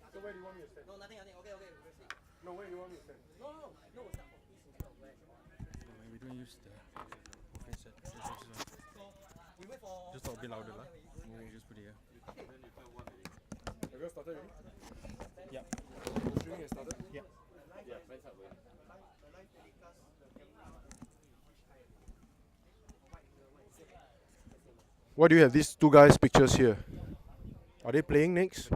So where do you want me to stand? No, nothing. Okay, we'll see. No, where do you want me to stand? No, it's not for East instead of West. We don't use the offense set. So we wait for. Just talk a bit louder, lah. We just put it here. Have you all started already? Yeah. Streaming has started? Yeah. Yeah, friends are going. Why do you have these two guys' pictures here? Are they playing next?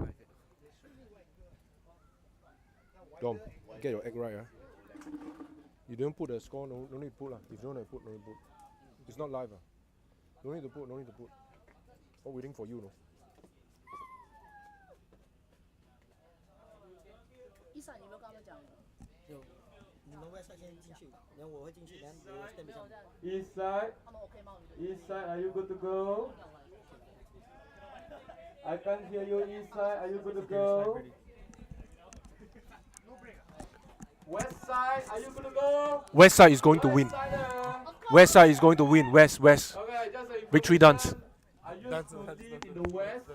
Dom, get your egg right. You didn't put the score, no need to put. If you don't have to put, no need to put. It's not live. No need to put. All waiting for you, no? 一闪你有没有跟他们讲？有，你们 West side 先进去，然后我会进去，然后我 stand 比较。 East side, 他们 OK 吗？ East side, are you good to go? I can't hear you, East side, are you good to go? West side, are you good to go? West side is going to win. West side is going to win. West. Okay, just a Victory dance. I used to live in the West,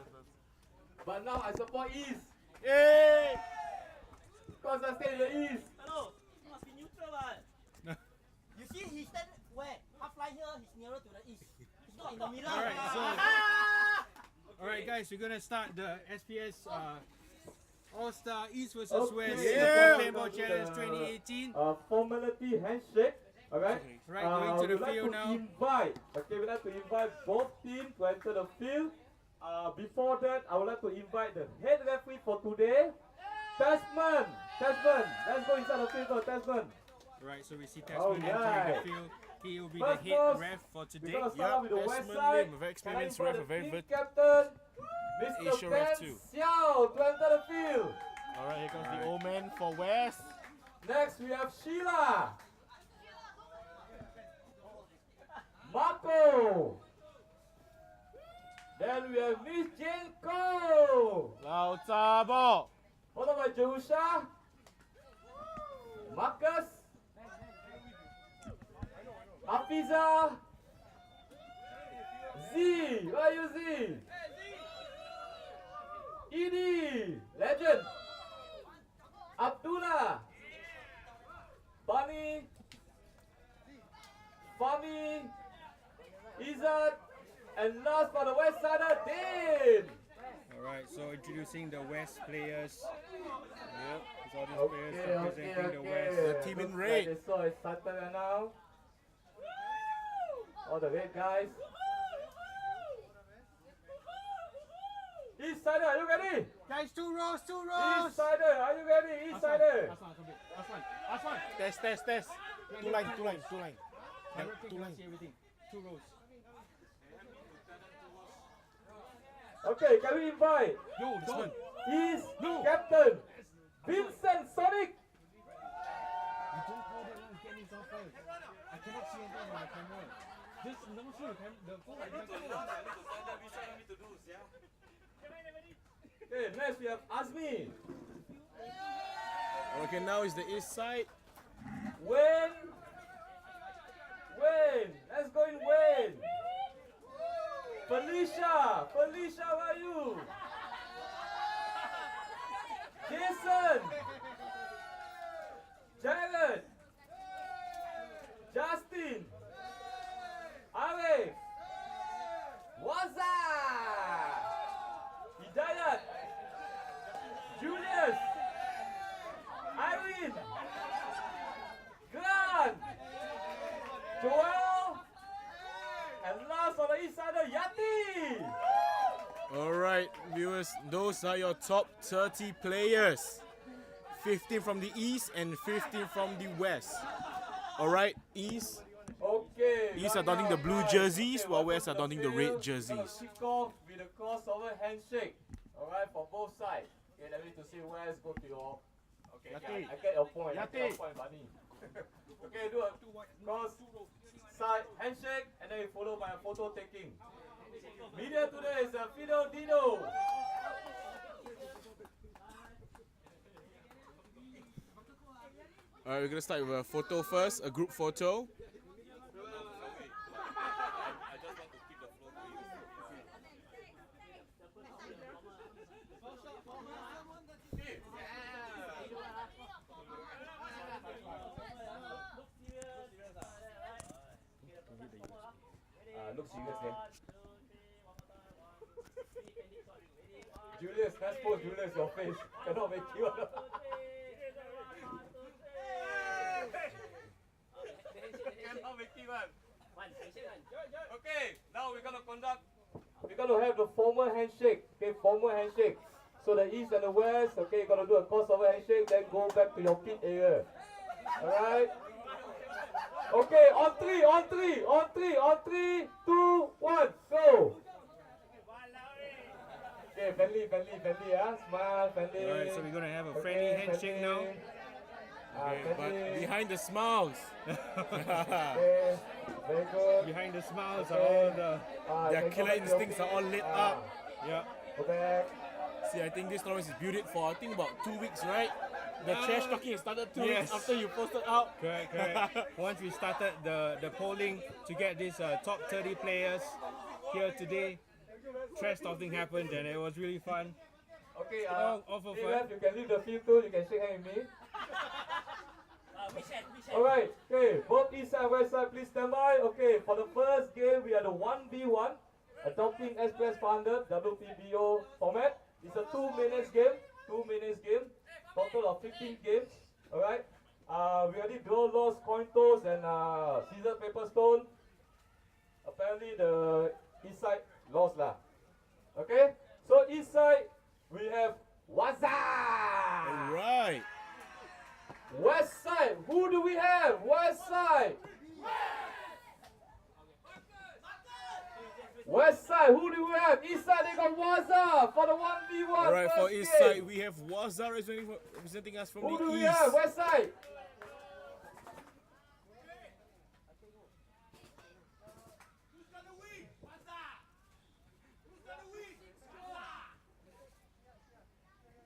but now I support East. Yay! Because I stay in the East. Hello, you must be neutral, man. You see, he stand where? Half line here, he's nearer to the east. He's not in the middle. Alright, so alright guys, we're gonna start the SPS All-Star East versus Okay. West Yeah. Paintball Challenge 2018. Formality handshake. Alright. Right, going to the we'd like field to now. we'd like to invite both teams to enter the field. Before that, I would like to invite the head referee for today, Tasman. Let's go inside the field for Tasman. Right, so we see Tasman entering Alright. the field. He will be First the head course, ref for today. We're gonna start off with the West Desmond side. Lim, a very Can I experienced invite ref, a the very team good captain, Mr. Asia Ben ref too. Xiao, to enter the field. Alright, here comes the old man for West. Next, we have Sheila, Marco. Then we have Miss Jane Ko, Lao Zabo. followed by Jerusha, Marcus, Hafiza, Z. Where are you, Z? Edie, legend, Abdullah, Bunny, Fami, Izzat, and last for the West Sider, Dean. Alright, so introducing the West players. Yep, it's all these players representing the West. The team in red. They're so excited right now. All the red guys. East Sider, are you ready? Guys, two rows. East Sider, are you ready? East Sider. Last one. Test. Two line. Two lines. Everything. Two rows. Okay, can we invite Yo, Don. East No. Captain Vincent Sonic? You don't call that one getting off first. I cannot see anything on my camera. Just never show the phone. Okay, next we have Azmi. Okay, now is the east side. Wayne. Let's go in Wayne. Felicia, where are you? Jason. Jared. Justin. Arif. Waza. Hidayat. Julius. Irene. Grant. Joel. And last on the east side, Yati. Alright. Alright, viewers, those are your top 30 players. 15 from the East and 15 from the West. Alright, East. Okay. East are right donning now, the blue guys. jerseys, Okay, while welcome West to are the donning the field. red We're gonna jerseys. kick off with a crossover handshake. Alright, for both sides. Okay, let me to see West go to your. Okay, I get your point. I get your point, Bunny. Okay, do a cross side handshake and then followed by a photo taking. Media today is Fido Dino. Alright, we're gonna start with a photo first, a group photo. Look serious then. Julius, let's pose Julius your face. Cannot make you. Cannot make you one. Okay, now we're gonna have the formal handshake. Okay, formal handshake. So the East and the West, okay, you're gonna do a crossover handshake, then go back to your pit area. Alright? Okay, on three, 2, 1, go! Okay, friendly, smile, friendly. Alright, so we're gonna have a friendly handshake now. But behind the smiles, Okay, very good. Behind the smiles are all the their you can killer go back to your instincts pit. are all lit up. yeah. Go back. See, I think this tournament is built for, I think, about 2 weeks, right? The trash talking has started 2 Yes. weeks after you posted out. Correct. Once we started the polling to get these top 30 players here today, trash talking happened and it was really fun. Okay, all for fun. Dylan, you can leave the field too, you can shake hand with me. Alright, okay, both east side, west side, please stand by. Okay, for the first game, we are the 1v1, adopting Express 500 WPBO format. It's a 2 minutes game, total of 15 games. Alright, we already draw, lost, coin toss, and scissors, paper, stone. Apparently, the east side lost lah. Okay, so east side, we have Waza. Alright. West side, who do we have? West side. West side, who do we have? East side, they got Waza for the 1v1. Alright, for first East game. side, we have Waza representing us from Who the do we East. have? West side.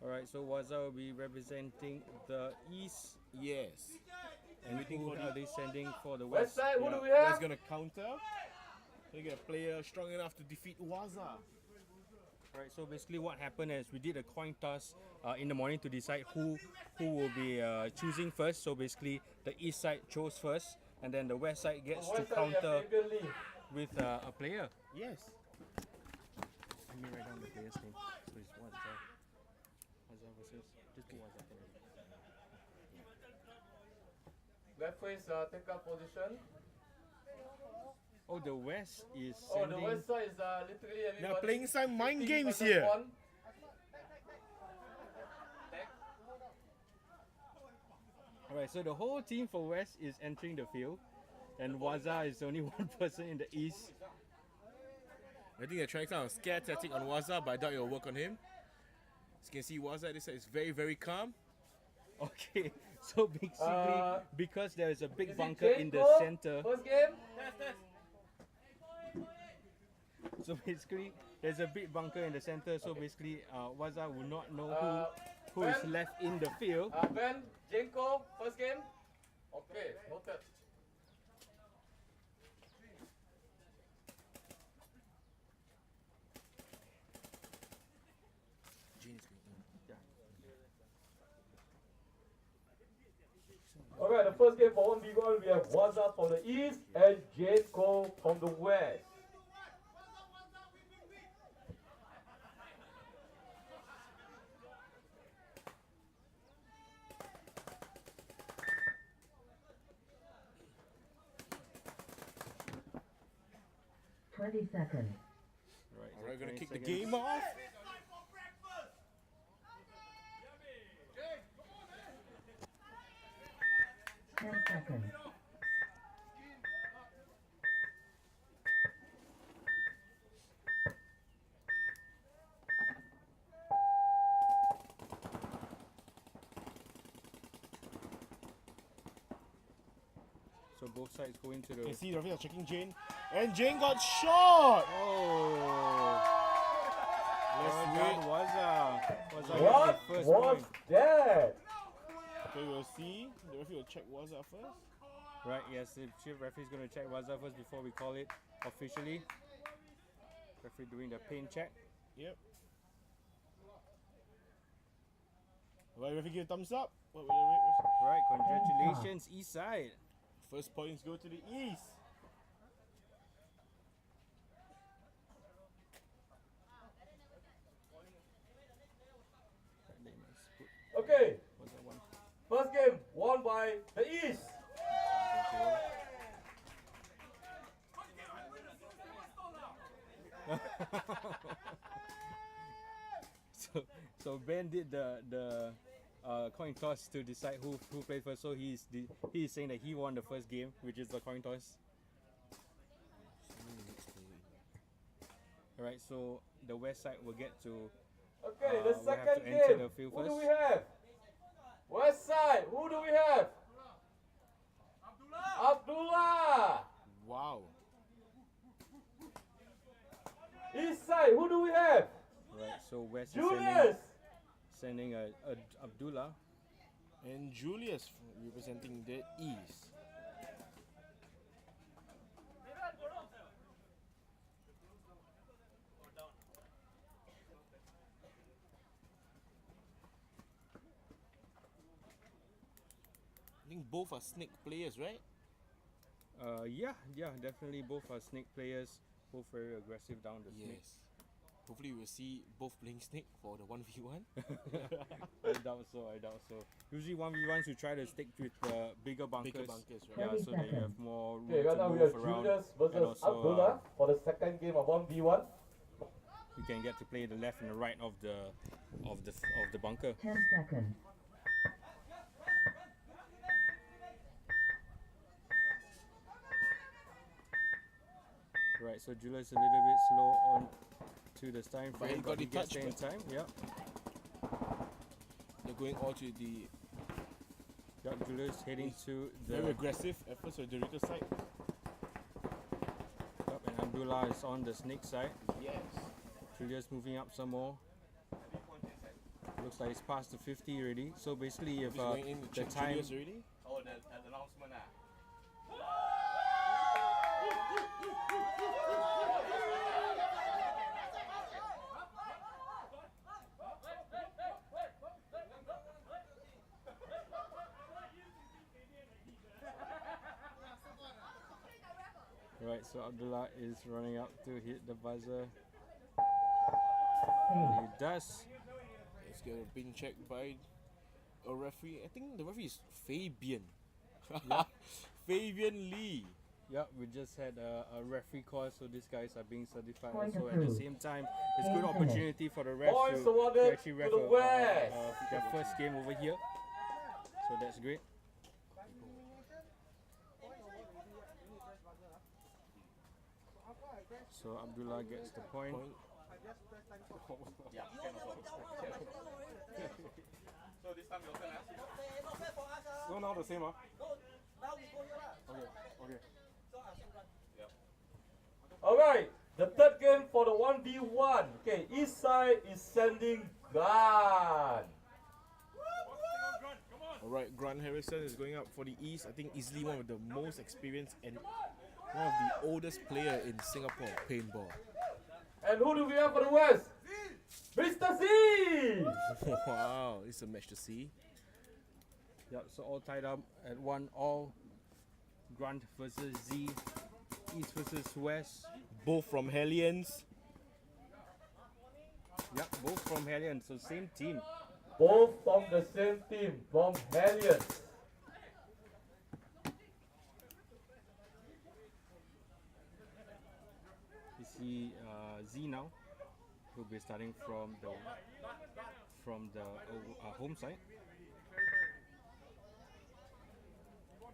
Alright, so Waza will be representing the East. Yes. And who are they sending for the West West? side, who do we West have? gonna counter. They get a player strong enough to defeat Waza. Right, so basically what happened is we did a coin toss in the morning to decide who will be choosing first. So basically the east side chose first and then the west side gets to West side, we have counter Fabian Lee. with a player. Yes. Let me write down the player's name. So it's Waza. Waza versus just do Waza. Left face, take up position. Oh, the west is Oh, sending. the west side is literally everybody. They're playing some mind 15 games versus here. 1. Alright, so the whole team for west is entering the field, and Waza is only one person in the east. I think they're trying kind of scare tactic on Waza, but I doubt it'll work on him. As you can see, Waza this side is very, very calm. Okay, so basically because there is a big Is it bunker in the Jane center. First game. So basically, there's a big bunker in the center. So basically, Waza will not know who is Ben? left in the field. Ben, Jenko, first game. Okay, noted. Alright, the first game for 1v1, we have Waza from the east and Jenko from the west. Alright, gonna kick the game off. 10 seconds. So both sides go into the. You see the referee are checking Jane, and Jane got shot. Oh! Let's Well wait. done, Waza. Waza What gets the first was point. that? Okay, we'll see. The referee will check Waza first. Right, yes, the chief referee is going to check Waza first before we call it officially. Referee doing the pain check. Yep. Right, referee give a thumbs up. What will the Right, congratulations, East Side. first points go to the east. Okay, What's that one? first game won by the East. So Ben did the coin toss to decide who played first. So he's saying that he won the first game, which is the coin toss. All right, so the west side will get to. Okay, we the have second to enter game. the field Who do first. we have? West side. Who do we have? Abdullah. Wow. East side. Who do we have? Right, so west is Julius. sending a Abdullah. And Julius representing the east. I think both are snake players, right? Yeah, definitely both are snake players. Both very aggressive down the snake. Hopefully we'll see both playing snake for the 1v1. I doubt so. Usually 1v1s you try to stick with the bigger bunkers. Bigger bunkers, right? Yeah, 30 so that you have seconds. more room Okay, right to now we move have around. Julius And versus also, Abdullah for the second game of 1v1. you can get to play the left and the right of the bunker. 10 seconds. Right, so Julius is a little bit slow on to the time But frame, he but got he the gets touch there in back. time. Yeah, They're going all to the Julius heading to the very aggressive at first with the Dorito side. and Abdullah is on the snake side. Yes. Julius moving up some more. Looks like it's past the 50 already. So basically, if He's going in to the check time Julius already. Oh, the announcement. Right, so Abdullah is running up to hit the buzzer. Hey. He does. It's going to being checked by a referee. I think the referee is Fabian. Fabian Lee. Yeah, we just had a referee call, so these guys are being certified. Point So at the approved. same time, it's good opportunity for the refs Points to awarded actually to ref the West. their first game over here. So that's great. So Abdullah gets the point. Point. So this time your turn, not fair for us. So now the same, huh? No, now we go here lah. Okay. So still run. Alright, the third game for the 1v1. Okay, East side is sending Gun. Alright, Grant Harrison is going up for the East. I think easily one of the most experienced and one of the oldest player in Singapore paintball. And who do we have for the West? Mr. Z! Wow, it's a match to see. Yep, so all tied up at 1-all. Grant versus Z. East versus West. Both from Hellions. Yep, both from Hellion, so same team. Both from the same team, from Hellions. You see Z now. He'll be starting from the home side.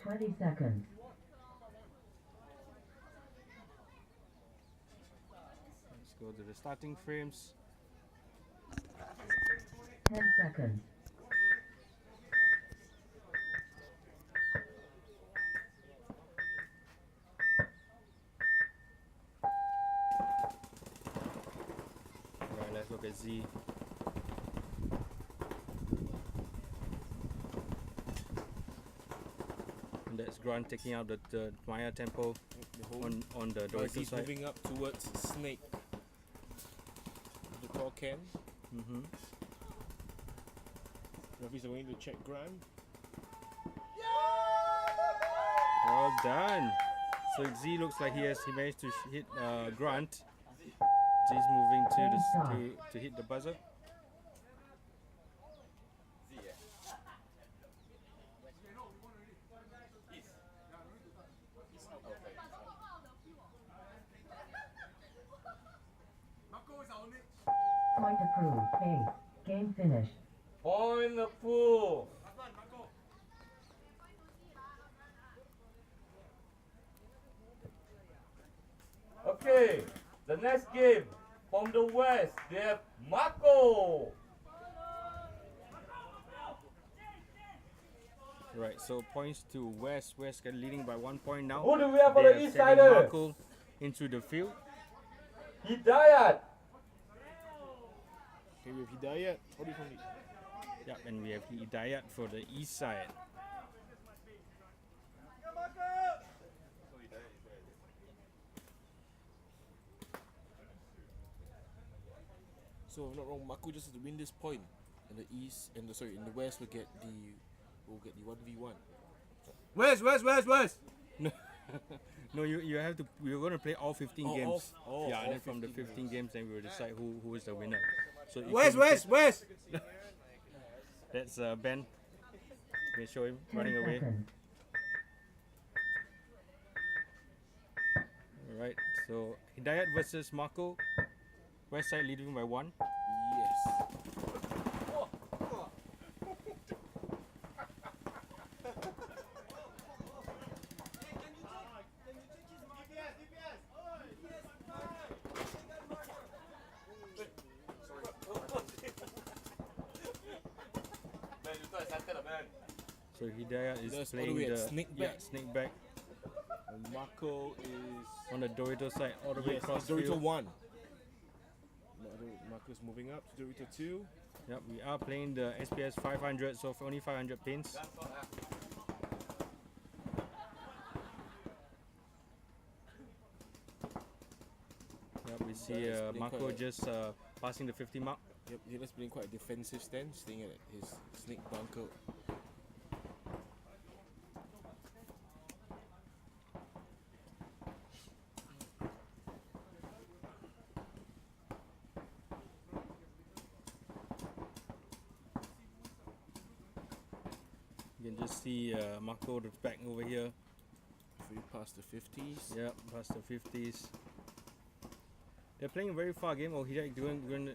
20 seconds. Let's go to the starting frames. 10 seconds. Alright, let's look at Z. And that's Grant taking out the Maya Temple on the Dorito He's side. moving up towards Snake. The call can. Mm-hmm. Referees are going to check Grant. Well done. So Z looks like he managed to hit Grant. Z's moving to hit the buzzer. Point approved. Ace. Game finished. Point approved. Okay, the next game from the west, they have Marco. Right, so points to West. West got leading by 1 point now. Who do we have for They the are east sending sider? Marco into the field. Hidayat. Okay, we have Hidayat. How do you find it? Yeah, and we have Hidayat for the east side. So if I'm not wrong, Mako just has to win this point. In the east and in the west will get the 1v1. West. No, you have to. We're going to play all 15 Oh, games. all- yeah, all and then from the 15 15 games, then we will decide who is the winner. So if West. That's Ben. We show him 10 running away. seconds. All right. So Hidayat versus Marco. West side leading by 1. Yes. So Hidayat is That's all the playing way at the snake yeah, back. snake back And Mako is on the Dorito side all the way yes, across Dorito field. 1. Marco's moving up to Dorito 2. Yep, we are playing the SPS 500, so for only 500 pins. Yep, we see That is playing Marco quite just passing the 50 mark. Yep, he's just playing quite a defensive stance, staying at his snake bunker. You can just see Marco the back over here. Free past the 50s. Yep, past the 50s. They're playing a very far game. Oh, Hidayat going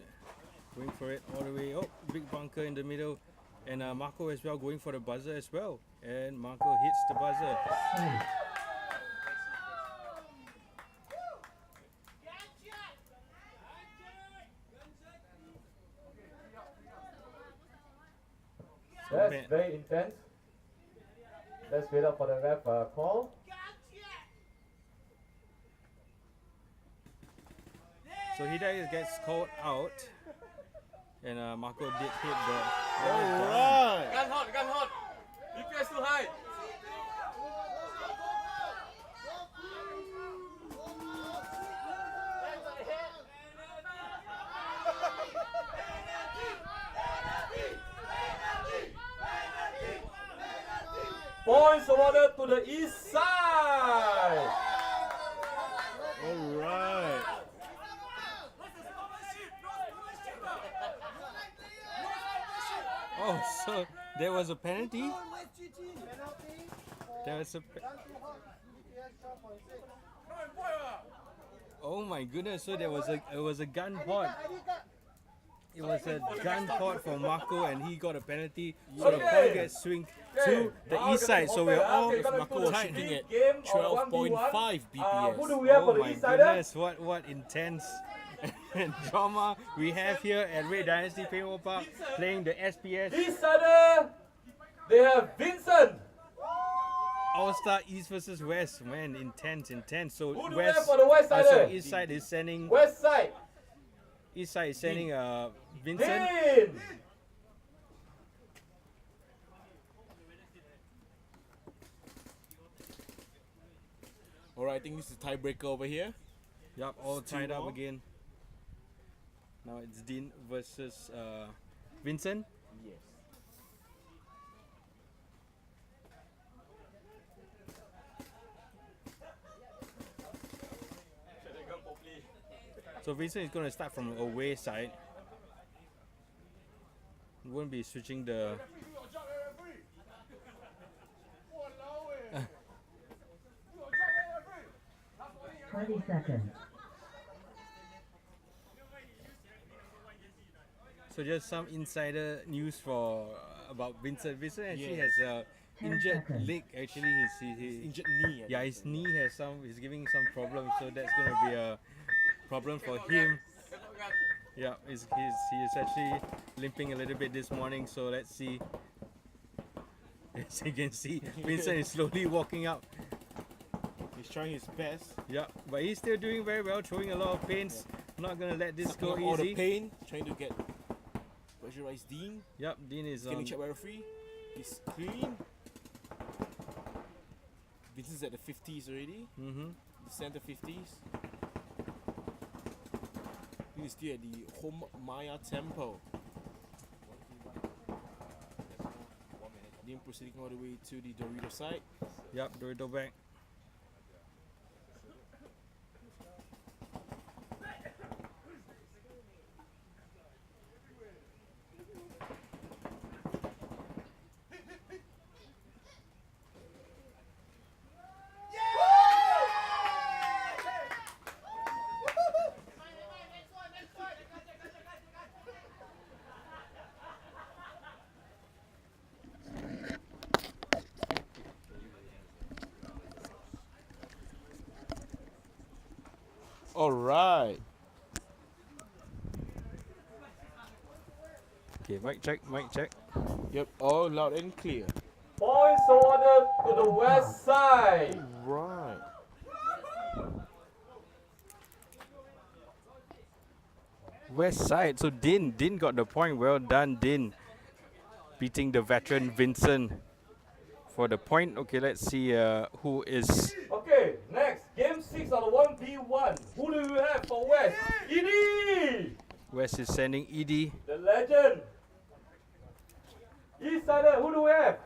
for it all the way. Oh, big bunker in the middle. And Marco as well going for the buzzer as well. And Marco hits the buzzer. Ace. That's Ben. very intense. Let's wait up for the ref call. So Hidayat gets called out. And Marco did hit the... Alright! Gun hot. DPS too high. Points awarded to the east side. Alright! Oh, so there was a penalty? There was a... Oh my goodness, so there was a gun hot. It was a gun caught for Marco, and he got a penalty. So the Okay. ball gets swinged to the Now east gonna side. be So we're open, all okay, gonna be Marco put was a shooting big at game of 12.5 1v1. Who BPS. do we have Oh for the my insider? goodness, what intense drama we have here at Red Dynasty Paintball Park playing the SPS Insider, they have Vincent. All-Star East versus West. Man, intense. So Who do we have for the west so sider? East side is sending West side, Vincent. Dean. Alright, I think this is a tiebreaker over here. Yup, all It's two tied up more. again. Now it's Dean versus Vincent. Yes. So Vincent is going to start from away side. Won't be switching the 20 seconds. So just some insider news for about Vincent. Vincent actually Yes. has a 10 injured seconds. leg. Actually, his Injured knee. I yeah, think. his knee has he's giving some problems. So that's gonna be a problem for him. Yeah, he is actually limping a little bit this morning. So let's see. As you can see, Vincent is slowly walking up. He's trying his best. Yeah, but he's still doing very well, throwing a lot of pains. Not gonna let this Sucking go up all the easy. pain, trying to get pressurize Dean. Yep, Dean is Getting checked by referee. He's clean. Vincent's at the 50s already. The center 50s. He's still at the home Maya tempo. Dean proceeding all the way to the Dorito side. Yep, Dorito back. All right. Okay, mic check, mic check. Yep, all loud and clear. Points awarded to the west side. Right. West side. So Din got the point. Well done, Din. Beating the veteran Vincent for the point. Okay, let's see who is. Okay, next, game 6 of the 1v1. Who do we have for West? Edie, West is sending Edie. the legend. East sider, who do we have?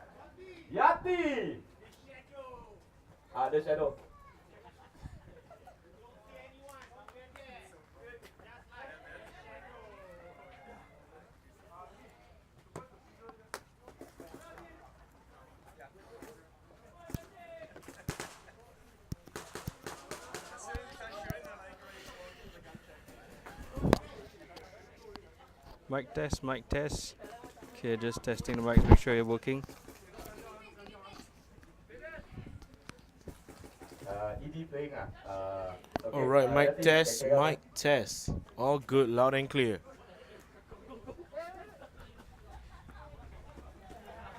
Yati. The shadow. Mic test, mic test. Okay, just testing the mic. Make sure you're working. Edie playing. Okay, All right, mic let's see. test, Okay, mic test. All good, loud and clear.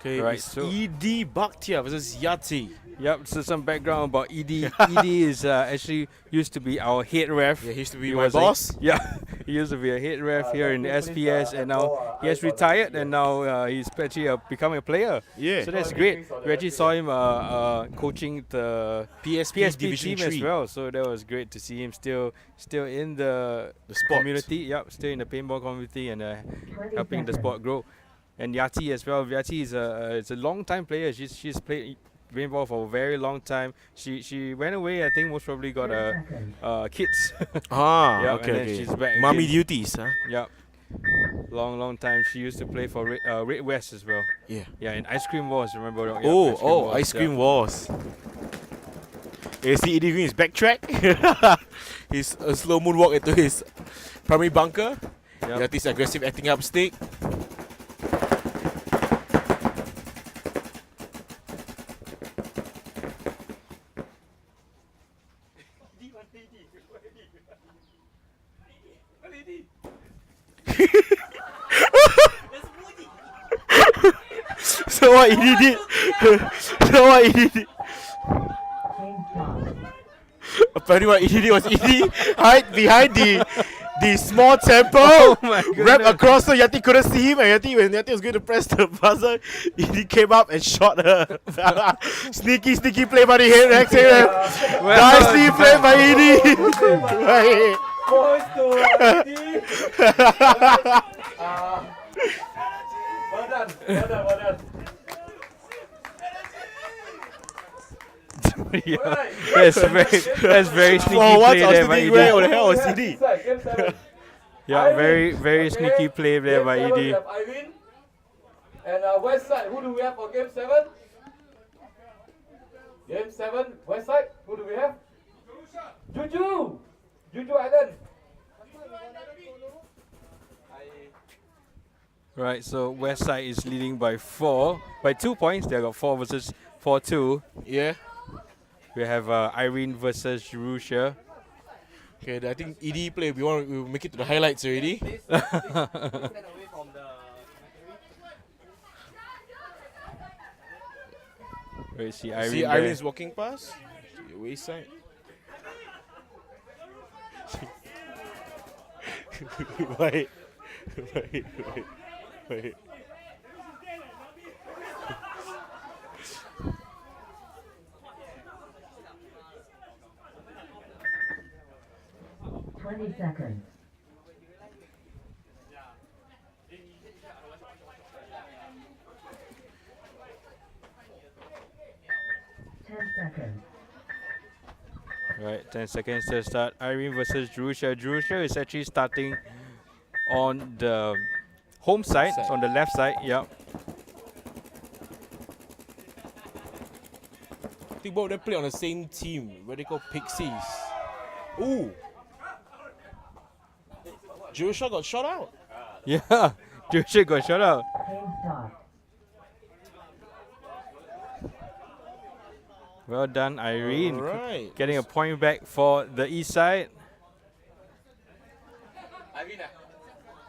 Okay, Right, it's so- ED Bhatia versus Yati. Yep, so some background about Edie. Edie is actually used to be our head ref. Yeah, he used to be He my was a- boss. yeah, he used to be a head ref here in the SPS, and now he has retired, and now he's actually becoming a player. Yeah. So that's great. We actually saw him coaching the PSP, PSP Division team 3. as well. So that was great to see him still in the The sport. community. Yep, still in the paintball community and 20 helping the seconds. sport grow. And Yati as well. Yati is a long time player. She's played paintball for a very long time. She went away. I think most probably got 10 seconds. kids. Ah, Yeah, and okay, then okay. she's back Mommy again. duties, huh? Yep. Long time. She used to play for Red West as well. Yeah. Yeah, in Ice Cream Wars. Remember? Yeah, Oh, Wars, Ice yeah. Cream Wars. You see Eddie doing his backtrack? His slow moonwalk into his primary bunker. Yep. Yati's aggressive acting up stick. So what he did? So what he did? Game start. Apparently what he did was he hide behind the small temple, Oh my goodness. wrapped across so Yati couldn't see him, and when Yati was going to press the buzzer, he came up and shot her. sneaky play by the head next to him. Nicely played by Edie. Right. Points to Edie. Well done. Yeah. Alright. That's very sneaky For once play I was there by thinking, where Edie. the hell was Who we have Edie? inside? Game 7. Yeah, Irene. very Okay. sneaky play there by Game 7 we Edie. have Irene. And West side, who do we have for game 7? Game 7, West side, who do we have? Juju Island. Right, so West Side is leading by 2 points. They got 4 versus 4-2. Yeah. We have Irene versus Jerusha. Okay, I think Edie play. We'll make it to the highlights already. Stand away from the Where you see Irene See there. Irene's walking past. The waist side. wait. 20 seconds. Seconds. Right, 10 seconds to start. Irene versus Jerusha. Jerusha is actually starting on the home side, Side. on the left side. Yep. I think both of them play on the same team, where they call Pixies. Ooh. Jerusha got shot out. Yeah, Jerusha got shot out. Game start. Well done, Irene. Right. Getting a point back for the east side.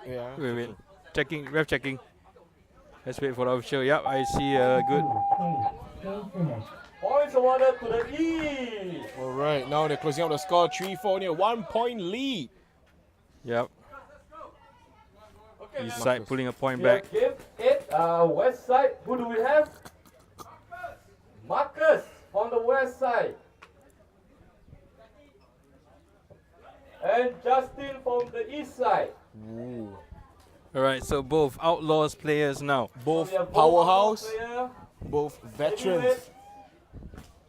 Yeah. Wait. Checking, ref checking. Let's wait for the official. Yep, I see a good. Game finished. Points awarded to the East. All right. Now they're closing out the score. 3-4 near 1 point lead. Yep, Okay, east now side pulling a point we have back. game 8, West side. Who do we have? Marcus on the West side. And Justin from the East side. Ooh. All right, so both Outlaws players now. Both So we have powerhouse, player, both veterans, heavyweight.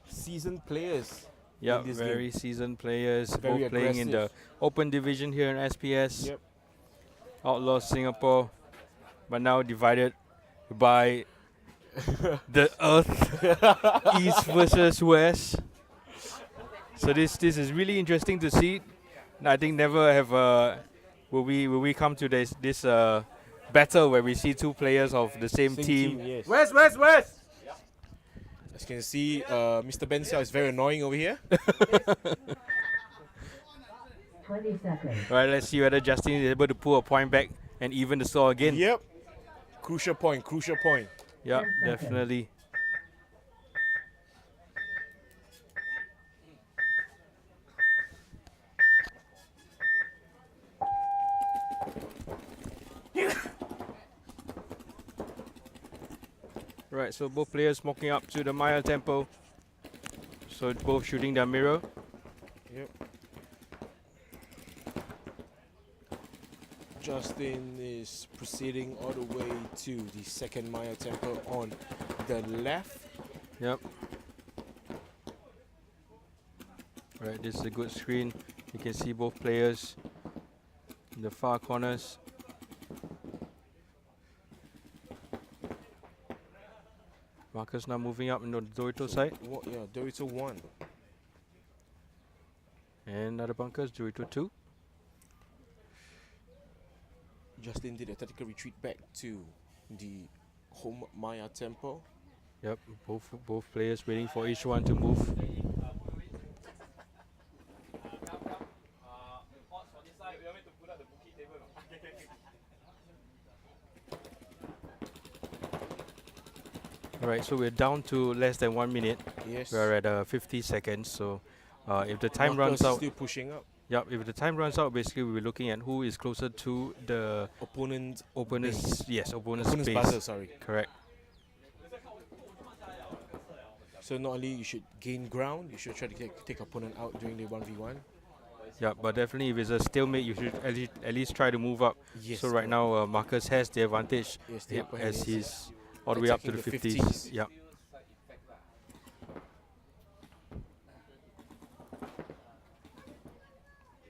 seasoned players. Yep, in this very game. seasoned players. Very both playing in the aggressive. open division here in SPS. Yep. Outlaws Singapore, but now divided by the Earth, East versus West. So this is really interesting to see. I think never have will we come to this battle where we see two players of the same team. Yes. West. As you can see, Mr. Ben Xiao is very annoying over here. 20 seconds. Right, let's see whether Justin is able to pull a point back and even the score again. Yep. Crucial point. Yeah, 10 seconds. definitely. Right, so both players smoking up to the Maya tempo. So both shooting their mirror. Yep. Justin is proceeding all the way to the second Maya temple on the left. Yep. Right, this is a good screen. You can see both players in the far corners. Marcus now moving up in the Dorito side. Yeah, Dorito 1. And another bunkers, Dorito 2. Justin did a tactical retreat back to the home Maya temple. Yep, both players waiting for each one to move. Alright, so we're down to less than 1 minute. Yes. We're at 50 seconds, so if the time Marcus runs out, still pushing up. yep, if the time runs out, basically we'll be looking at who is closer to the Opponent's opponent's, yes, opponent's opponent's base. buzzer, sorry. Correct. So not only you should gain ground, you should try to take opponent out during the 1v1. Yeah, but definitely if it's a stalemate, you should at least try to move up. Yes. So right now, Marcus has the advantage Yes, the upper hand as is he's all the way up to the attacking the 50s. 50s. Yeah.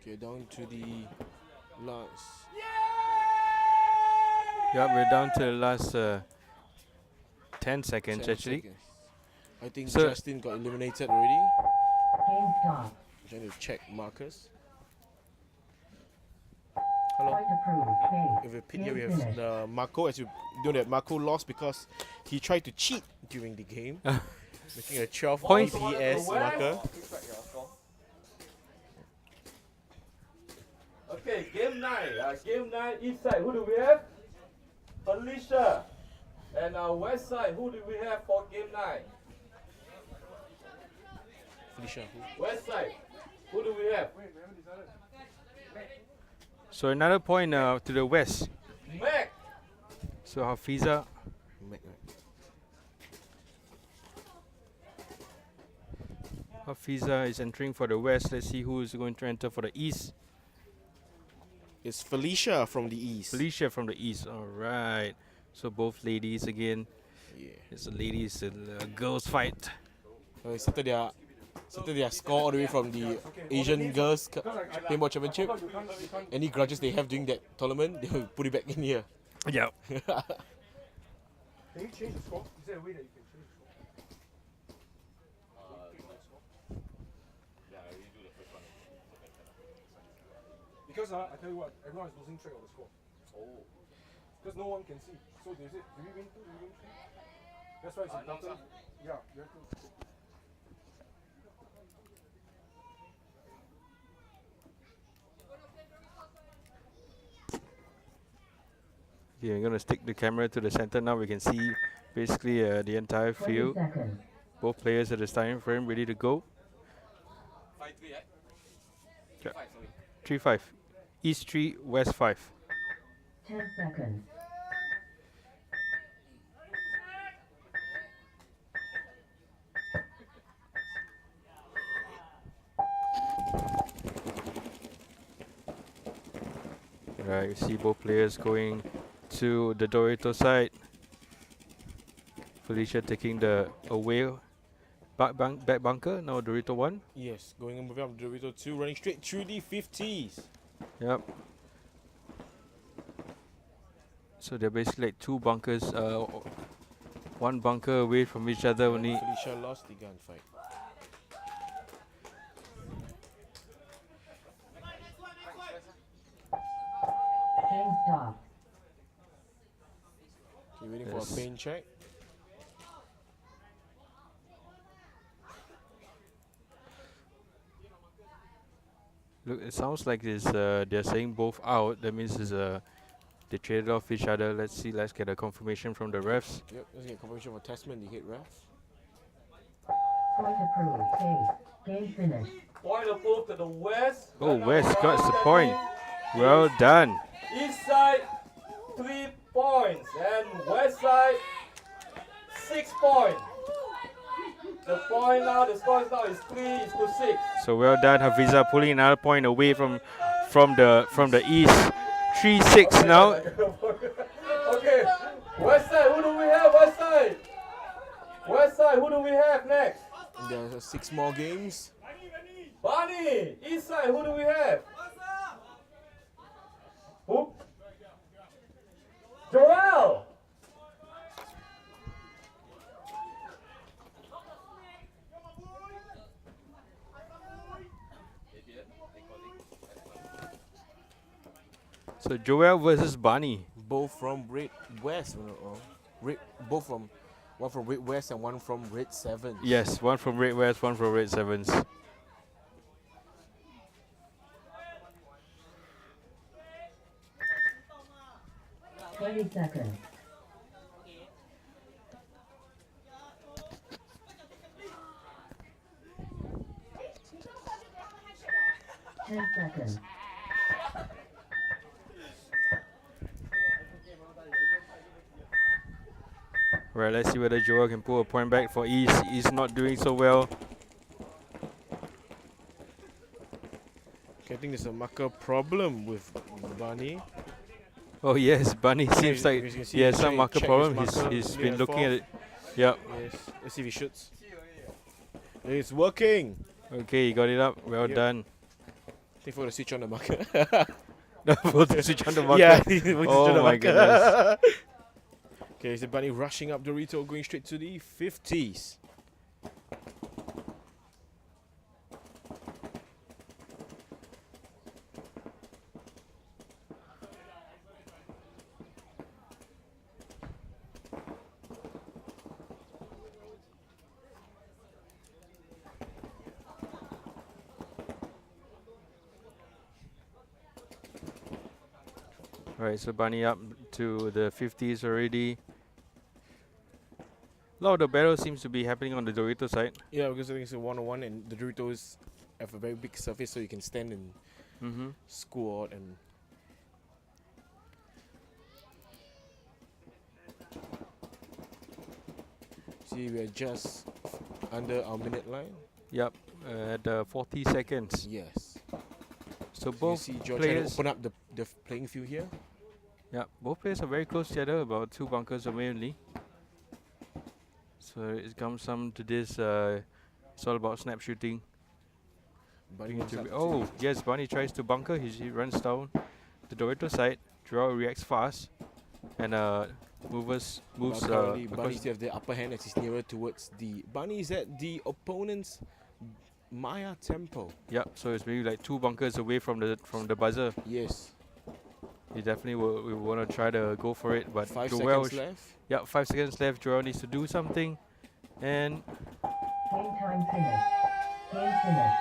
Okay, down to the last. Yeah, we're down to the last 10 seconds 10 actually. seconds. I think So- Justin got eliminated already. Game stop. Trying to check Marcus. Point approved. Game. If we pick here, Game we have finished. the Marco. As you know that Marco lost because he tried to cheat during the game, making a 12 Point. DPS marker. Okay, game 9. Game 9, east side. Who do we have? Felicia. And west side, who do we have for game 9? Felicia, who? West side, who do we have? So another point to the west. Mac. So Hafiza, Mac, right. Hafiza is entering for the west. Let's see who is going to enter for the east. It's Felicia from the east. Felicia from the east. All right. So both ladies again. Yeah. It's the ladies and girls fight. They started their score all the way from the Asian Girls Paintball Championship. Any grudges they have during that tournament, they will put it back in here. Yeah. Can you change the score? Is there a way that you can change the score? Because I tell you what, everyone is losing track of the score. Oh. Because no one can see. So they say, do we win 2? Do we win 3? That's why it's important. Yeah, you have to. Yeah, I'm gonna stick the camera to the center now. We can see basically the entire 20 field. seconds. Both players at the starting frame, ready to go. 3-5. East 3, West 5. 10 seconds. Right, you see both players going to the Dorito side. Felicia taking the away back bunker. Now Dorito 1. Yes, going and moving up to Dorito 2, running straight through the 50s. Yep. So they're basically like two bunkers, one bunker away from each other only. Felicia lost the gunfight. Game stop. Okay, waiting for Yes. a pain check. Look, it sounds like it's, they're saying both out. That means it's, they traded off each other. Let's see. Let's get a confirmation from the refs. Yep, let's get confirmation from Tasman, the head ref. Point approved. Game. Game finished. Point approved to the west. Oh, Right West now, got the standing. point. Well done. East side, 3 points. And west side, 6 points. The score now is 3-6. So well done, Hafiza, pulling another point away from the east. 3-6 now. Okay, west side, who do we have? West side. West side, who do we have next? There are 6 more games. Barney. East side, who do we have? Who? Joel. So Joel versus Barney. Both from Red West, if I'm not wrong. Both from one from Red West and one from Red Sevens. Yes, one from Red West, one from Red Sevens. 20 seconds. Ten seconds. Right, let's see whether Joel can pull a point back for East. He's not doing so well. Okay, I think there's a marker problem with Barney. Oh yes, Bunny seems like as you can see, he has he's some trying to marker check his problem. marker, He's near been the looking at fourth. it. Yep. Yes, let's see if he shoots. It's working. Okay, he got it up. Well Yep. done. I think for the switch on the marker. For the switch on the marker. Yeah, he switched Oh on the my marker. goodness. Okay, so Bunny rushing up Dorito, going straight to the 50s. Alright, so Bunny up to the 50s already. A lot of the battle seems to be happening on the Dorito side. Yeah, because I think it's a 1-on-1 and the Doritos have a very big surface so you can stand and Mm-hmm. squat and see we're just under our minute line. Yep, at 40 seconds. Yes. So So you both see George trying to players, open up the playing field here. yeah, both players are very close together, about 2 bunkers away only. So it comes some to this. It's all about snap shooting. Bunny Thinking moves to up be- oh, yes, Bunny tries to bunker. He runs down the Dorito side. Joel reacts fast, and moves. Currently, Bunny across- still have the upper hand as he's nearer towards the Bunny is at the opponent's Maya tempo. Yep. So it's maybe like 2 bunkers away from the buzzer. Yes. He definitely will want to try to go for it, but 5 Joel. seconds left. Yeah, 5 seconds left. Joel needs to do something, and Game time finished. Game finished.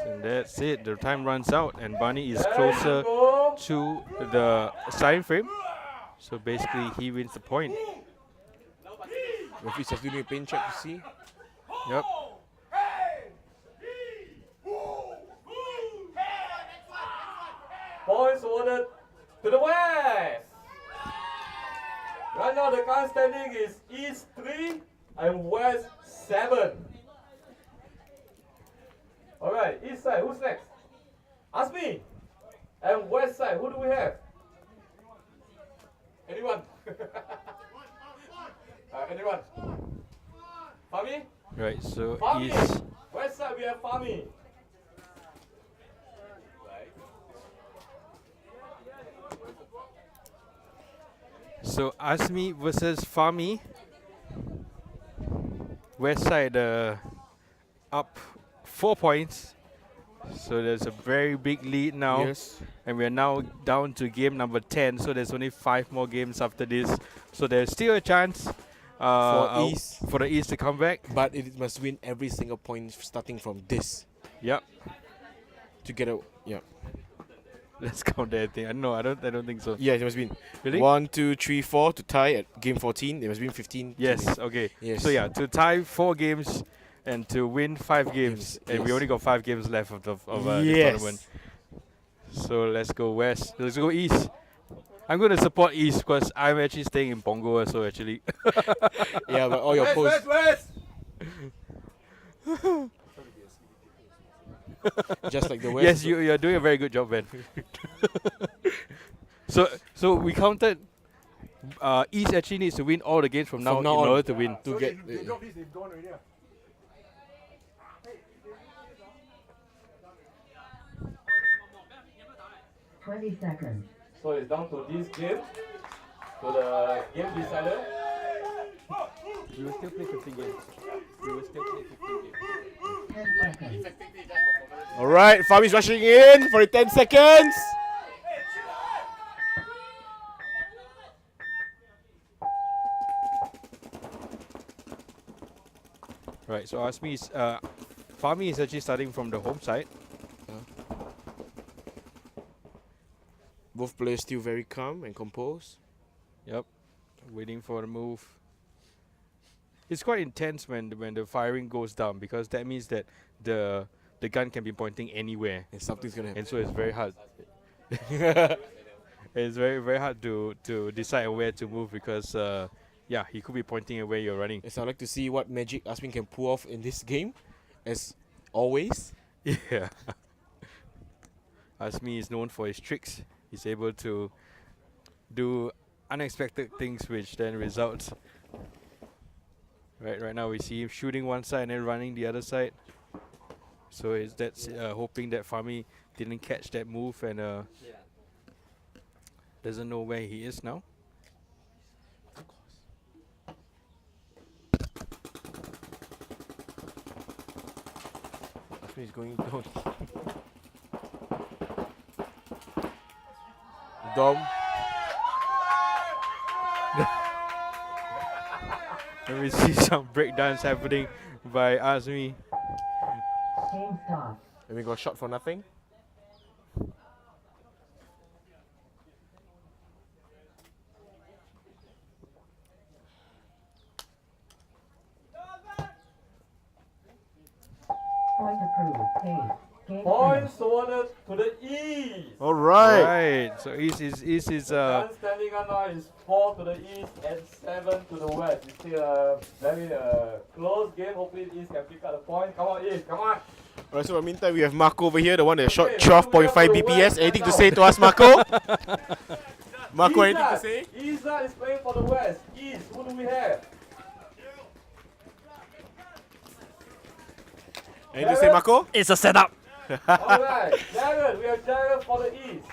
and that's it. The time runs out, and Bunny is closer to the sign frame. So basically, he wins the point. Referees have to do a pain check to see. Yep. Points awarded to the West. Right now the current standing is East 3 and West 7. Alright, East side, who's next? Ask me. And West side, who do we have? Anyone? Anyone? Fami? Right. So Fami! East. West side we have Fami. So Asmi versus Fami. West side up 4 points. So there's a very big lead now. Yes. And we are now down to game number 10. So there's only 5 more games after this. So there's still a chance East. for the East to come back. But it must win every single point starting from this Yep. to get a Let's count that thing. I don't think so. Yeah, it must win. Really? 1, 2, 3, 4 to tie at game 14. It must win 15. to Yes. win. Okay. Yes. So yeah, to tie 4 games and to win 5 games, and we yes. only got 5 games left of this Yes. tournament. So let's go West. Let's go East. I'm going to support East because I'm actually staying in Pongo, so actually. Yeah, but all your posts. Just like the West. Yes, you're doing a very good job, Ben. So we counted. East actually needs to win all the games from now From now in on. order to win. to get. 20 seconds. So it's down to this game. To the game decider. We will still play 15 games. 10 seconds. All right, Fami's rushing in for 10 seconds. Right, so Asmi is Fahmi is actually starting from the home side. Both players still very calm and composed. Yep, waiting for the move. It's quite intense when the firing goes down, because that means that the gun can be pointing anywhere, And something's gonna happen. and so it's very hard. It's very hard to decide where to move, because yeah, he could be pointing at where you're running. Yes, I'd like to see what magic Asmin can pull off in this game, as always. Yeah. Asmi is known for his tricks. He's able to do unexpected things, which then results. Right now we see him shooting one side and then running the other side. So that's hoping that Fahmi didn't catch that move and doesn't know where he is now. Asmin is going down. Dom. And we see some breakdance happening by Asmi. Game stop. And we got shot for nothing. Point approved. Paid. Game Points finished. awarded to the East. All right. Right. So East is Gun standing on now is 4 to the East and 7 to the West. It's still a very close game. Hopefully the East can pick up the point. Come on, East. Come on. Alright, so in the meantime, we have Marco over here, the one that shot Okay, 12.5 moving on to the BPS. West Anything to now. say to us, Marco? Marco, anything to Izzat. say? Izzat is playing for the West. East, who do we have? Anything to say, Marco? It's a setup. Alright, Jared. We have Jared for the East.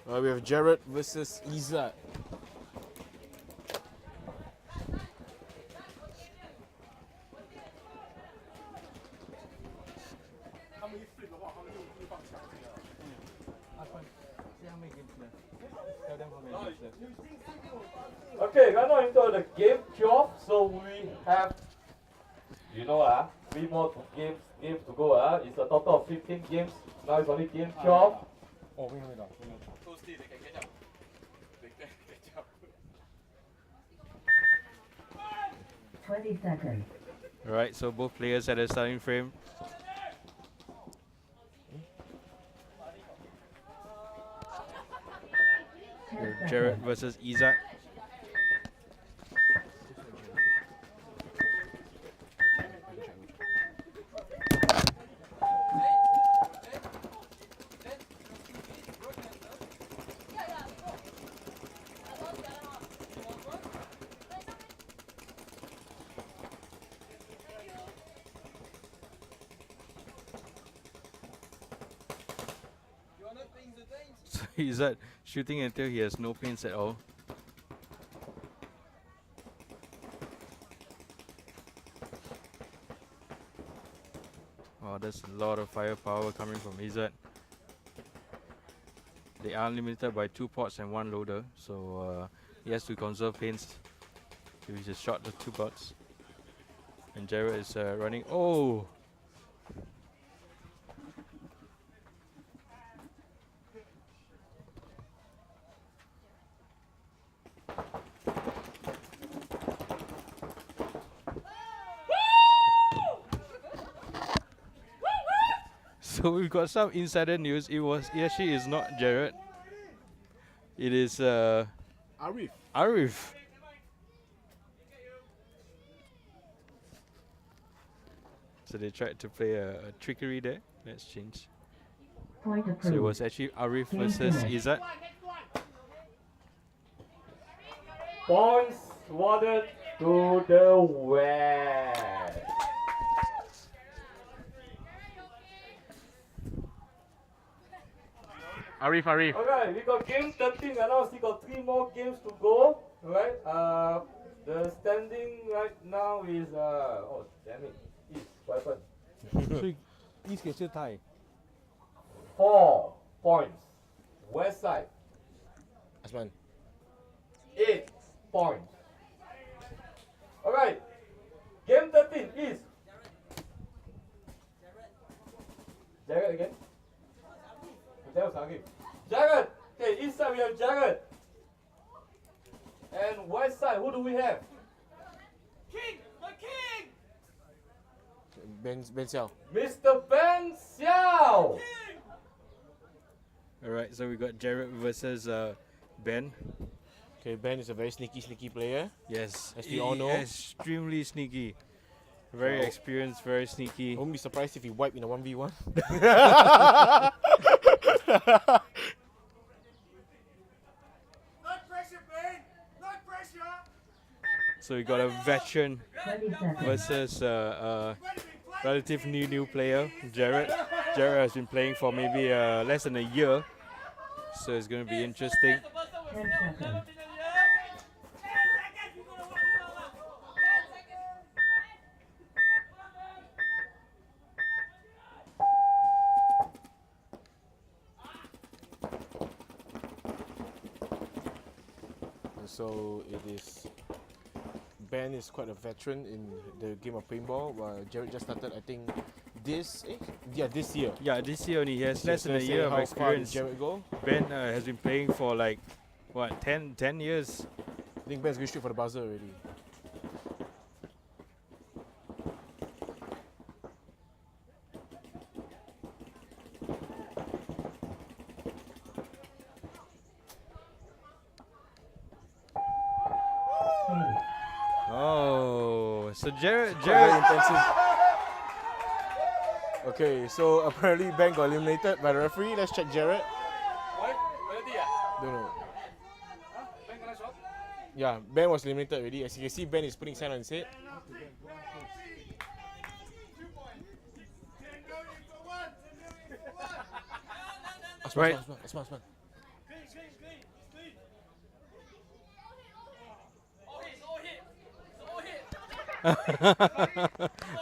We have Jared versus Izzat. Okay, we're now into the game 12, so we have, 3 more games to go. It's a total of 15 games. Now it's only game 12. 20 seconds. right. So both players at the starting frame. Jared versus Izzat. So Izzat shooting until he has no pains at all. Wow, there's a lot of firepower coming from Izzat. They are limited by 2 pots and 1 loader, so he has to conserve pains if he just shot the 2 pots. And Jared is running. Oh! So we've got some insider news. It actually is not Jared. It is Arif. Arif. So they tried to play a trickery there. Let's change. Point So it approved. was actually Arif Game versus finished. Izzat. Points awarded to the West. Arif. Alright, we got game 13 and now still got 3 more games to go. Alright, the standing right now is oh damn it. East, what happened? 4 points. West side man. 8 points. Alright. Game 13 is Jared again. That was Agim. Jared. Okay, east side we have Jared. And west side, who do we have? King! The king! Ben Xiao. Mr. Ben Xiao. Alright, so we got Jared versus Ben. Okay, Ben is a very sneaky player. Yes, As we all know. extremely sneaky. Very experienced, very sneaky. Won't be surprised if he wipe in a 1v1. So we got a veteran 20 seconds. versus relative new player, Jared. Jared has been playing for maybe less than a year, so it's going to be interesting. 10 seconds. So it is. Ben is quite a veteran in the game of paintball, while Jared just started, I think, this year. Yeah, this year only he has less than a Let's say year of how far did experience. Jared go? Ben has been playing for like, what, 10 years? I think Ben's going straight for the buzzer already. Oh, so Jared, Very intensive. Okay, so apparently Ben got eliminated by the referee. Let's check Jared. Don't know. Yeah, Ben was eliminated already. As you can see, Ben is putting sign on his head. Right. Asman.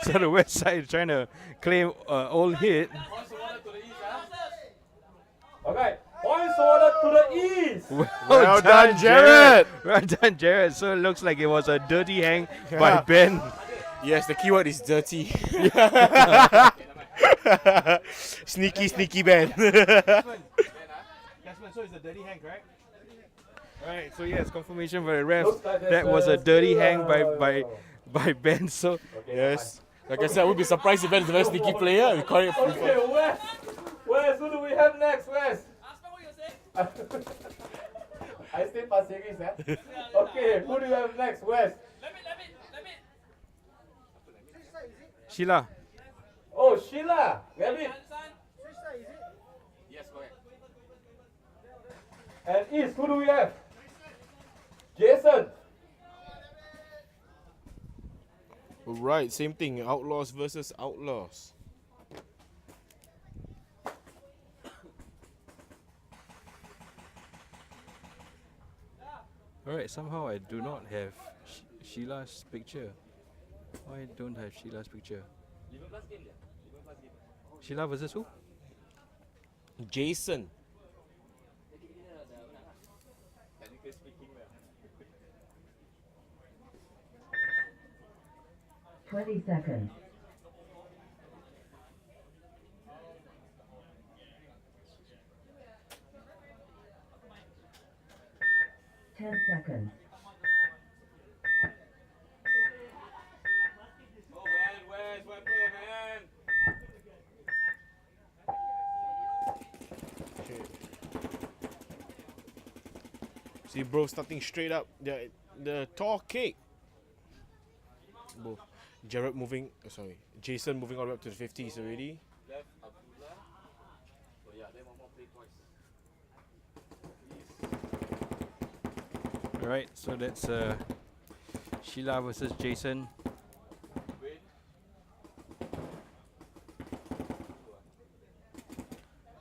So the west side is trying to claim old hit. Okay, points ordered to the east. Well done, Jared. Well done, Jared. So it looks like it was a dirty hang by Ben. Yes, the keyword is dirty. Sneaky Ben. So it's a dirty hang, correct? Right. So yes, confirmation by the ref. Looks like That there's was a dirty still, hang by Ben. So Yes. Like I said, I would be surprised if Ben is a very sneaky player. We call it Okay, West, who do we have next, West? I still Pasir Ris, eh? Okay, who do you have next, West? Sheila. Oh, Sheila, Rabbit. And East, who do we have? Jason. Right, same thing. Outlaws versus Outlaws. Alright, somehow I do not have Sheila's picture. Why don't I have Sheila's picture? Sheila versus who? Jason. Twenty seconds. Ten seconds. Oh, man, West, well played, man. Okay. See, bro, starting straight up. The tall cake. Bro, Jared moving. Jason moving all the way up to the 50s already. Left Abdullah. So yeah, then one more play twice. Alright, so that's Sheila versus Jason. Win.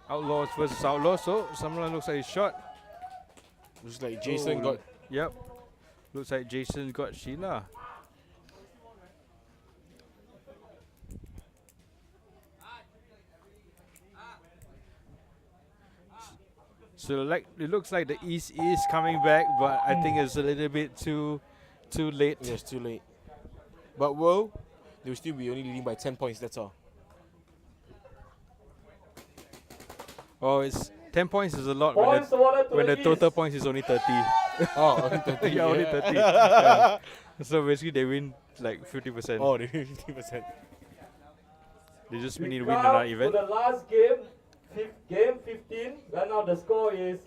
Outlaws versus Outlaws. So someone looks like he's shot. Looks like Jason Oh, got. Yep. Looks like Jason got Sheila. So like it looks like the East is coming back, but I think it's a little bit too late. Yes, too late. But well, they will still be only leading by 10 points. That's all. Oh, it's 10 points is a lot when Points awarded to the the total East. points is only 30. Oh, only 30. Yeah, only 30. Yeah. So basically they win like 50%. Oh, they 50%. They just We need to come win another to event. the last game, game 15. Right now the score is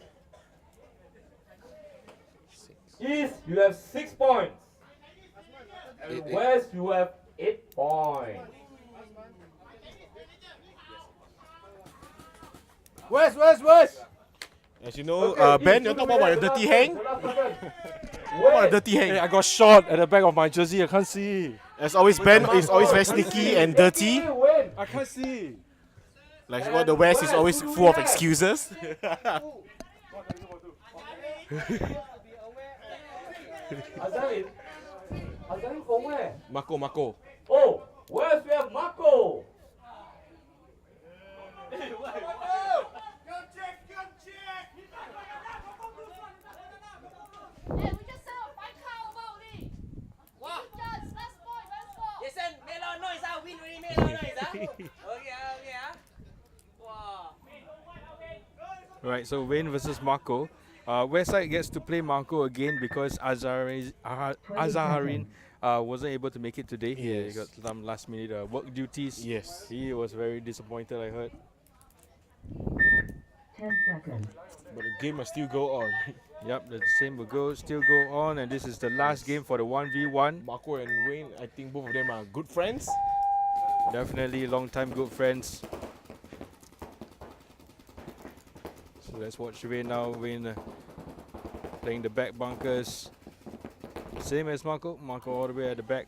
East, you have 6 points. And West, you have 8 points. West! As you know, Okay, Ben, East, you talk you about have the dirty last hang? person, the last person. What about West, the dirty hang? Hey, I got shot at the back of my jersey. I can't see. As always, Ben is always very sneaky and dirty. win. I can't see. Like what the West is always full of excuses. Azarin from where? Mako. Oh, West, we have Marco. Hey, we just set up 5 car about it. Wow. Just last point, last score. Listen, make a lot of noise, win already, make a lot of noise, Okay, Wow. Right, so Wayne versus Marco. Westside gets to play Marco again because Azarin wasn't able to make it today. He Yes. got some last minute work duties. Yes. He was very disappointed, I heard. 10 seconds. But the game must still go on. Yep, the same will still go on, and this is the last game for the 1v1. Marco and Wayne, I think both of them are good friends. Definitely long time good friends. So let's watch Wayne now. Wayne playing the back bunkers. Same as Marco. Marco all the way at the back.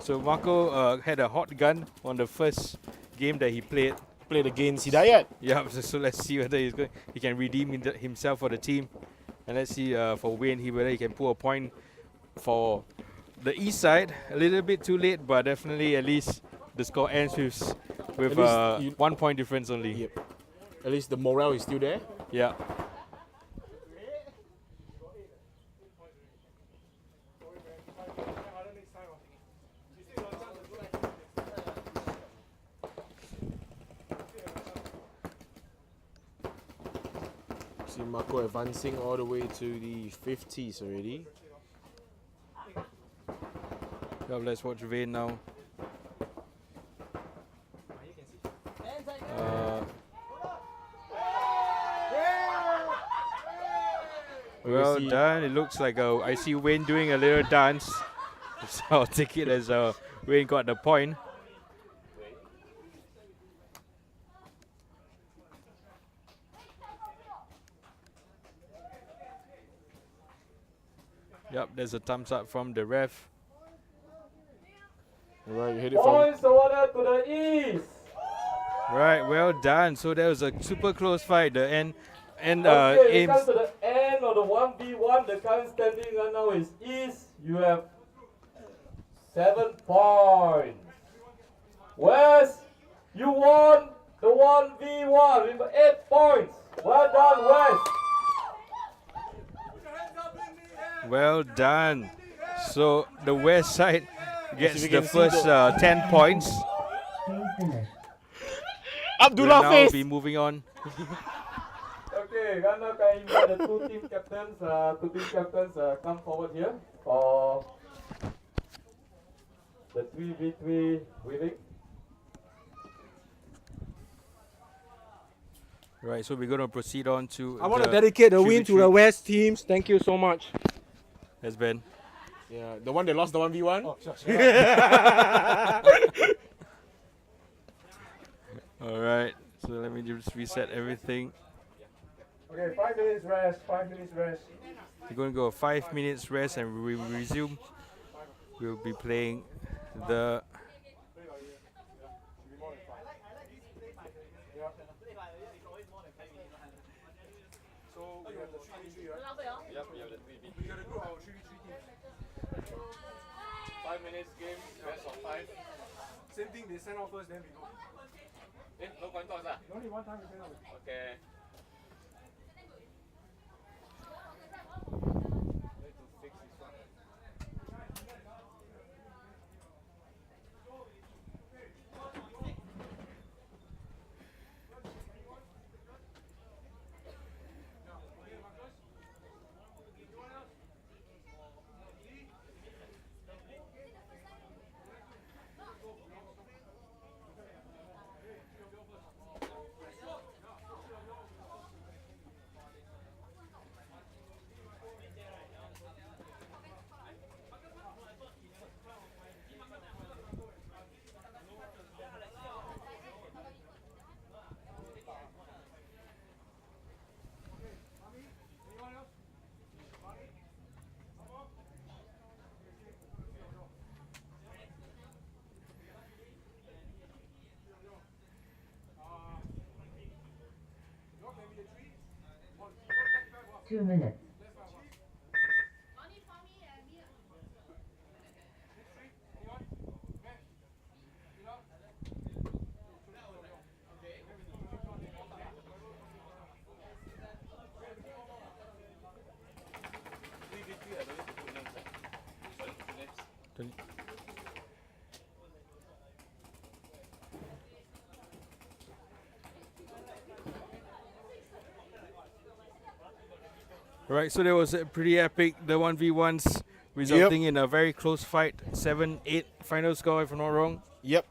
So Marco had a hot gun on the first game that he played. Played against Hidayat. Yeah, so let's see whether he can redeem himself for the team. And let's see for Wayne whether he can pull a point for the east side. A little bit too late, but definitely at least the score ends with At least 1 point difference only. Yep. At least the morale is still there. Yeah. See Marco advancing all the way to the 50s already. Yeah, let's watch Wayne now. Well see- done. It looks like I see Wayne doing a little dance. So I'll take it as Wayne got the point. Yep, there's a thumbs up from the ref. Alright, you hit it from. Points awarded to the East. Right, well done. So that was a super close fight. The end Okay, we come aims. to the end of the 1v1. The current standing right now is East. You have 7 points. West, you won the 1v1 with 8 points. Well done, West. Well done. So the west side gets we the can see first 10 points. Game finished. We'll Abdullah now face! be moving on. Okay, right now can I invite the two team captains come forward here for the 3v3 winning. Right, so we're going to proceed on to. I want to dedicate the win to the 3v3. West teams. Thank you so much. That's Ben. Yeah, the one that lost the 1v1. All right, so let me just reset everything. Okay, 5 minutes rest, 5 minutes rest. We're going to go 5 minutes rest and we will resume. We'll be playing the. Same thing, they send out first, then we go. No coin toss ah? Only one time we play now. Okay. Two minutes. Right, so there was a pretty epic, the 1v1s, resulting in a very close fight, 7-8 final score, if I'm not wrong, Yep.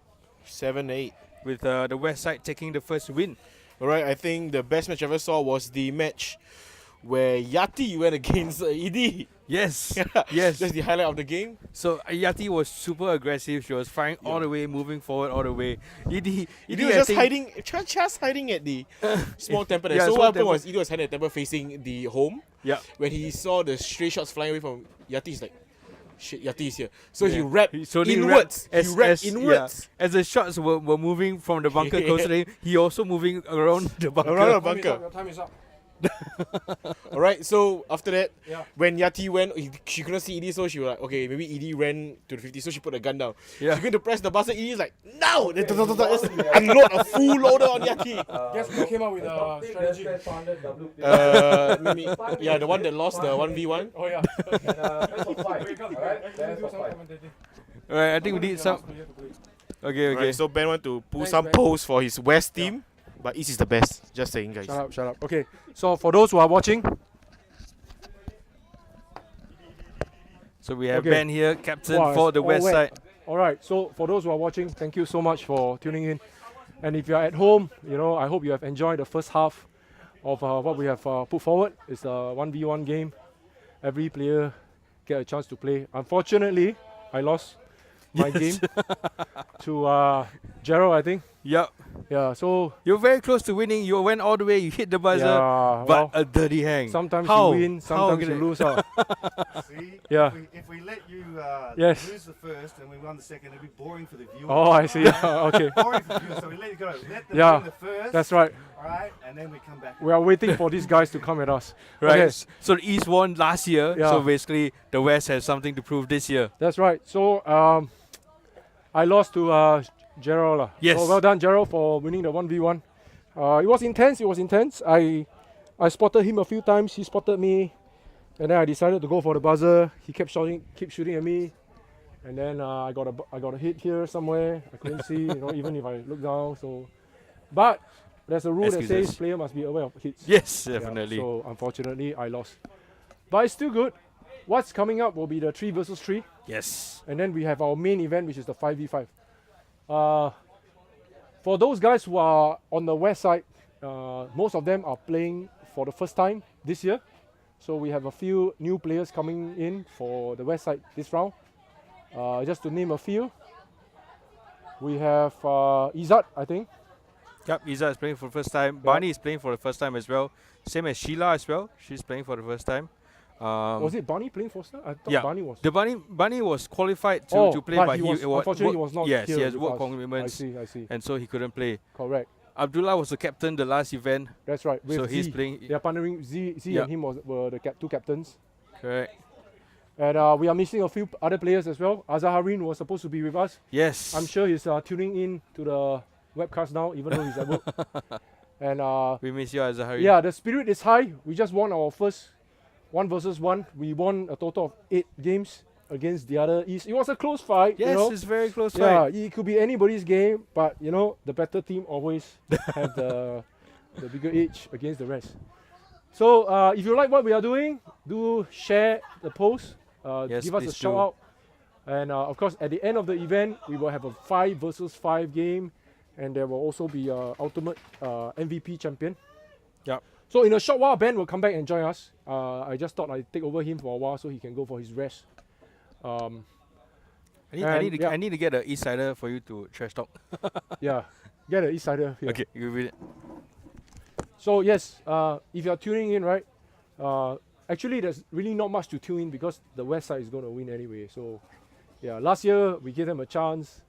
7-8. with the West Side taking the first win. Alright, I think the best match I ever saw was the match where Yati went against ED. Yes, yes. That's the highlight of the game. So Yati was super aggressive. She was firing all the way, moving forward all the way. Edie ED was just hiding, just hiding at the small temple there. Yeah, So small what happened temple. was ED was hiding at the temple facing the home. Yeah. When he saw the stray shots flying away from Yati, he's like, shit, Yati is here. So he Yeah. rapped He slowly inwards. rapped He rapped as inwards. As the shots were moving from the bunker closer to him, he also moving around the bunker. Around the Time is bunker. up, your time is up. Alright, so after that, Yeah. when Yati went, she couldn't see ED, so she was like, okay, maybe ED ran to the 50, so she put the gun down. Yeah. She's going to press the buzzer, ED is like, no! Then just unload a full loader on Yati. Guess who came up with a strategy? Maybe, yeah, the one that lost the 1v1. Oh yeah. Best of 5. Wait, come. Alright, Let me best do of some 5. commentating. Alright, I think we need some. Player to play. Okay, okay. Right, so Ben want to pull Thanks, some Ben. posts for his West team, but East is the best. Just saying, guys. Shut up. Okay, so for those who are watching, So we have Okay. Ben here, captain Wow, for it's the all West wet. Side. all right. So for those who are watching, thank you so much for tuning in. And if you are at home, I hope you have enjoyed the first half of what we have put forward. It's a 1v1 game. Every player get a chance to play. Unfortunately, I lost my game to Gerald, I think. Yep. Yeah. So You're very close to winning. You went all the way. You hit the buzzer, yeah, but well, a dirty hang. sometimes How? you win, How sometimes can you it- lose. Huh? See, Yeah. if we let you Yes. lose the first and we won the second, it'd be boring for the viewers. Oh, I see. Okay. Boring for the viewers, so we let you go. Let them Yeah, win the first. That's right. All right, and then we come back. We are waiting for these guys to come at us. Right. Okay. So the East won last year. Yeah. So basically, the West has something to prove this year. That's right. So I lost to Gerald. lah. Yes. So well done, Gerald, for winning the 1v1. It was intense. I spotted him a few times. He spotted me, and then I decided to go for the buzzer. He kept shooting at me, and then I got a hit here somewhere. I couldn't see, even if I look down. So, but there's a rule that Excuses. says player must be aware of hits. Yes, Yeah, definitely. so unfortunately, I lost. But it's still good. What's coming up will be the 3 versus 3. Yes. And then we have our main event, which is the 5v5. For those guys who are on the West Side, most of them are playing for the first time this year. So we have a few new players coming in for the West Side this round. Just to name a few, we have Izzat, I think. Yep, Iza is playing for the first time. Barney is playing for the first time as well. Same as Sheila as well. She's playing for the first time. Was it Barney playing for Star? I thought yeah. Barney was. The Barney was qualified to play, but unfortunately he was not Yes, here he has with work us. commitments, I see. and so he couldn't play. Correct. Abdullah was the captain the last event, That's right. With so he's Z. playing. They are partnering. Z Yeah. and him were the two captains. Correct. And we are missing a few other players as well. Azharin was supposed to be with us. Yes. I'm sure he's tuning in to the webcast now, even though he's at work. And We miss you, Azahari. yeah, the spirit is high. We just won our first 1 versus 1. We won a total of 8 games against the other East. It was a close fight. Yes, you know? it's very close Yeah, fight. it could be anybody's game, but you know, the better team always have the bigger edge against the rest. So if you like what we are doing, do share the post. Yes, give us a please shout do. out. And of course, at the end of the event, we will have a 5 versus 5 game, and there will also be a ultimate MVP champion. Yep. So in a short while, Ben will come back and join us. I just thought I'd take over him for a while so he can go for his rest. I And, need yeah. to get an East Sider for you to trash talk. Yeah, get an insider here. Okay, you read it. So yes, if you're tuning in, right, actually there's really not much to tune in because the West side is going to win anyway. So yeah, last year we gave them a chance.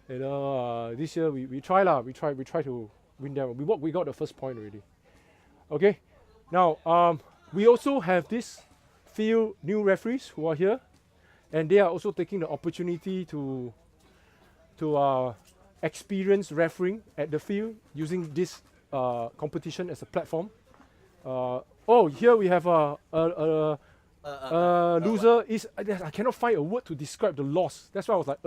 You know, this year we try lah. We try to win them. We got the first point already. Okay, now we also have this few new referees who are here, and they are also taking the opportunity to experience refereeing at the field using this competition as a platform. Oh, here we have a loser. I cannot find a word to describe the loss. That's why I was like,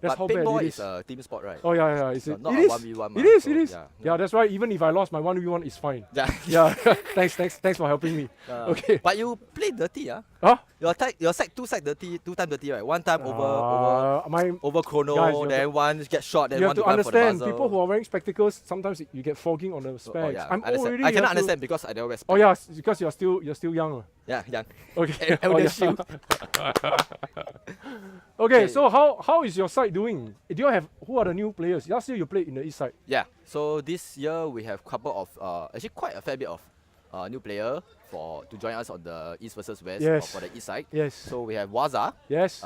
That's how but bad paintball it is a team sport, right? Oh yeah, yeah. Is it? Not It a is. 1v1 It is. so It is. yeah. Yeah, that's why. Even if I lost my 1v1, it's fine. Yeah. Yeah. Thanks for helping me. Okay. But you play dirty, Huh? Your side 2 side dirty, 2 time dirty, right? 1 time over chrono, guys, you have then one get shot, then You one have to run for the understand. buzzer. People who are wearing spectacles, sometimes you get fogging on the specs. Oh, yeah, I'm understand. already. I you cannot have to- understand because I never wear Oh specs. yeah, because you're still young. Yeah, young. Okay. Elder yeah. shield. Okay, Okay. so how is your side doing? Do you have who are the new players? Last year you played in the east side. Yeah. So this year we have couple of actually quite a fair bit of new player to join us on the East versus West Yes. for the East side. Yes. So we have Waza, Yes.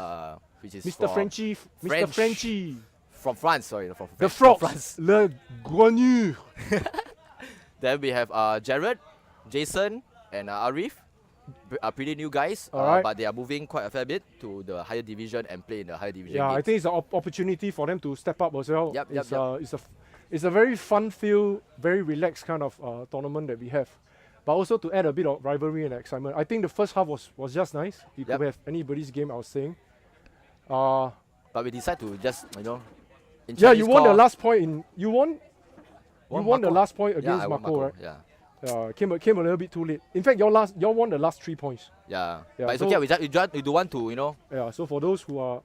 which is Mr. from Frenchie. Mr. French. Frenchie. from France. Sorry, from The French, from frogs. France. Le Grenu. Then we have Jared, Jason, and Arif. Are pretty new guys, Alright. but they are moving quite a fair bit to the higher division and play in the higher division. Yeah, I games. think it's an opportunity for them to step up as well. Yep, it's, yep. It's a very fun feel, very relaxed kind of tournament that we have. But also to add a bit of rivalry and excitement. I think the first half was just nice. You Yep. could have anybody's game, I was saying. But we decide to just in Yeah, Chinese you won the call- last point in. You won the Marco. last point Yeah, against I won Marco, right? Yeah, Came a little bit too late. In fact, y'all won the last 3 points. yeah. Yeah, But it's so- okay. We don't want to, Yeah. So for those who are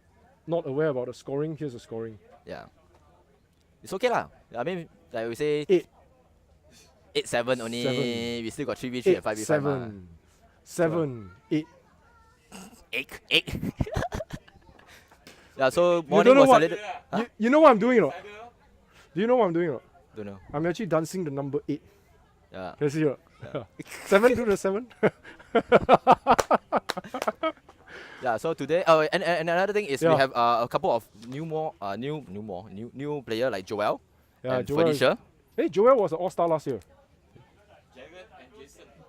not aware about the scoring, here's the scoring. yeah. It's okay lah. I mean, like we say 8-7 only. 7. We still got 3v3 and 5v5. 7, 8. 8. Yeah. So You morning don't know was what? a little. Huh? You know what I'm doing or not? Do you know what I'm doing or not? Don't know. I'm actually dancing the number 8. Yeah. Can you see it? 7 to the 7. Yeah. So today, and another thing is Yeah. we have a couple of new player like Joel and Joel is- Felicia. Hey, Joel was an all-star last year.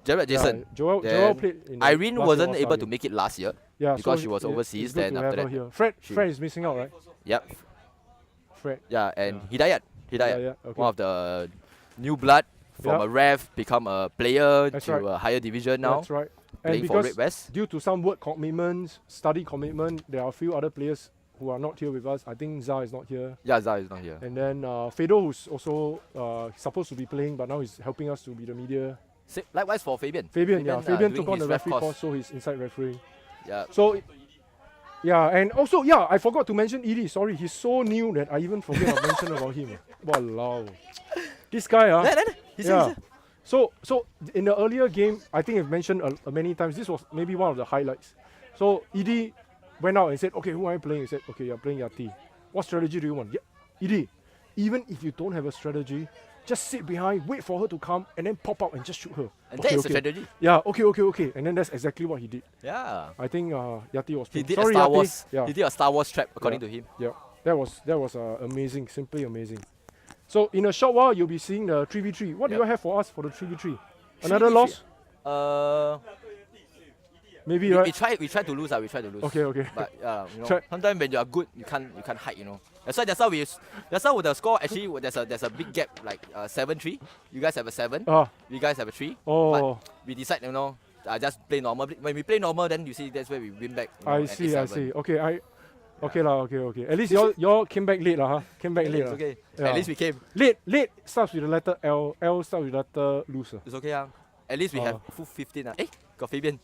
Jared, Jason. Yeah, Joel Then played in the Irene last wasn't year able All-Star to game. make it last year. Yeah, because so she was it- overseas, it's good then to after have her that here. she- Fred is missing out, right? Yep. Fred. Yeah, and Hidayat. Yeah, okay. One of the new blood from Yeah. a ref, become a player That's to right. a higher division now. That's right. And Playing for because Red West. due to some work commitments, study commitment, there are a few other players who are not here with us. I think Zah is not here. Yeah, Zah is not here. And then Fedo, who's also supposed to be playing, but now he's helping us to be the media. Likewise for Fabian. Fabian doing took on his the ref referee course. course, so he's inside refereeing. Yeah. So, yeah, and also, yeah, I forgot to mention Edie. Sorry, he's so new that I even forget to mention about him. Walao. This guy, He's yeah. here. So in the earlier game, I think I've mentioned many times, this was maybe one of the highlights. So Edie went out and said, okay, who am I playing? He said, okay, you're playing Yati. What strategy do you want? Yeah, Edie, even if you don't have a strategy, just sit behind, wait for her to come, and then pop out and just shoot her. And Okay, that is a okay. strategy. Yeah, okay. And then that's exactly what he did. Yeah. I think Yati was He playing. did Sorry, a Star Yati. Wars. Yeah. He did a Star Wars trap according Yeah. to him. Yeah, that was amazing, simply amazing. So in a short while, you'll be seeing the 3v3. What do Yep. you have for us for the 3v3? Another loss? Maybe, right? We try to lose. We try to lose. Okay. But Try- sometimes when you are good, you can't hide. That's why with the score actually there's a big gap like 7-3. You guys have a 7. We guys have a 3. Oh. But we decide just play normal. When we play normal, then you see that's where we win back. I see. Okay, okay lah. Okay. At least y'all came back late lah, huh? Came back late. It's okay. Yeah. At least we came. Late starts with the letter L. L starts with the letter loser. It's okay. At least we have full 15. Got Fabian.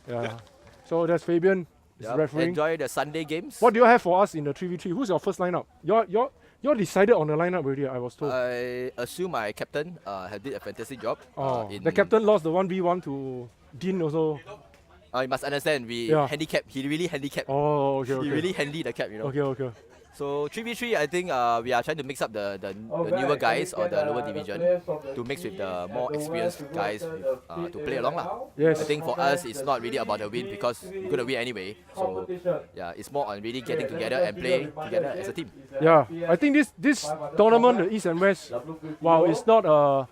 Yeah. So that's Fabian. Refereeing. Enjoy the Sunday games. What do you have for us in the 3v3? Who's your first lineup? You're decided on the lineup already, I was told. I assume my captain did a fantastic job. The captain lost the 1v1 to Dean also. You must understand, he really handicapped. Oh, okay. He really handy the cap, Okay. So 3v3, I think we are trying to mix up the newer guys or the lower division to mix with the more experienced guys to play along lah. Yes. I think for us, it's not really about the win because we're gonna win anyway. So yeah, it's more on really getting together and play together as a team. Yeah, I think this tournament, the East and West, while it's not a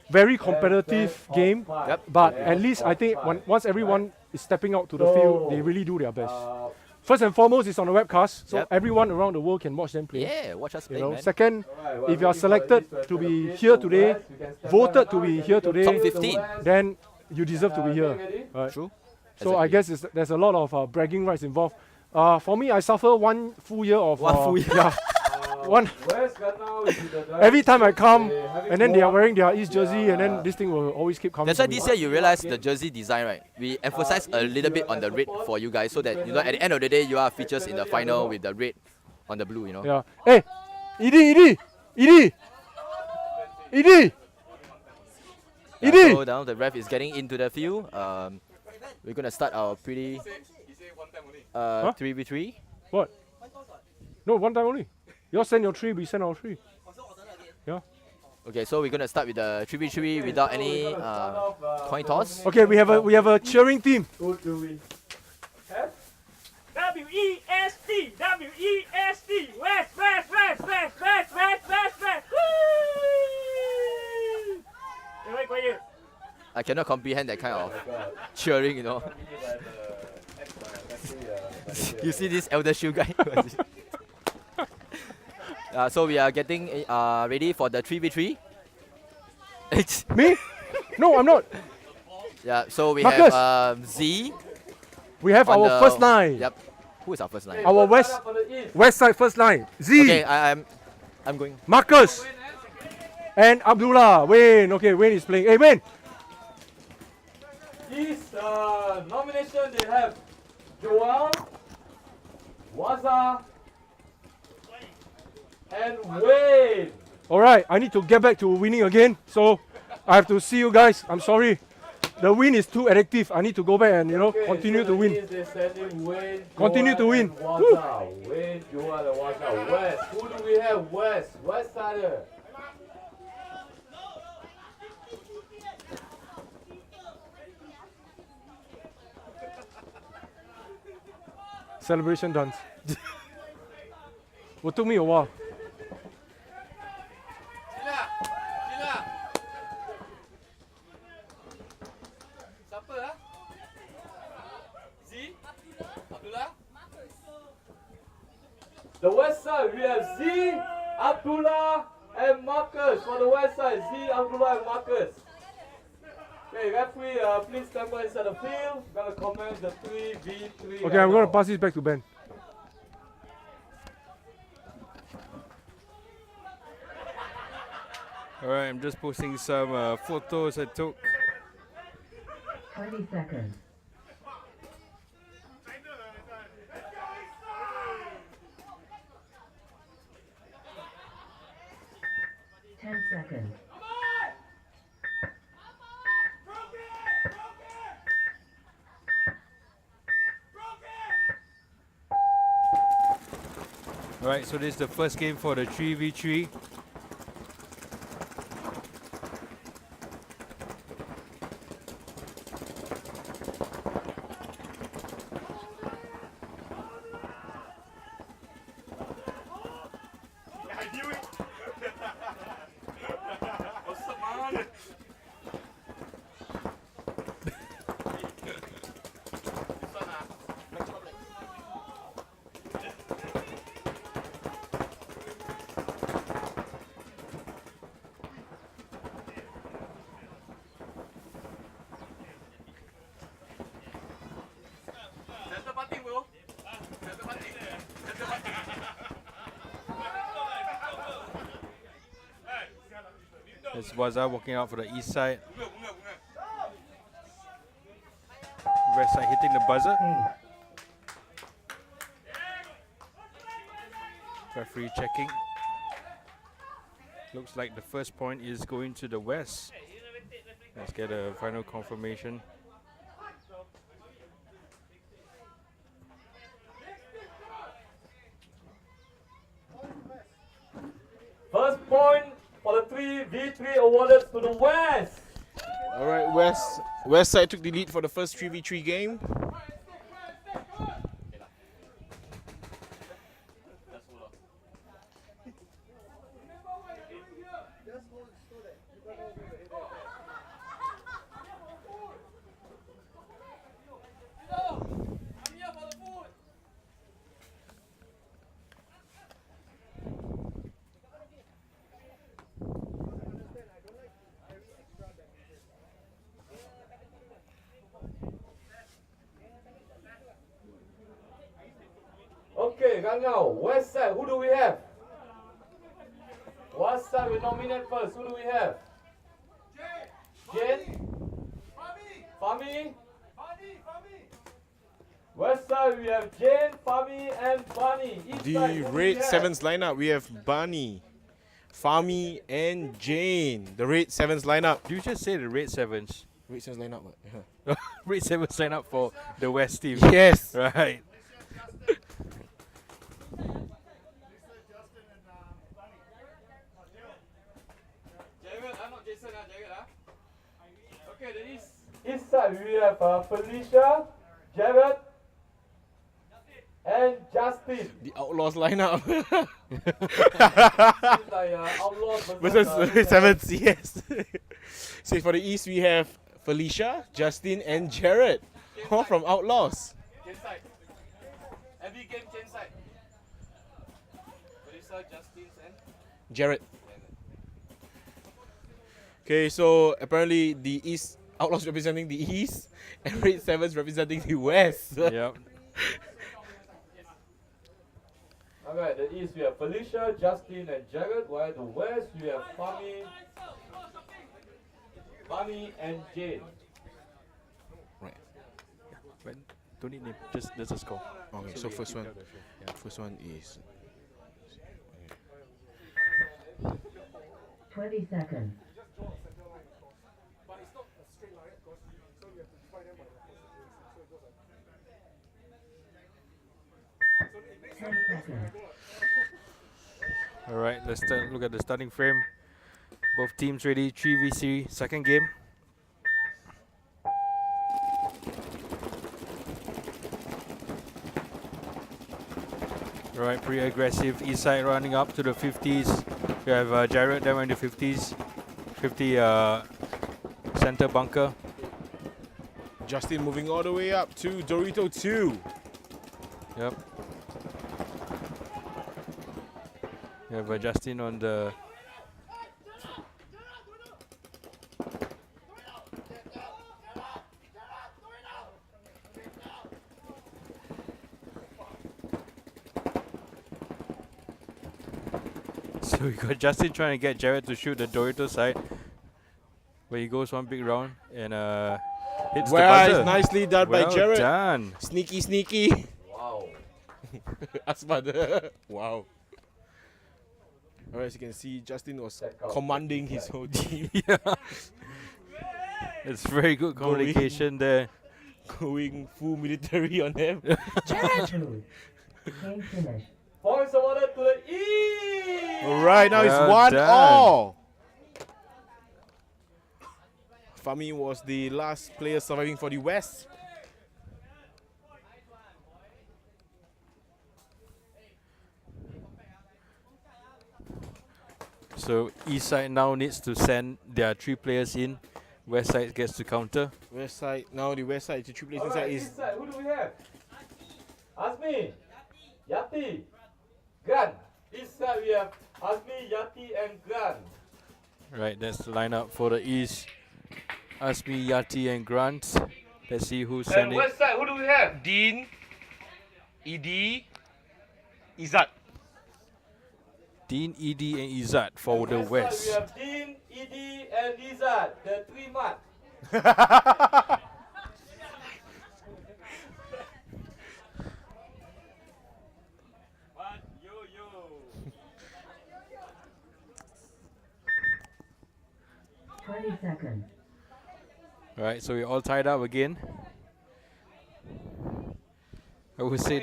very competitive game, but at least I think once everyone is stepping out to the field, they really do their best. First and foremost, it's on the webcast, so everyone around the world can watch them play. Yeah, watch us play, man. Second, if you are selected to be here today, voted to be here today, top 15, then you deserve to be here. Right? True. So I guess there's a lot of bragging rights involved. For me, I suffer 1 full year of every time I come, and then they are wearing their East jersey, and then this thing will always keep coming. That's why this year you realize the jersey design, right? We emphasize a little bit on the red for you guys, so that at the end of the day you are features in the final with the red on the blue. Yeah. Hey, Edie. So now the ref is getting into the field. We're gonna start our pretty 3v3. What? No, one time only. You send your 3, we send our 3. Yeah. Okay, so we're gonna start with the 3v3 without any coin toss. Okay, we have a cheering team. Who do we have? W-E-S-T! W-E-S-T! West! Wait, quiet. I cannot comprehend that kind of cheering, You see this Elder Shield guy? So we are getting ready for the 3v3. Me? No, I'm not. Yeah, so we Marcus. have Z. We have on our the- first line. Yep. Who is our first line? Our west side first line. Z. Okay, I'm going. Marcus. And Abdullah. Wayne. Okay, Wayne is playing. Hey, Wayne. East nomination, they have Joel, Waza, and Wayne. Alright, I need to get back to winning again. So I have to see you guys. I'm sorry. The win is too addictive. I need to go back and continue to win. Wayne, Continue Joel, to win. and Waza. Wayne, Joel, and Waza. West. Who do we have? West. West sider. Celebration dance. It took me a while. The west side, we have Z, Abdullah, and Marcus. For the west side, Z, Abdullah, and Marcus. Okay, referee, please stand by inside the field. Gonna commence the 3v3. Okay, I'm going to pass this back to Ben. Alright, I'm just posting some photos I took. 20 seconds. Seconds. Alright, so this is the first game for the 3v3. There's Waza walking out for the east side. West side hitting the buzzer. Referee checking. Looks like the first point is going to the west. Let's get a final confirmation. First point for the 3v3 awarded to the West. All right, West side took the lead for the first 3v3 game. Okay, Gangao, West side, who do we have? West side, we nominate first. Who do we have? Jane? Fami? West side, we have Jane, Fami, and Bani. East side, The who do we Red have? Sevens lineup, we have Bani, Fami, and Jane. The Red Sevens lineup. You just say the Red Sevens. Red Sevens lineup, what? Red Sevens sign up for the West team. Yes. Right. Okay, the east side, we have Felicia, Jared, and Justin. The Outlaws lineup. It's like Outlaws Versus versus Red Sevens, yes. So for the East, we have Felicia, Justin, and Jared. All from Outlaws. Ken side. Every game Ken side. Felicia, Justin, and Jared. Okay, so apparently the East Outlaws representing the East and Red Sevens representing the West. Yep. Alright, the East we have Felicia, Justin, and Jared, while the West we have Fami, and Jane. Right. But don't need name. Just there's a score. Okay, so first one. First one is 20 seconds. All right, let's look at the starting frame. Both teams ready. 3v3 second game. All right, pretty aggressive. East side running up to the 50s. We have Jared down in the 50s. 50 center bunker. Justin moving all the way up to Dorito 2. Yep. We have Justin on the So we got Justin trying to get Jared to shoot the Dorito side. Where he goes one big round and hits the buzzer. Nicely done by Well Jared. done. Sneaky, sneaky. Wow. Asmad. Wow. Alright, as you can see, Justin was commanding his whole team. Yeah. It's very good communication there. Going full military on them. Game finished. Points awarded to the East. Alright, now Well it's 1 done. all. Fami was the last player surviving for the West. So East side now needs to send their 3 players in. West side gets to counter. West side, now the West side, the three players inside Alright, is East side, who do we have? Asmi, Yati, Grant. East side we have Asmi, Yati, and Grant. Right, that's the lineup for the East. Asmi, Yati, and Grant. Let's see who's And sending. West side, who do we have? Dean, Ed, Izzat. Dean, Edie, and Izzat for the West West. side, we have Dean, Edie, and Izzat, the three mat. One, yo. 20 seconds. Alright, so we're all tied up again. I would say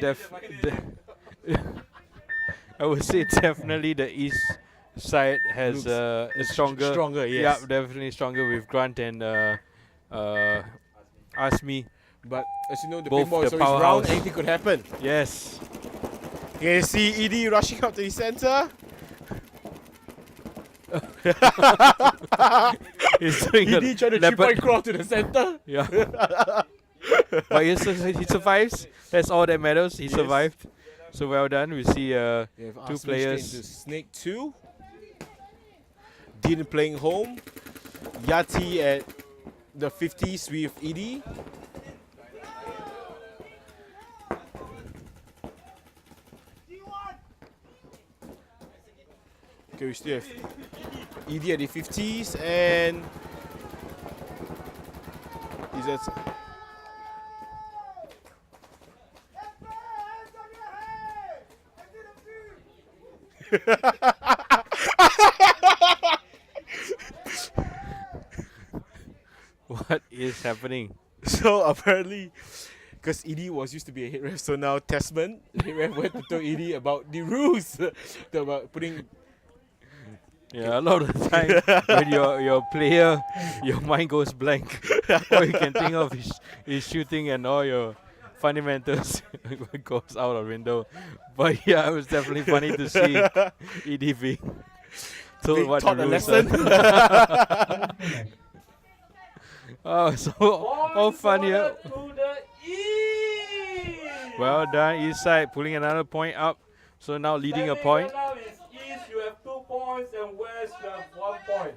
I would say definitely the east side has a stronger. stronger, yes. Yeah, definitely stronger with Grant and Asmi. But as you know, the Both paintball the is always round, powerhouse. anything could happen. Yes. You can see Edie rushing up to the center. He's doing Edie trying to leopard. 3-point crawl to the center. Yeah. But he survives. That's all that matters. He survived. So well done. We see We have two Asmi straight players. into Snake 2. Dean playing home. Yati at the 50s with Edie. Okay, we still have Edie at the 50s and is that What is happening? so apparently because Edie was used to be a head ref, so now Tasman, the head ref, went to tell Edie about the rules about putting. Yeah, a lot of the time when your player, your mind goes blank. All you can think of is shooting, and all your fundamentals goes out of window. But yeah, it was definitely funny to see Edie being told Being what taught the a rules lesson. are. Finished. Oh, so all fun here. To the east. Well done, East side pulling another point up. So now leading a Standing point. right now is East, you have 2 points, and West, you have 1 point.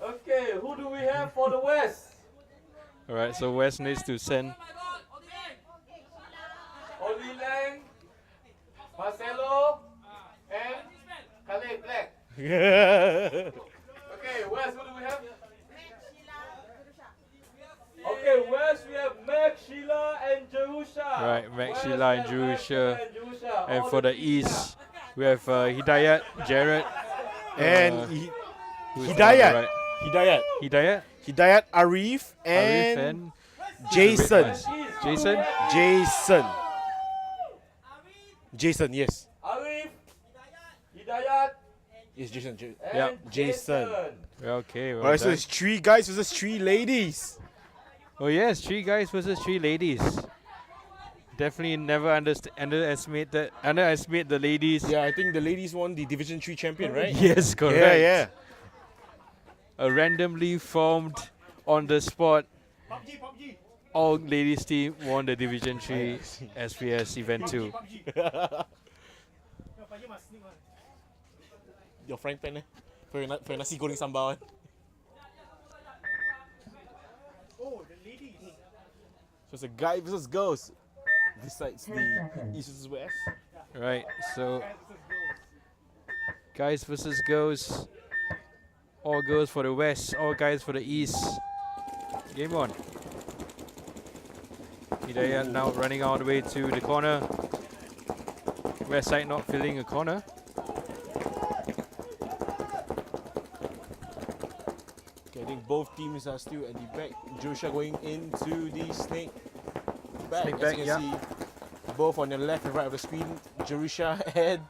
Okay, who do we have for the West? Alright, so West needs to send. Oli Lang, Marcelo, and Khaled Black. Okay, West, who do we have? Okay, West, we have Mac, Sheila, and Jerusha. Right, Mac, West, Sheila, and we have Mac, Jerusha. Sheila, and Jerusha. And All for the three. East, we have Hidayat, Jared, And who's Hidayat. on the right? Hidayat. Hidayat, Hidayat, Arif, Arif, and and Jason. East, who Jason? we have? Jason. Jason, yes. Arif, Hidayat, Yes, Jason. and Yep. Jason. Okay, well Alright, so done. it's 3 guys versus 3 ladies. Oh yes, 3 guys versus 3 ladies. Definitely never underestimate the ladies. Yeah, I think the ladies won the Division 3 champion, right? Yes, correct. Yeah, yeah. A randomly formed on the spot all ladies team won the Division 3 SPS Event 2. Your frying pan, eh? For your nasi goreng sambal. So it's a guy versus girls. Besides 10 the seconds. East versus West. Right, so guys versus girls. All girls for the West, all guys for the East. Game on. Hidayat now running all the way to the corner. West side not filling a corner. Okay, I think both teams are still at the back. Joshua going into the snake back. Snake As back, you yeah. can see, both on the left and right of the screen, Jerusha and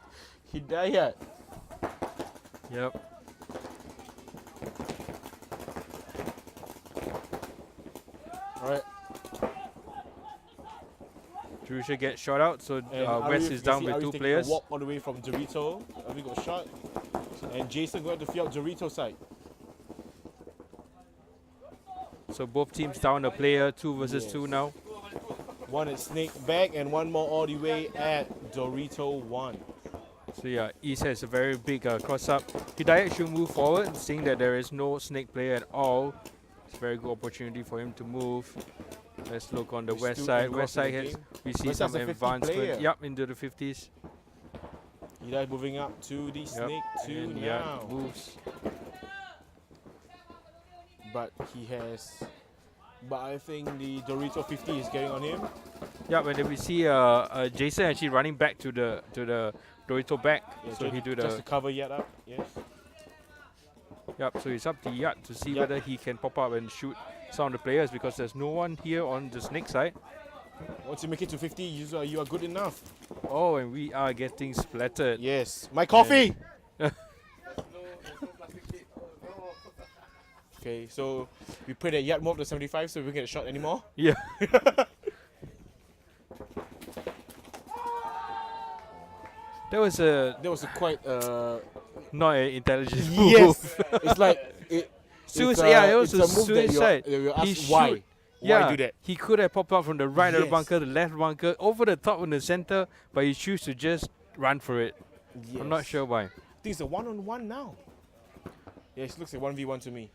Hidayat. Yep. Alright. Jerusha gets shot out, so And West Arif, is you down see with Arif 2 taking a players. walk all the way from Dorito. Arif got shot. And Jason going to field Dorito side. So both teams down a player, 2 versus 2 Yes. now. One at Snake back and one more all the way at Dorito 1. So yeah, East has a very big cross up. Hidayat should move forward, seeing that there is no snake player at all. It's a very good opportunity for him to move. Let's look on the He's west still side. engrossed West in side the has, game. we see West some side's a 50 advancement. player. Yep, into the 50s. Hidayat moving up to the Yep. snake 2 And now. yeah, moves. But he has. But I think the Dorito 50 is getting on him. Yeah, and then we see Jason actually running back to the Dorito back. Yeah, So he do just to the cover Yat up. Yes. yep. So it's up to Yat to see Yep. whether he can pop up and shoot some of the players because there's no one here on the snake side. Once you make it to 50, you are good enough. Oh, and we are getting splattered. Yes. My coffee. Okay, so we pray that Yat move up to 75 so we don't get a shot anymore. Yeah. That was That was a quite not an intelligent move. yes. It's like it. Yeah, it was it's a move that suicide. you He ask why. shoot. Why do that? He could have popped up from the right of the Yes. bunker, the left bunker, over the top in the center, but he choose to just run for it. I'm not Yes. sure why. I think it's a one-on-one now. Yes, it looks like 1v1 to me.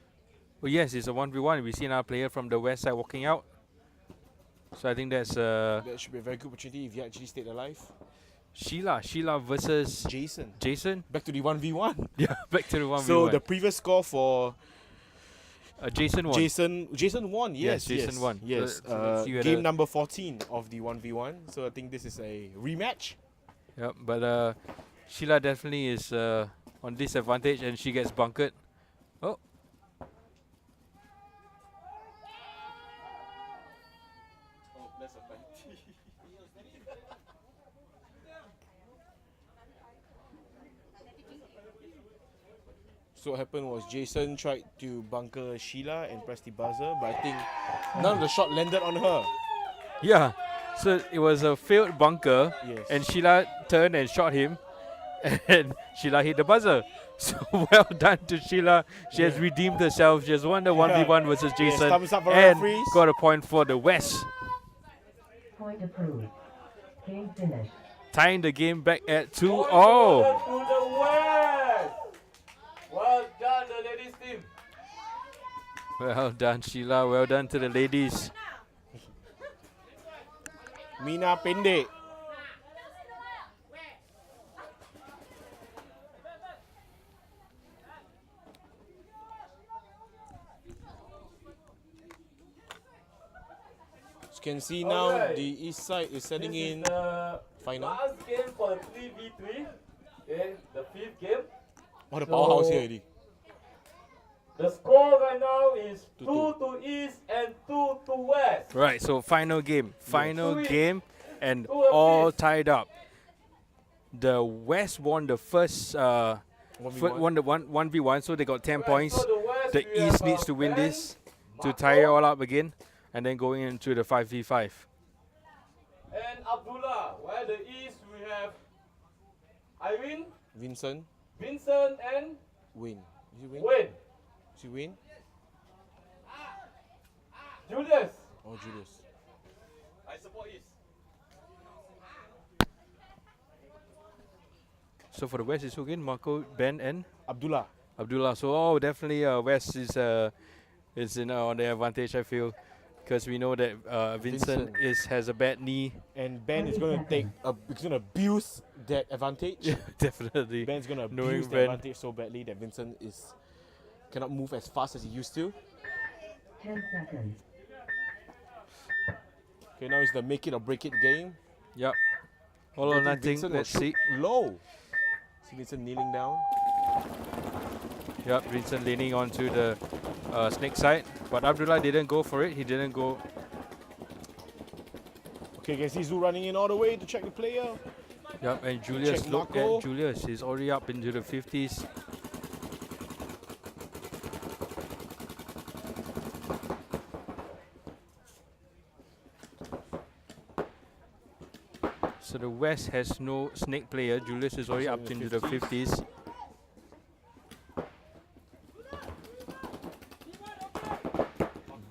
Well, yes, it's a 1v1. We see another player from the west side walking out. So I think that's That should be a very good opportunity if Yat actually stayed alive. Sheila versus Jason. Jason. Back to the 1v1. Yeah, back to the 1v1. So the previous score for Jason won. Jason won. Yes, Yes, Jason won. Yes, So let's see whether- game number 14 of the 1v1. So I think this is a rematch. Yep, but Sheila definitely is on disadvantage and she gets bunkered. Oh. So what happened was Jason tried to bunker Sheila and press the buzzer, but I think none of the shot landed on her. Yeah. So it was a failed bunker Yes. and Sheila turned and shot him and Sheila hit the buzzer. So well done to Sheila. She has redeemed herself. She has won the 1v1 versus Yes, Jason thumbs up for and referees. got a point for the West. Point approved. Game finished. Tying the game back at 2. Point Oh. awarded to the West. Well done, the ladies team. Well done, Sheila. Well done to the ladies. Mina pendek. As you can see now, Alright. the east side is setting This in is the final. last game for the 3v3. Okay, the fifth game. What a powerhouse So- here already. The score right now is 2 2-2. to East and 2 to West. Right, so final game. Final Two game and Two apiece. all tied up. The West won the first 1v1. won the 1v1, so they got 10 Right, points. so the West, The we East have, needs to win Ben, this to tie it Marco, all up again and then going into the 5v5. and Abdullah. While the East we have Irene, Vincent, Vincent, and win. Is he win? Wayne. Is he win? Julius. Or Julius? I support East. So for the West is who again? Marco, Ben and Abdullah. Abdullah. So definitely West is on the advantage, I feel, because we know that Vincent Vincent. has a bad knee. And Ben is going to he's going to abuse that advantage. Definitely. Ben's going to Knowing abuse the Ben. advantage so badly that Vincent cannot move as fast as he used to. 10 seconds. Okay, now it's the make it or break it game. Yep. All I or think nothing. Vincent will Let's shoot see. low. See Vincent kneeling down. Yep, Vincent leaning onto the snake side, but Abdullah didn't go for it. He didn't go. Okay, you can see Zhu running in all the way to check the player. Yep, and Julius, Check look Marco. at Julius. He's already up into the 50s. So the West has no snake player. Julius is already Also up in the into the 50s.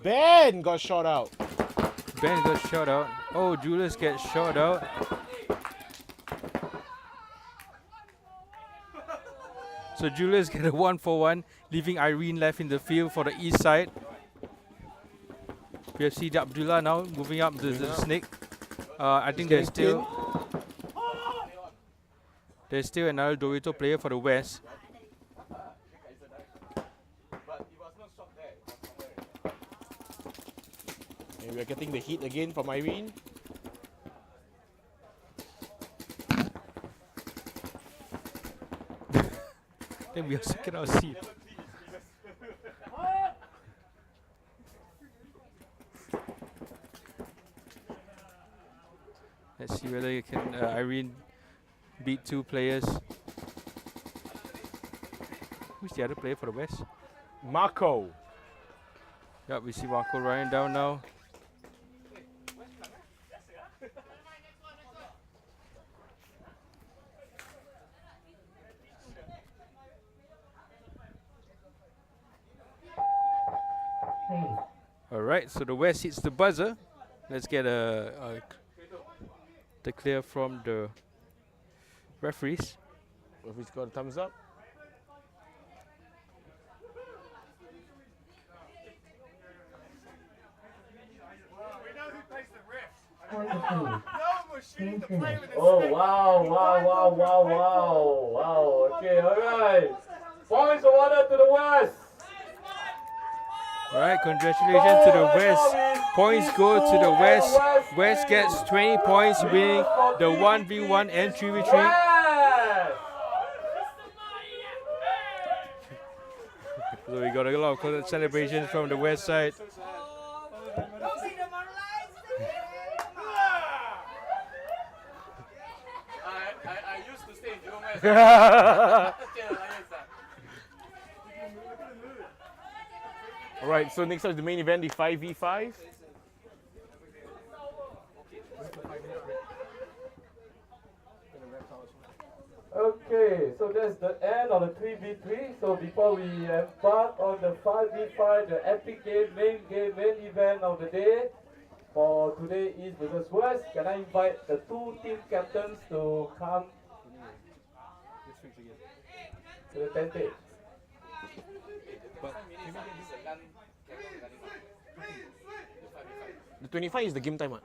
Ben got shot out. Ben got shot out. Oh, Julius gets shot out. So Julius get a 1-for-1, leaving Irene left in the field for the east side. We have CJ Abdullah now moving up the snake. I think there's still another Dorito player for the west. And we are getting the hit again from Irene. Then we also cannot see. Let's see whether you can Irene beat 2 players. Who's the other player for the west? Marco. Yeah, we see Marco running down now. Alright, so the west hits the buzzer. Let's get the clear from the referees. Referee's got a thumbs up. Point approved. Game finished. Oh, wow. Okay, alright. Points awarded to the West. Alright, congratulations to the west. Points go to the west. West gets 20 points, winning the 1v1 and 3v3. West! So we got a lot of celebrations from the west side. I used to stay in Jurong West. Alright, so next up is the main event, the 5v5. Okay, so that's the end of the 3v3. So before we embark on the 5v5, the epic game, main event of the day for today, East versus West, can I invite the 2 team captains to come to the tentage? The 25 is the game time, what?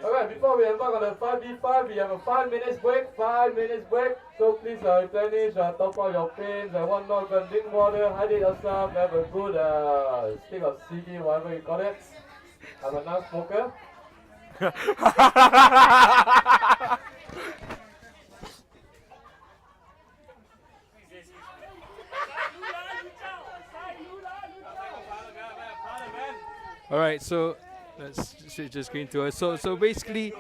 Alright, before we embark on the 5v5, we have a 5 minutes break. So please replenish, top up your paints and whatnot, drink water, hydrate yourself, have a good stick of CD, whatever you call it. I'm a non-smoker. Alright, so let's just go into it. So basically,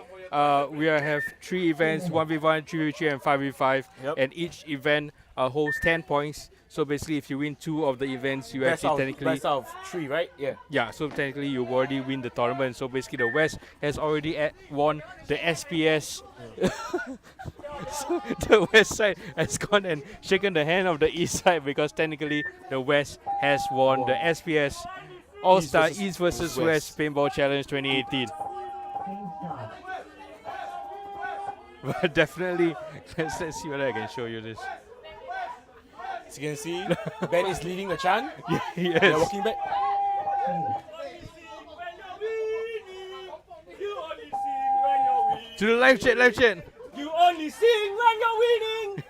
we have 3 events: 1v1, 3v3, and 5v5. Yep. And each event holds 10 points. So basically, if you win 2 of the events, you Best actually out of 3, right? Yeah. yeah. So technically, you already win the tournament. So basically, the West has already won the SPS. So the West side has gone and shaken the hand of the East side because technically the West has won the SPS All-Star East versus West Paintball Challenge 2018. Game start. But definitely, let's see whether I can show you this. As you can see, Ben is leading the chant. They're Yes. walking back. To the live chat. You only sing when you're winning.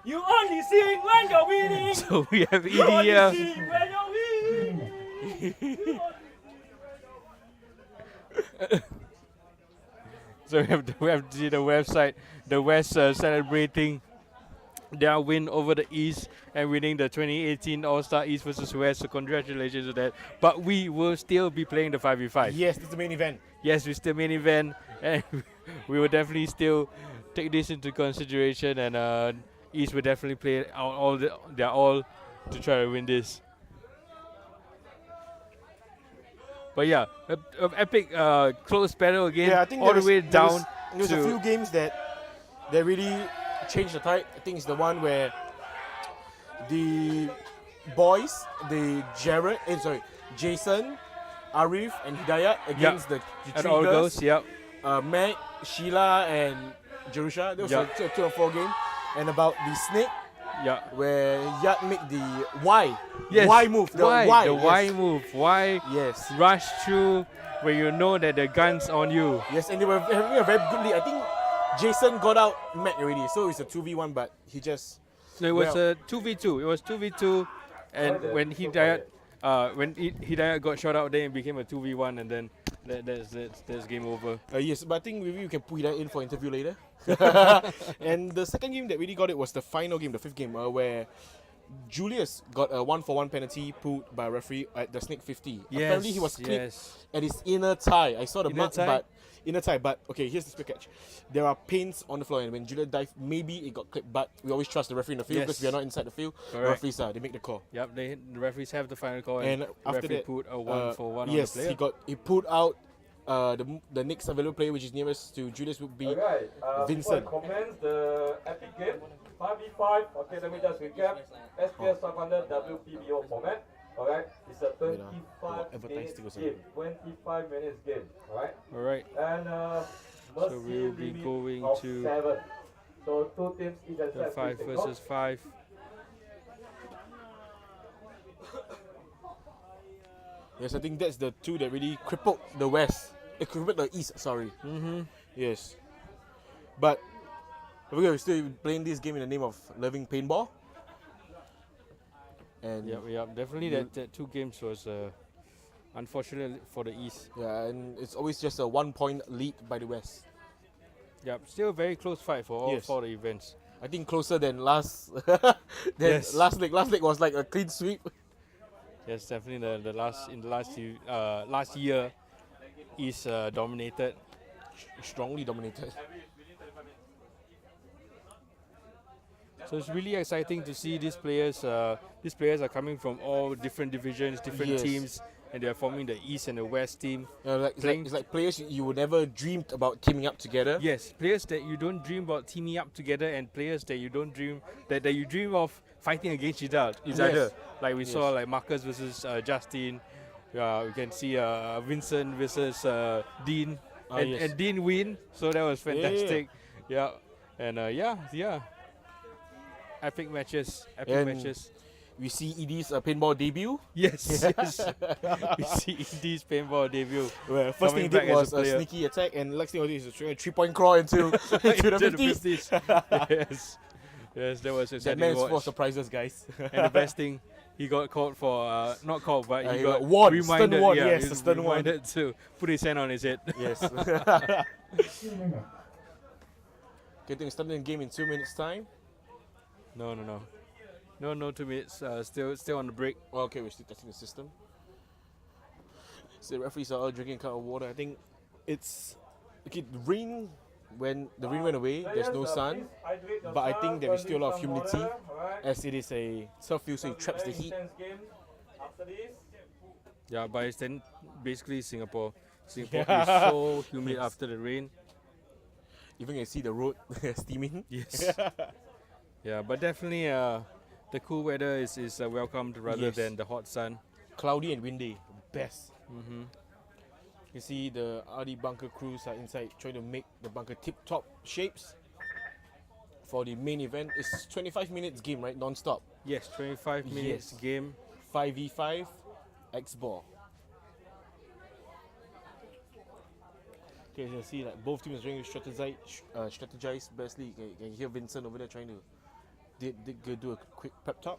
You only sing when you're winning. So we have You Edie only here. sing when you're winning. So we have to see the website, the West celebrating their win over the East and winning the 2018 All-Star East versus West. So congratulations to that. But we will still be playing the 5v5. Yes, this is the main event. Yes, we still main event, and we will definitely still take this into consideration. And East will definitely play their all to try to win this. But yeah, a epic close battle again, Yeah, I think all the way down There's a few games that really changed the tide. I think it's the one where the boys, Jason, Arif, and Hidayat against the And three all girls. goes, yep. Meg, Sheila, and Jerusha. That was Yeah. a 2-on-4 game. And about the snake, Yeah. where Yat make the Y. Yes. Y move. The Y. The yes. Y move. Y Yes. rush through where you know that the gun's on you. Yes, and they were having a very good lead. I think Jason got out Matt already, so it's a 2v1, but he just. No, it was Well- a 2v2. It was 2v2, and when Hidayat got shot out, then it became a 2v1, and then that's game over. Yes, but I think maybe you can put that in for interview later. And the second game that really got it was the final game, the fifth game, where Julius got a 1-for-1 penalty pulled by a referee at the Snake 50. Apparently he was clipped at his inner thigh. I saw the Inner mark, thigh? but inner thigh. But okay, here's the split catch. There are pains on the floor, and when Julius dived, maybe it got clipped. But we always trust the referee in the field because Yes. we are not inside the field. Correct. Referees they make the call. Yep, the referees have the final call, And the after referee that, put a 1-for-1 yes, on the player. he pulled out the next available player, which is nearest to Julius, would be Alright, Vincent. before I commence the epic game, 5v5, okay, let me just recap. SPS 500 WPBO format, alright, it's a 25 advertising or minutes game, 25 minutes game, alright, Alright, and so we'll be going of to 7, so 2 teams each has the 5 versus 5. Yes, I think that's the two that really crippled the West. It crippled the East, sorry. Mm-hmm. Yes. But we're still playing this game in the name of loving paintball. And Yep. Definitely that 2 games was unfortunate for the East. yeah, and it's always just a 1-point lead by the West. Yep, still a very close fight for all Yes. 4 the events. I think closer than last Yes. last leg. Last leg was like a clean sweep. Yes, definitely the last year East dominated. Strongly dominated. So it's really exciting to see these players. These players are coming from all different divisions, different Yes. teams, and they are forming the East and the West team. It's like players you would never dreamed about teaming up together. Yes, players that you don't dream about teaming up together, and players that you don't dream that you dream of fighting against each other. Like we saw like Marcus versus Justin. We can see Vincent versus Dean, yes. and Dean win. So that was fantastic. Yeah. And epic matches. And we see Edie's paintball debut. Yes. We see Edie's paintball debut. Well, first thing he Coming did back was as a a player. sneaky attack, and next thing he did was a 3-point crawl into the 50s. Yes, that was That exciting man to is watch. full of surprises, guys. And the best thing, he got called for not called, but he he got got warned, stern reminded. warned, Yeah, yes, he a was stern warn. reminded to put his hand on his head. Yes. 2 minutes. Getting started in game in 2 minutes time. No, 2 minutes. Still on the break. Well, okay, we're still testing the system. So the referees are all drinking a cup of water. I think it's okay. The rain, when the rain went away, there's no sun, but I think there is still a lot of humidity as it is a turf field, so it traps the heat. Yeah, but it's then basically Singapore. Singapore is so humid after the rain. Even you can see the road steaming. Yes. Yeah, but definitely the cool weather is welcomed rather Yes. than the hot sun. Cloudy and windy, best. Mm-hmm. You see the RD bunker crews are inside trying to make the bunker tip-top shapes for the main event. It's 25 minutes game, right? Non-stop. Yes, 25 minutes Yes. game. 5v5 X-ball. Okay, you can see like both teams are trying to strategize bestly. You can hear Vincent over there trying to do a quick pep talk.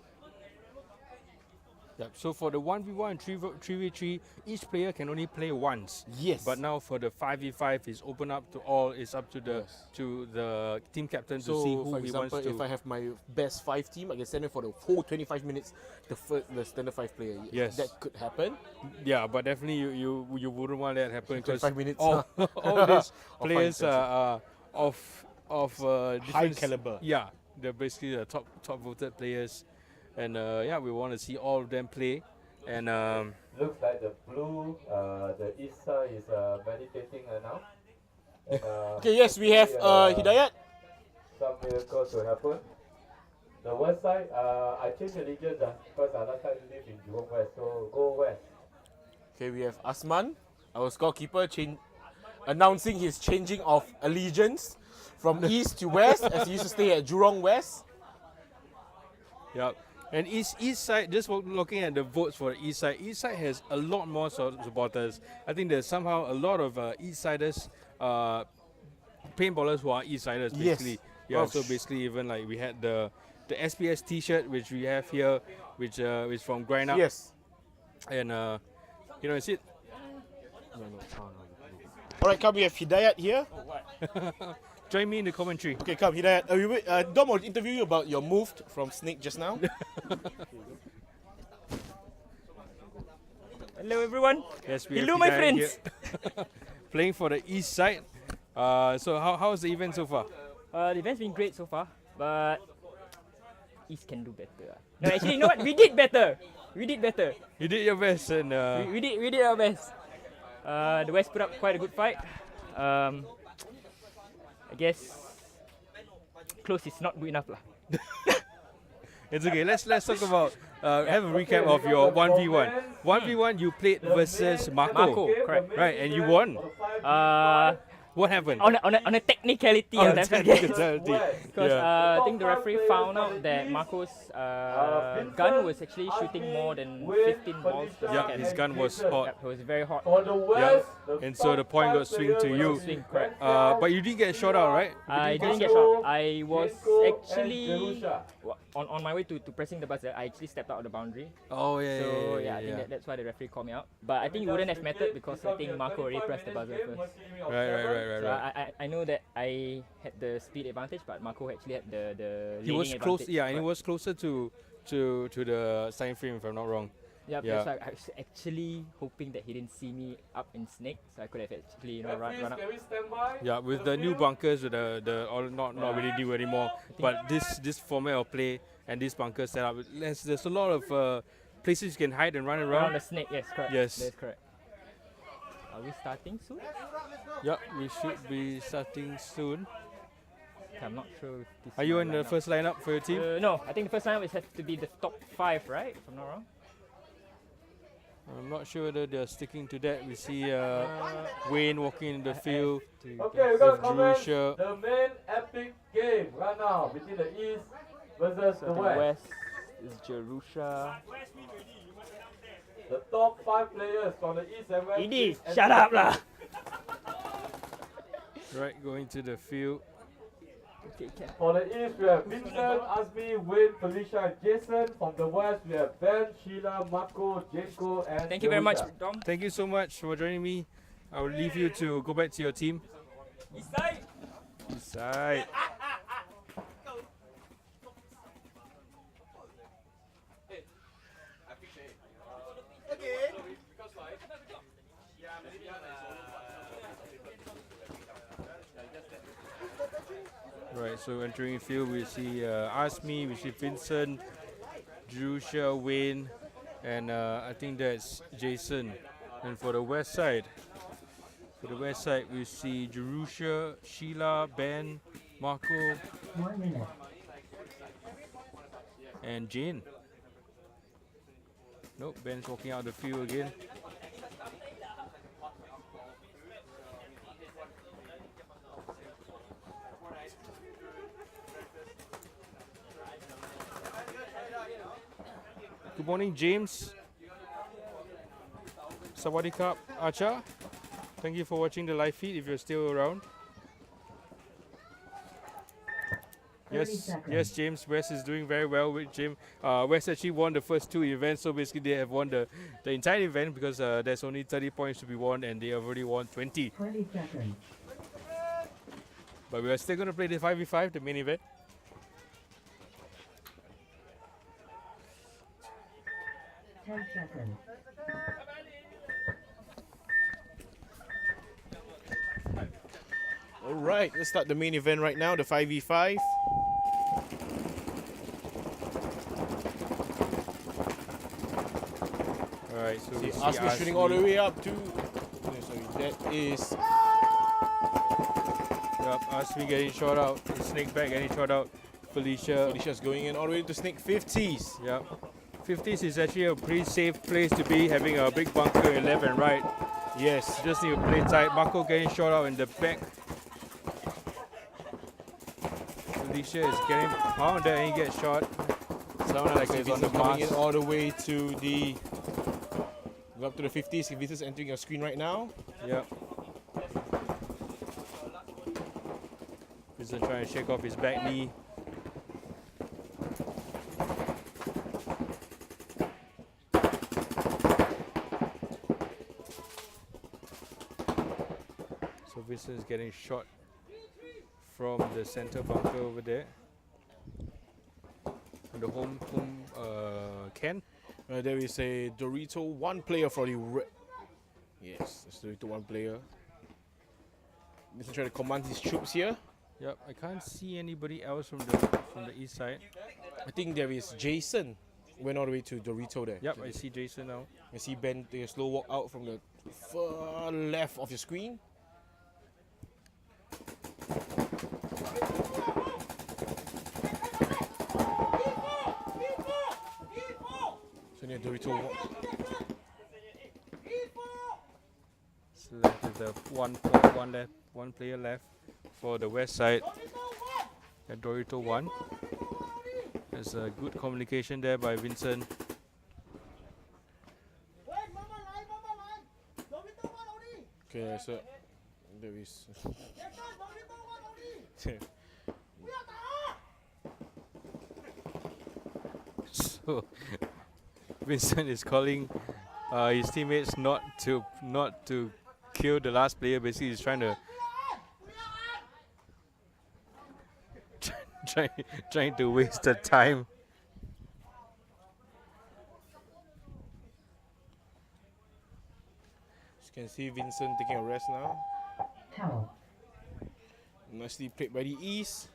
Yep. So for the 1v1 and 3v3, each player can only play once. Yes. But now for the 5v5, it's open up to all. It's up to the Yes. to the team captain So, to see who for he example, wants to. if I have my best 5 team, I can send it for the whole 25 minutes. The standard 5 player. Yes. That could happen. Yeah, but definitely you wouldn't want that to happen because 25 minutes. all these Or players fine, are of High different caliber. Yeah, they're basically the top voted players, and we want to see all of them play. And Looks like the blue, the east side is meditating now. And, Okay, yes, we have hopefully, Hidayat. Some miracles will happen. the west side, I changed allegiance because last time I lived in Jurong West, so go west. Okay, we have Asman, our scorekeeper, announcing his changing of allegiance from east to west as he used to stay at Jurong West. Yep. And east side, just looking at the votes for the east side has a lot more supporters. I think there's somehow a lot of east siders, paintballers who are east siders basically. Yes. Yeah. Oh, So basically, even like we had the SPS T-shirt which we have here, which is from Grind Up. Yes. And you know, is it? All right, come. We have Hidayat here. Join me in the commentary. Okay, come, Hidayat. Dom will interview you about your move from Snake just now. Hello everyone. Yes, we Hello have my Hidayat friends. here. Playing for the east side. So how's the event so far? The event's been great so far, but East can do better. No, actually, you know what? We did better. We did better. You did your best, and We did our best. The West put up quite a good fight. I guess close is not good enough lah. it's okay. Let's talk about have a recap of your 1v1. 1v1 you played versus Marco, correct. right? And you won. What happened? On a technicality, On a I'll have to technicality. because Yeah. I think the referee found out that Marco's gun was actually shooting more than 15 balls per Yeah, second. his gun was hot. It was very hot. Yeah. And so the point got swing to you. Swing, correct. But you did get shot out, right? I didn't get shot. I was actually on my way to pressing the buzzer. I actually stepped out of the boundary. Oh yeah. So I think that's why the referee called me out. But I think it wouldn't have mattered because I think Marco already pressed the buzzer first. Right. So I know that I had the speed advantage, but Marco actually had the He was leading close. advantage. Yeah, and he was closer to the sign frame, if I'm not wrong. Yep, Yeah. that's why I was actually hoping that he didn't see me up in Snake, so I could have actually run up. Yeah, with the new bunkers, with the all not really new anymore. But this format of play and this bunker setup, there's a lot of places you can hide and run Around around. the Snake, yes, correct. Yes. That's correct. Are we starting soon? Yeah, we should be starting soon. I'm not sure if this Are you my in the lineup. first lineup for your team? No, I think the first lineup is have to be the top 5, right? If I'm not wrong. I'm not sure whether they're sticking to that. We see Wayne walking in the field. Okay, we're gonna with commence Jerusha. the main epic game right now between the East versus So the the West. West is Jerusha. The top 5 players from the East and West. Edie, teams shut up lah! Right, going to the field. Okay, can. For the East, we have Vincent, Azmi, Wayne, Felicia, and Jason. From the West, we have Ben, Sheila, Marco, Jenko, and Thank you very much, Jerusha. Dom. Thank you so much for joining me. I will leave you to go back to your team. East side. East side. Right, so entering the field, we see Asmi, we see Vincent, Jerusha, Wayne, and I think that's Jason. And for the west side, we see Jerusha, Sheila, Ben, Marco, 1 minute. and Jane. Nope, Ben's walking out the field again. Good morning, James. Sawadee Acha. Thank you for watching the live feed if you're still around. 30 Yes, seconds. yes, James. West is doing very well with Jim. West actually won the first 2 events, so basically they have won the entire event because there's only 30 points to be won and they have already won 20. 20 seconds. But we are still going to play the 5v5, the main event. 10 seconds. All right, let's start the main event right now, the 5v5. All right, so we see Asmi shooting all the way up to. Sorry, that is. Yep, Asmi getting shot out. Snake back getting shot out. Felicia. Felicia's going in all the way to snake 50s. Yep. 50s is actually a pretty safe place to be, having a big bunker in left and right. Yes. Just need to play tight. Marco getting shot out in the back. Felicia is getting pounded and he gets shot. Sounded like he's on the coming in mask. all the way to the up to the 50s. Vincent's entering your screen right now. Yep. Vincent trying to shake off his back knee. So Vincent is getting shot from the center bunker over there. On the home Ken. There is a Dorito, one player for the yes, it's Dorito, one player. Vincent trying to command his troops here. Yep, I can't see anybody else from the east side. I think there is Jason. Went all the way to Dorito there. Yep, I see Jason now. I see Ben take a slow walk out from the far left of your screen. So near Dorito. So left is the one player left for the west side. At Dorito 1. There's a good communication there by Vincent. Okay, so there is. So Vincent is calling his teammates not to kill the last player. Basically, he's trying to trying to waste the time. You can see Vincent taking a rest now. Towel. Nicely played by the East.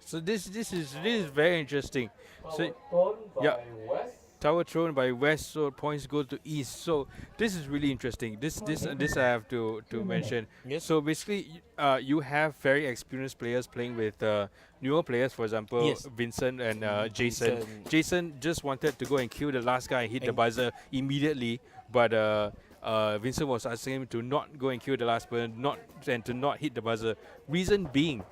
So this is very interesting. So Thrown by yeah, West. tower thrown by West, so points go to East. So this is really interesting. This I have to mention. Yes. So basically, you have very experienced players playing with newer players. For example, Yes. Vincent and Jason. Vincent. Jason just wanted to go and kill the last guy and hit the buzzer immediately, but Vincent was asking him to not go and kill the last person, to not hit the buzzer. Reason being,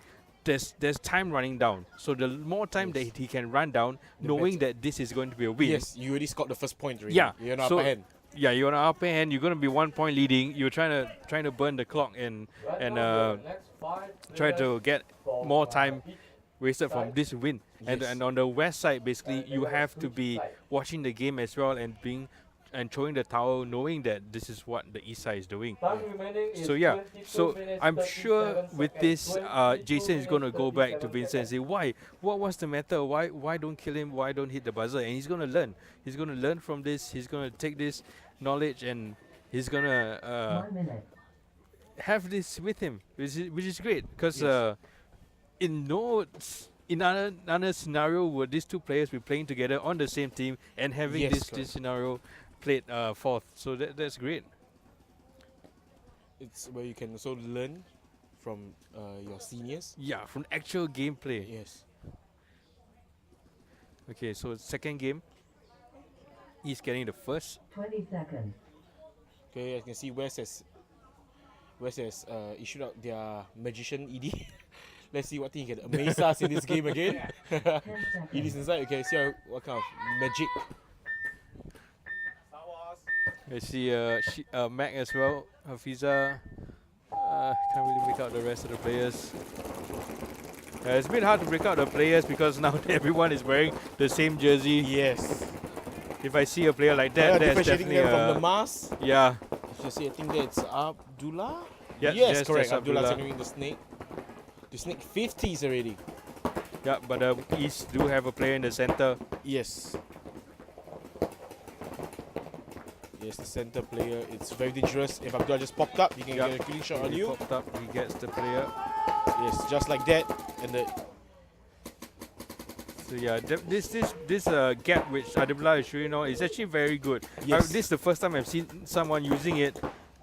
there's time running down. So the more time that he can run down, knowing that this is going to be a win. Yes, you already scored the first point already. Yeah. You're not so, upper hand. Yeah, you're on the upper hand. You're going to be 1 point leading. You're trying to burn the clock and try to get more time wasted from this win. Yes. And on the west side, basically, you have to be watching the game as well and throwing the towel, knowing that this is what the east side is doing. So yeah, so I'm sure with this, Jason is going to go back to Vincent and say, why? What was the matter? Why don't kill him? Why don't hit the buzzer? And he's going to learn. He's going to learn from this. He's going to take this knowledge and he's going to 1 minute. have this with him, which is great. Because in another scenario would these two players be playing together on the same team and having Yes, this correct. scenario played fourth. So that's great. It's where you can also learn from your seniors. Yeah, from actual gameplay. Yes. Okay, so second game. He's getting the first. 20 seconds. Okay, I can see West has issued out their magician ED. Let's see what thing he can amaze us in this game again. 10 seconds. ED's inside. Okay, see what kind of magic. I see Mac as well. Hafiza. Can't really make out the rest of the players. It's a bit hard to break out the players because now everyone is wearing the same jersey. Yes. If I see a player like that, that's differentiating definitely them from the mask. yeah. You see, I think that's Abdullah. Yeah, yes, correct. that's Abdullah's Abdullah. entering the snake. The snake 50s already. Yeah, but East do have a player in the center. Yes. Yes, the center player. It's very dangerous. If Abdullah just popped up, he can get a killing shot on He you. popped up, he gets the player. Yes, just like that. And the So yeah, this gap which Adibullah is showing now is actually very good. Yes. This is the first time I've seen someone using it,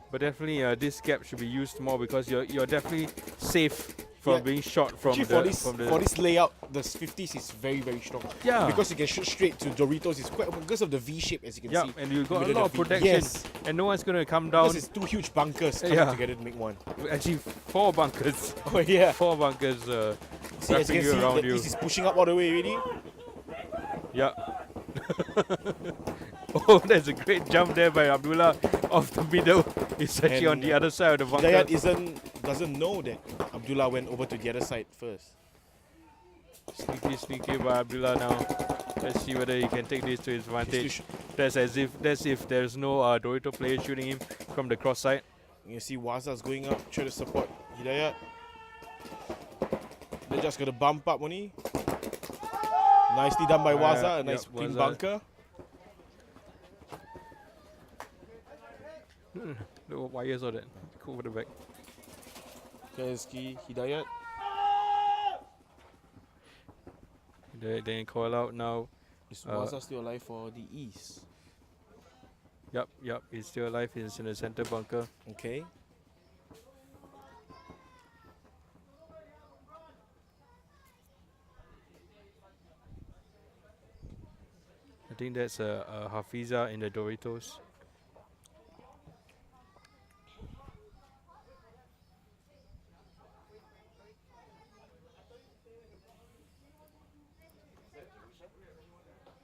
but definitely this gap should be used more because you're definitely safe from Yeah. being shot from Actually, the for this layout, the 50s is very, very strong. Yeah. Because you can shoot straight to Doritos. It's quite because of the V shape, as you can yeah, see. and you got a Middle lot of the V. protection, Yes. and no one's gonna come down. Because it's two huge bunkers coming Yeah. together to make one. Actually, 4 bunkers. Oh yeah. 4 bunkers See, as wrapping you you can see, around the you. East is pushing up all the way already. Yeah. Oh, there's a great jump there by Abdullah off the middle. It's actually on And the other side of the bunker. Hidayat doesn't know that Abdullah went over to the other side first. Sneaky by Abdullah now. Let's see whether he can take this to his advantage. That's if there's no Dorito player shooting him from the cross side. You see Waza's going up, trying to support Hidayat. They're just gonna bump up only. Nicely done by Waza, a nice yep, clean Waza. bunker. The wires or that. Go over the back. Keski, Hidayat. They call out now. Is Waza still alive for the East? Yep, he's still alive. He's in the center bunker. Okay. I think that's a Hafiza in the Doritos.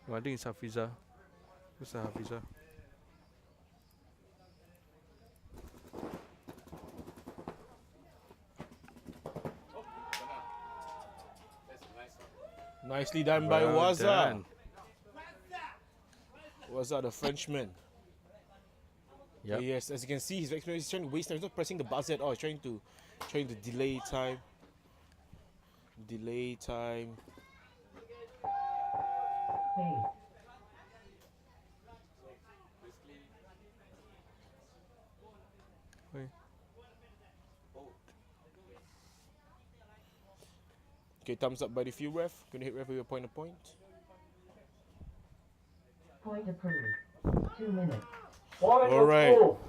No, I think it's Hafiza. Who's the Hafiza? Nicely done by Well Waza. done. Waza, the Frenchman. Yep. Yes, as you can see, he's trying to waste time. He's not pressing the buzzer at all. He's trying to delay time. Delay time. Hey. Okay, thumbs up by the field ref. Gonna hit ref with a point. Point approved. 2 minutes. Point All right. approved.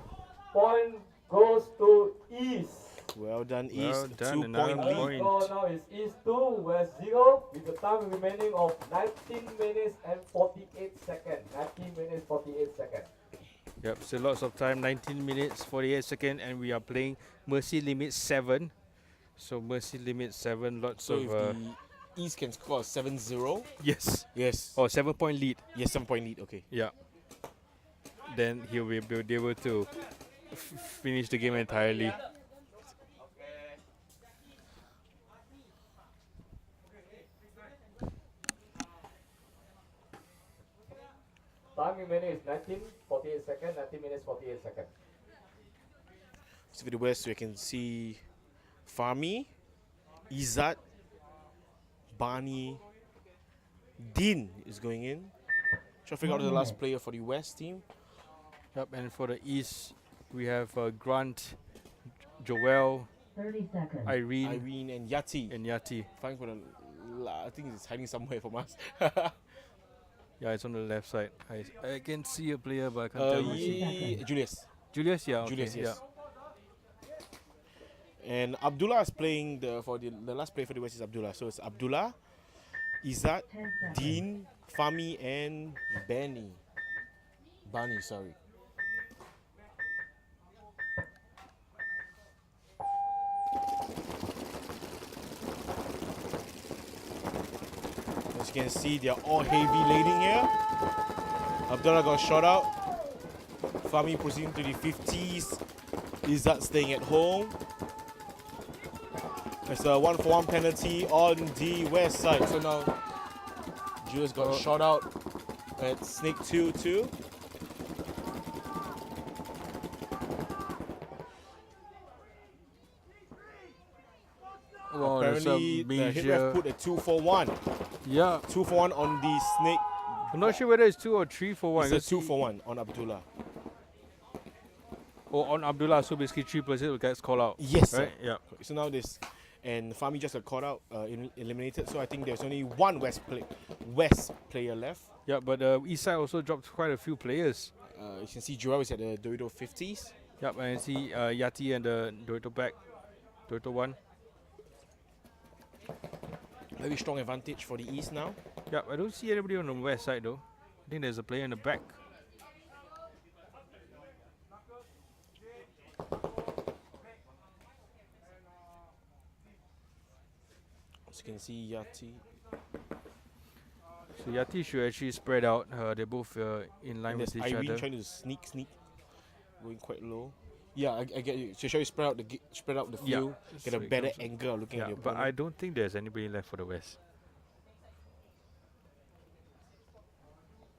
Point goes to East. Well done, Well East. done, 2 another point lead. point. Score now is East 2, West 0, with the time remaining of 19 minutes and 48 seconds. 19 minutes 48 seconds. Yep, still lots of time. 19 minutes, 48 seconds, and we are playing Mercy Limit 7. So Mercy Limit 7, lots So of... if the East can score 7-0. yes. Yes. Oh, 7-point lead. Yes, 7 point lead. Okay. Yeah. Then he'll be able to finish the game entirely. Time remaining is 19 48 seconds. 19 minutes 48 seconds. So for the West, we can see Fahmi, Izzat, Bani, Din is going in. Trying to figure out the last player for the West team. Yep, and for the East, we have Grant, Joel, 30 seconds. Irene and Yati. and Yati. Fine for the. I think it's hiding somewhere from us. Yeah, it's on the left side. I can see a player, but I can't tell which. Julius. Julius, yeah. Okay, Julius, yes. Yeah. And Abdullah is playing the last player for the West is Abdullah. So it's Abdullah, Izzat, 10 seconds. Dean, Fahmi, and Bani, sorry. As you can see, they're all heavy lading here. Abdullah got shot out. Fahmi proceeding to the 50s. Izzat staying at home. It's a 1-for-1 penalty on the West side. So now Julius got shot out at Snake 2-2. Wow, there's a Apparently, the hit major. ref put a 2-for-1. Yeah, 2-for-1 on the Snake. I'm not sure whether it's 2 or 3 for 1. It's a 2-for-1 on Abdullah. Or on Abdullah, so basically 3 players gets called out. Yes, sir. Right? Yeah. So now this, and Fahmi just got caught out, eliminated. So I think there's only one West player left. Yeah, but East side also dropped quite a few players. You can see Joel is at the Dorito 50s. Yep, and I see Yati and the Dorito back. Dorito 1. Very strong advantage for the East now. Yeah, I don't see anybody on the west side though. I think there's a player in the back. As you can see, Yati. So Yati should actually spread out. They're both in line And with there's each Irene other. trying to sneak, going quite low. Yeah, I get you. So shall we spread out the Yeah, field, get so a it better comes- angle of looking at Yeah, the but I opponent? don't think there's anybody left for the west.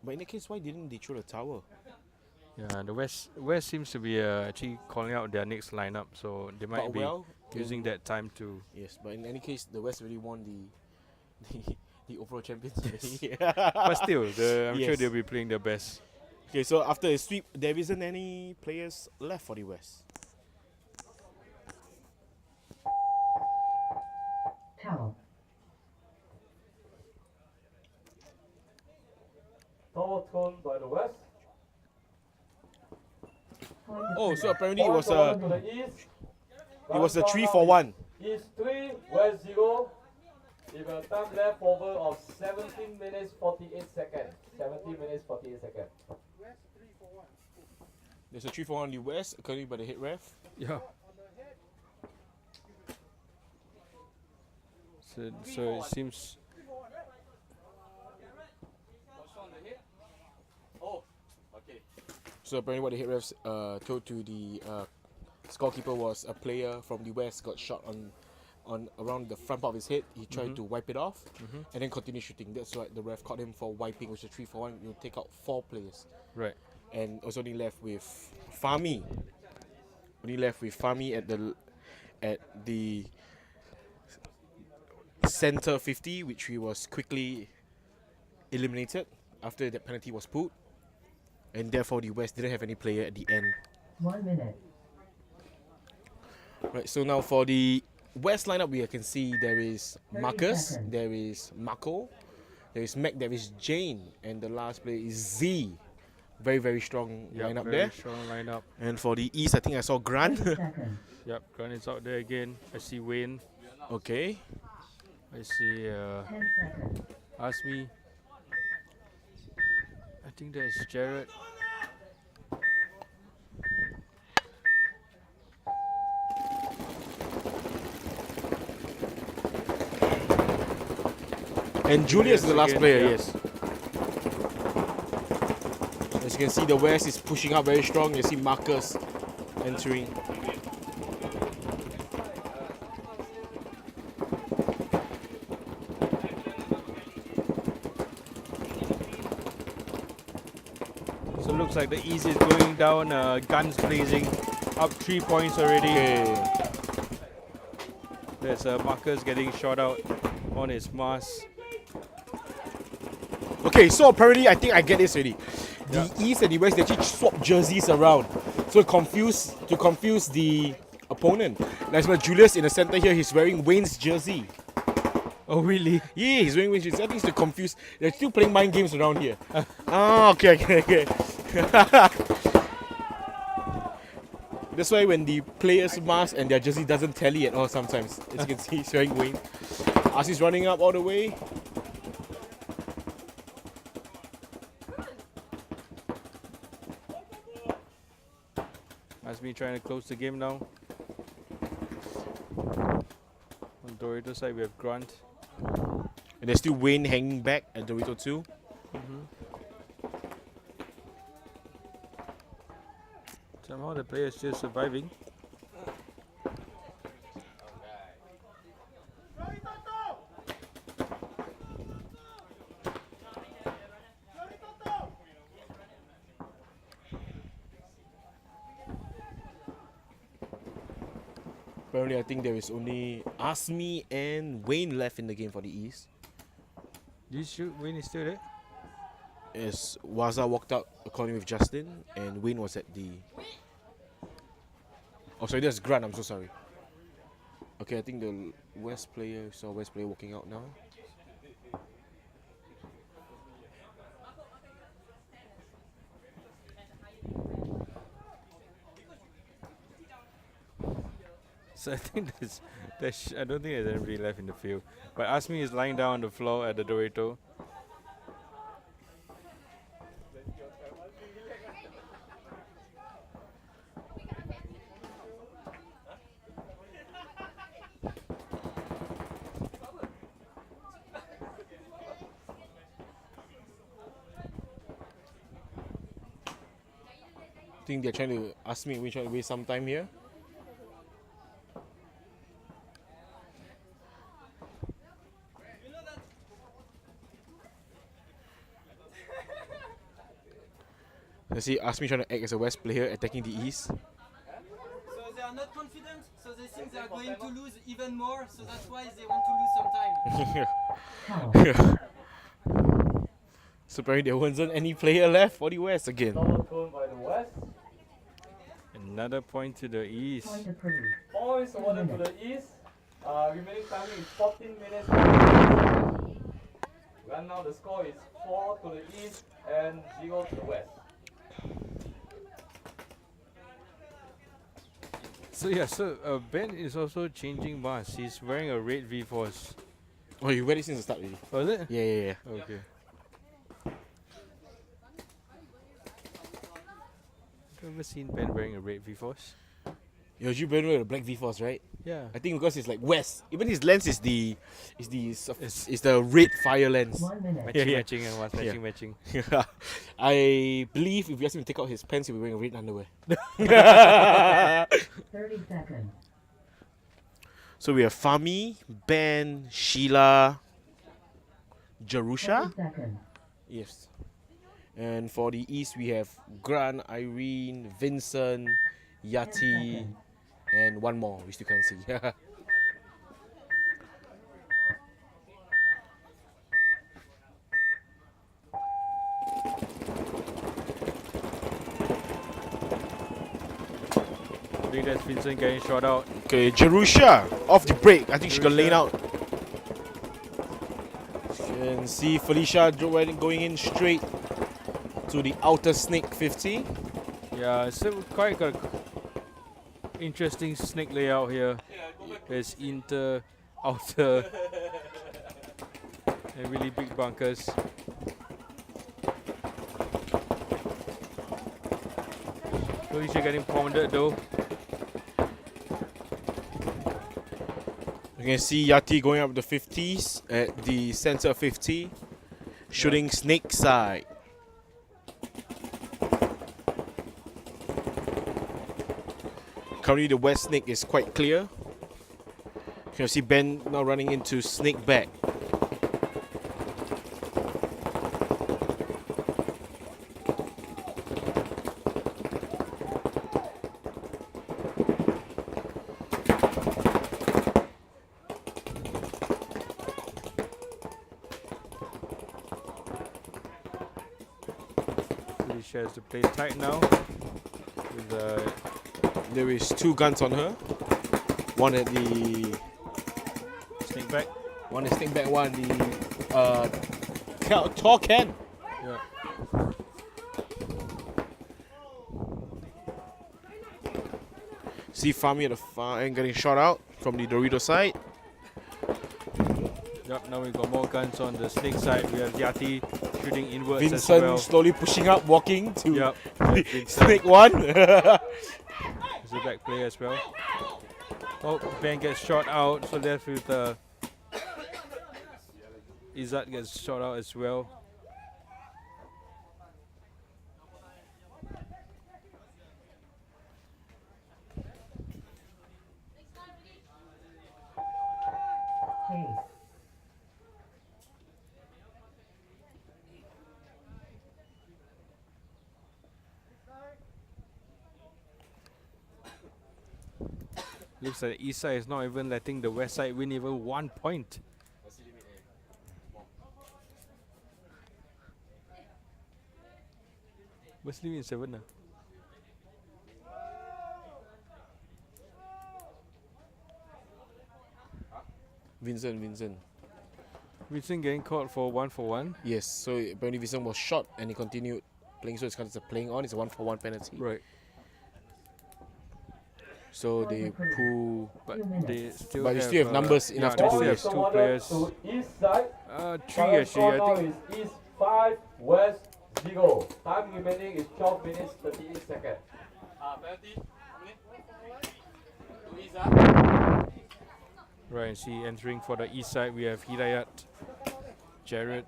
But in that case, why didn't they throw the tower? Yeah, the west seems to be actually calling out their next lineup, so they might But be well, using that time to. Yes, but in any case, the West already won the overall championship. But still, I'm sure Yes. they'll be playing their best. Okay, so after a sweep, there isn't any players left for the West. Towel. Tower thrown by the West. Oh, so apparently it was Ball a to the East. 3-for-1. East 3, West 0. With a time left over of 17 minutes 48 seconds. 17 minutes 48 seconds. There's a 3-for-1 on the West, according by the head ref. Yeah. So it seems. So apparently what the head refs told to the scorekeeper was a player from the West got shot on around the front part of his head. He tried to wipe it off and then continue shooting. That's why the ref caught him for wiping, which is 3-for-1. You take out 4 players. Right. And also only left with Fahmi. Only left with Fahmi at the center 50, which he was quickly eliminated after that penalty was pulled. And therefore the West didn't have any player at the end. 1 minute. Right, so now for the West lineup, we can see there is 30 Marcus, seconds. there is Marco, there is Mac, there is Jane, and the last player is Z. Very, very strong Yeah, lineup very there. strong lineup. And for the East, I think I saw Grant. 30 seconds. Yep, Grant is out there again. I see Wayne. Okay. I see 10 seconds. Asmi. I think there's Jared. And Julius is the last again, player, yeah. yes. As you can see, the West is pushing up very strong. You see Marcus entering. So it looks like the East is going down, guns blazing, up 3 points already. Okay. There's Marcus getting shot out on his mask. Okay, so apparently, I think I get this already. The East and the West, they actually swap jerseys around. So to confuse the opponent. Like when Julius in the center here, he's wearing Wayne's jersey. Oh really? Yeah, he's wearing Wayne's jersey. I think it's to confuse. They're still playing mind games around here. Oh, okay. That's why when the players' mask and their jersey doesn't tally at all sometimes. As you can see, he's wearing Wayne. Asi's running up all the way. Asmi trying to close the game now. On Dorito side we have Grant. And there's still Wayne hanging back at Dorito 2. Somehow the player is still surviving. Apparently, I think there is only Asmi and Wayne left in the game for the East. Do you shoot Wayne is still there? As Waza walked out according with Justin, and Wayne was at the. Oh, sorry, that's Grant. I'm so sorry. Okay, I think the West player saw West player walking out now. So I think I don't think there's anybody left in the field. But Asmi is lying down on the floor at the Dorito. I think they're trying to ask me, we're trying to waste some time here. Let's see, ask me trying to act as a West player attacking the East. So they are not confident, so they think they are going to lose even more, so that's why they want to lose some time. So apparently there wasn't any player left for the West again. Double thrown by the West. Another point to the East. Point approved. Points awarded to the East. Remaining time is 14 minutes. Right now the score is 4 to the East and 0 to the West. So yeah, so Ben is also changing mask. He's wearing a red V-Force. Oh, you wear it since the start already? Was it? Yeah. Okay. I've never seen Ben wearing a red V-Force. Yo, you better wear a black V-Force, right? Yeah. I think because it's like West. Even his lens is the red fire lens. 1 minute. Matching and was matching. I believe if you ask him to take out his pants, he'll be wearing red underwear. 30 seconds. So we have Fami, Ben, Sheila, Jerusha. 30 seconds. Yes. And for the East, we have Grant, Irene, Vincent, Yati, and one more we still can't see. I think that's Vincent getting shot out. Okay, Jerusha off the break. I think she got laid out. You can see Felicia going in straight to the outer snake 50. Yeah, it's quite a interesting snake layout here. There's inter, outer, and really big bunkers. Felicia getting pounded though. You can see Yati going up the 50s at the center 50, shooting snake side. Currently the west snake is quite clear. You can see Ben now running into snake back. Felicia has to play tight now. With There is 2 guns on her. One at the snake back. One is snake back, one the tall can. Yeah. See Fami at the far end getting shot out from the Dorito side. Yep, now we got more guns on the snake side. We have Yati shooting inwards Vincent as well. slowly pushing up, walking to Yep. snake 1. There's a back play as well. Oh, Ben gets shot out, so left with Izzat gets shot out as well. Chase. Looks like the east side is not even letting the west side win even 1 point. What's the limit in 7 now? Vincent. Vincent getting caught for 1-for-1. Yes, so apparently Vincent was shot and he continued playing, so it's kind of playing on. It's a 1-for-1 penalty. Right. So they pull. But they still But have, you still have numbers enough yeah, to they pull, still yes. have two players. To east side. Three Current actually, score I now think. is east 5, west 0. Time remaining is 12 minutes 38 seconds. Penalty. To east, Right, and see, entering for the east side, we have Hidayat, Jared,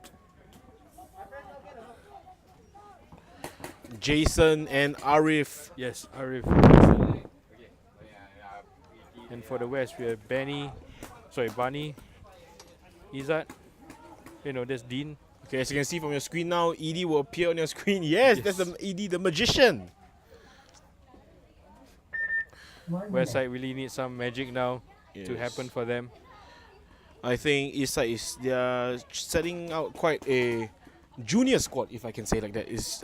Jason and Arif. yes, Arif. And for the west, we have Bani, Izzat. There's Dean. Okay, as you can see from your screen now, Edie will appear on your screen. Yes, that's the Edie, the magician. 1 West minute. side really needs some magic now to happen for them. I think Eastside they are setting out quite a junior squad, if I can say like that. Is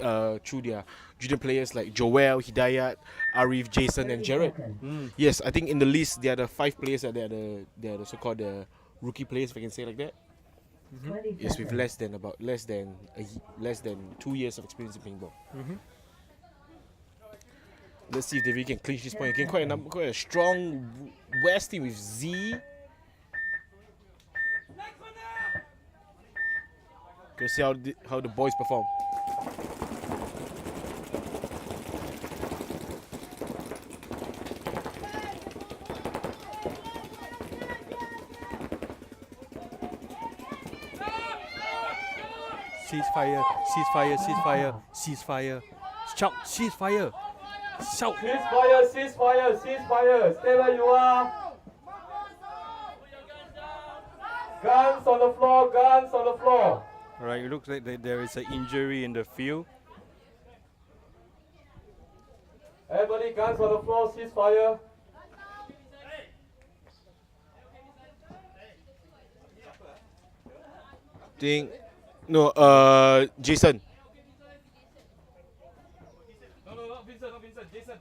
through their junior players like Joel, Hidayat, Arif, Jason, and 30 Jared. seconds. Yes, I think in the list they are the 5 players that they are the so-called the rookie players, if I can say like that. 20 Yes, with seconds. less than 2 years of experience in paintball. Let's see if they really can clinch this point again. Quite a strong West team with Z. Okay, see how the boys perform. Ceasefire, ceasefire, ceasefire, ceasefire. Shout, ceasefire. Shout. Ceasefire, ceasefire, ceasefire. Stay where you are. Guns on the floor, guns on the floor. Alright, it looks like there is an injury in the field. Everybody, guns on the floor, ceasefire. Jason. No, not Vincent, Jason.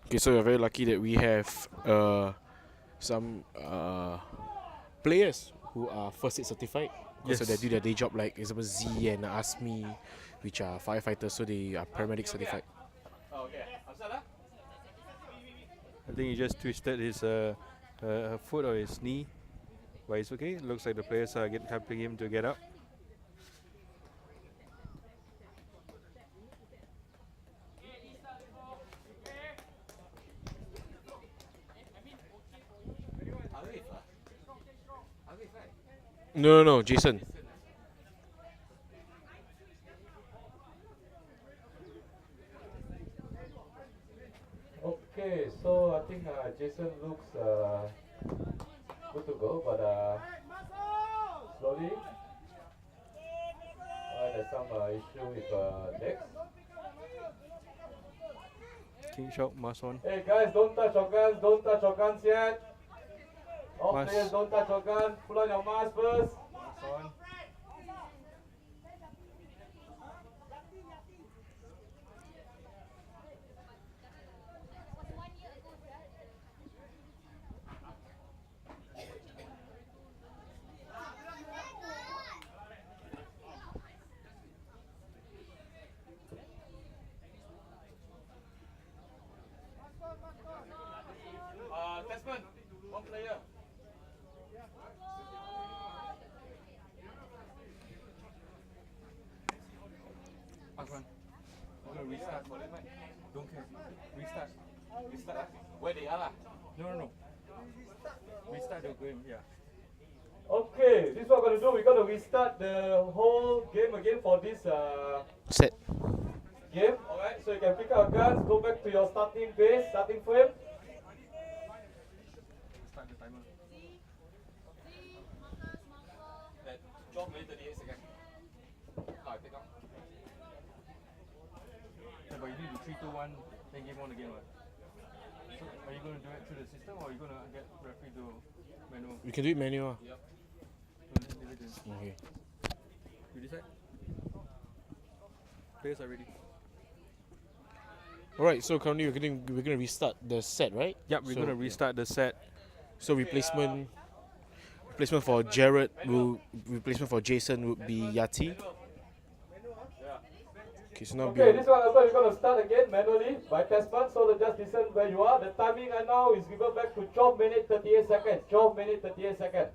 Okay, so we're very lucky that we have some players who are first aid certified. So they do their day job, like example Z and Asmi, which are firefighters, so they are paramedic certified. I think he just twisted his foot or his knee, but it's okay. Looks like the players are helping him to get up. No, Jason. Okay, so I think Jason looks good to go, but slowly. There's some issue with legs. King Shock, mask on. Hey guys, don't touch your guns yet. All Mask. players, don't touch your gun. Put on your mask first. Desmond, one player. Akman, I'm gonna restart for them, mate. Don't care. Restart. Restart. Where they are lah. No. Restart the game, yeah. Okay, this is what we're gonna do. We're gonna restart the whole game again for this Set. game. Alright, so you can pick up your guns, go back to your starting base, starting frame. Start the timer. That 12 minutes 38 seconds. Take off. Yeah, but you need to 3-2 1, then game on again, what? So are you going to do it through the system or are you going to get referee to manual? We can do it manual. Yep. Okay. You decide? Players are ready. Alright, so currently we're gonna restart the set, right? Yep, we're So- going to restart the set. So replacement for Jared replacement for Jason would be Yati. Okay, so now Okay, this one also is going to start again manually by Tasman. So just listen where you are. The timing right now is given back to 12 minutes 38 seconds. 12 minutes 38 seconds.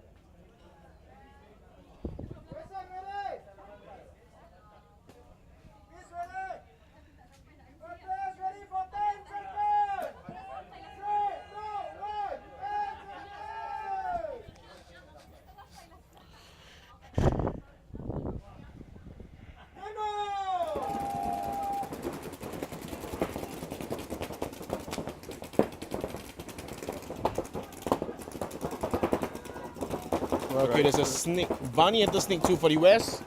Okay, there's a snake. Barney at the snake 2 for the West.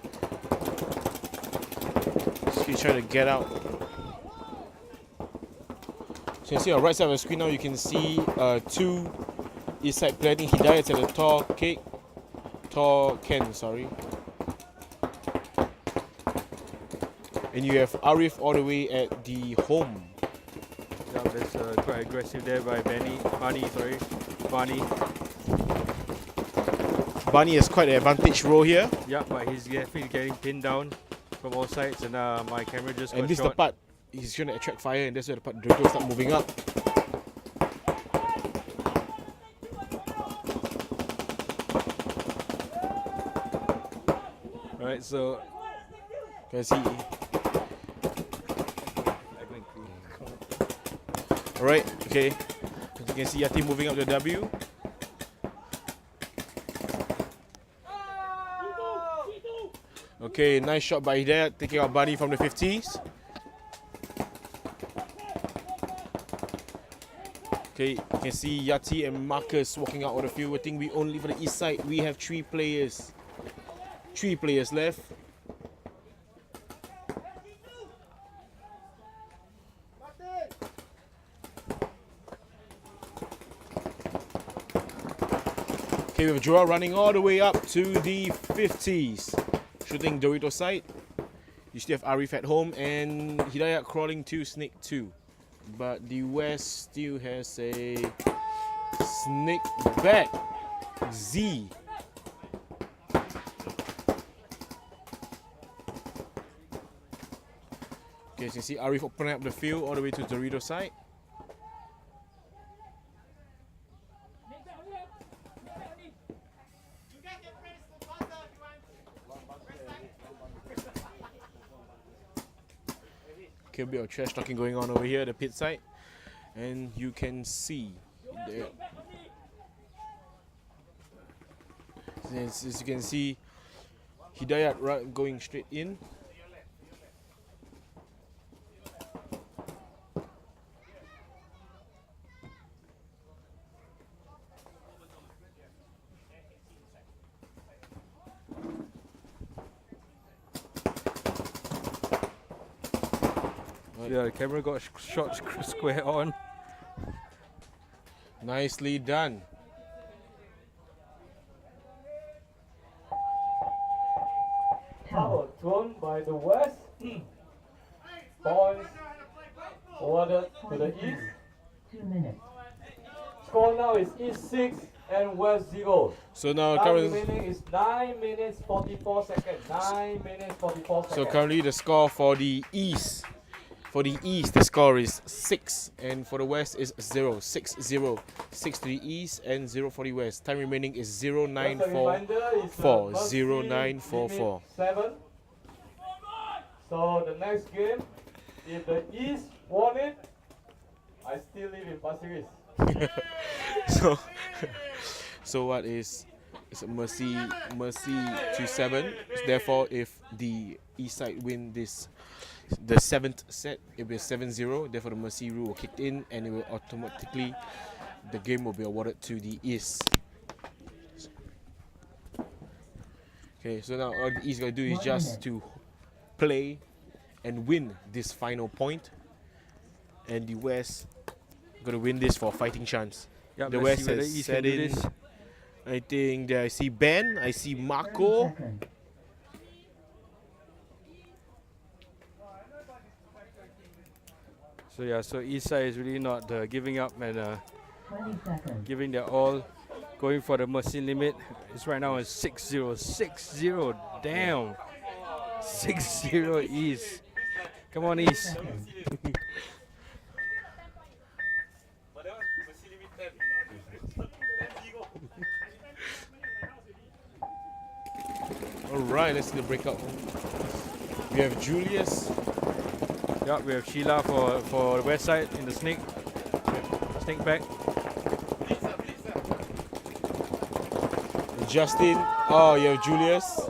So he's trying to get out. So you see on the right side of the screen now, you can see 2 East Side players. Hidayat at the Tor Ken, sorry. And you have Arif all the way at the home. Yeah, that's quite aggressive there by Barney. Barney has quite an advantage role here. Yeah, but he's definitely getting pinned down from all sides, and my camera just got And this is the shot. part he's going to attract fire, and that's where the part Dorito start moving up. Alright, so Can see. Alright, okay. As you can see Yati moving up the W. Okay, nice shot by Hidayat, taking out Barney from the 50s. Okay, you can see Yati and Marcus walking out of the field. I think we only for the east side. We have 3 players. 3 players left. Okay, we have Joel running all the way up to the 50s. Shooting Dorito side. You still have Arif at home and Hidayat crawling to Snake 2. But the West still has a Snake back. Z. Okay, so you see Arif opening up the field all the way to Dorito side. Okay, a bit of trash talking going on over here at the pit side. And you can see there. As you can see, Hidayat going straight in. yeah, the camera got shot square on. Nicely done. Power thrown by the West. Points awarded to the East. 2 minutes. Score now is East 6 and West 0. So now Time currently, remaining is 9 minutes 44 seconds. 9 minutes 44 seconds. so currently the score for the East. For the East, the score is 6, and for the West is 0. 6-0. 6 to the East and 0 for the West. Time remaining is 0944. 0944. 7. So the next game, if the East won it, I still live in Pasir Ris. So what is Mercy to 7? Therefore, if the East side win the 7th set, it will be 7-0. Therefore, the Mercy rule will kick in, and it will automatically the game will be awarded to the East. Okay, so now all the East got to do is just to play and win this final point. and the West gonna win this for a fighting chance. Yep, The let's West see whether has East can set do in. this. I think there I see Ben, I see 30 Marco. seconds. So yeah, so Eastside is really not giving up and 20 seconds. giving their all, going for the mercy limit. It's right now at 6-0, 6-0. Damn, 6-0 East. Come on East. Seconds. All right, let's see the breakout. We have Julius. Yeah, we have Sheila for the west side in the snake. Snake back. Justin. Oh, you have Julius.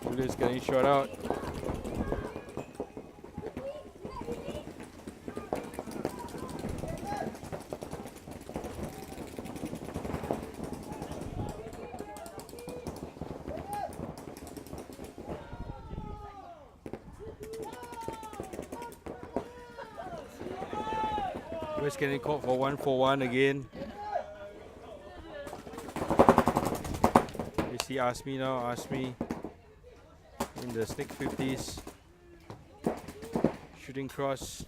Julius getting shot out. West getting caught for 1-for-1 again. You see Asmi now, Asmi in the stick 50s. Shooting cross.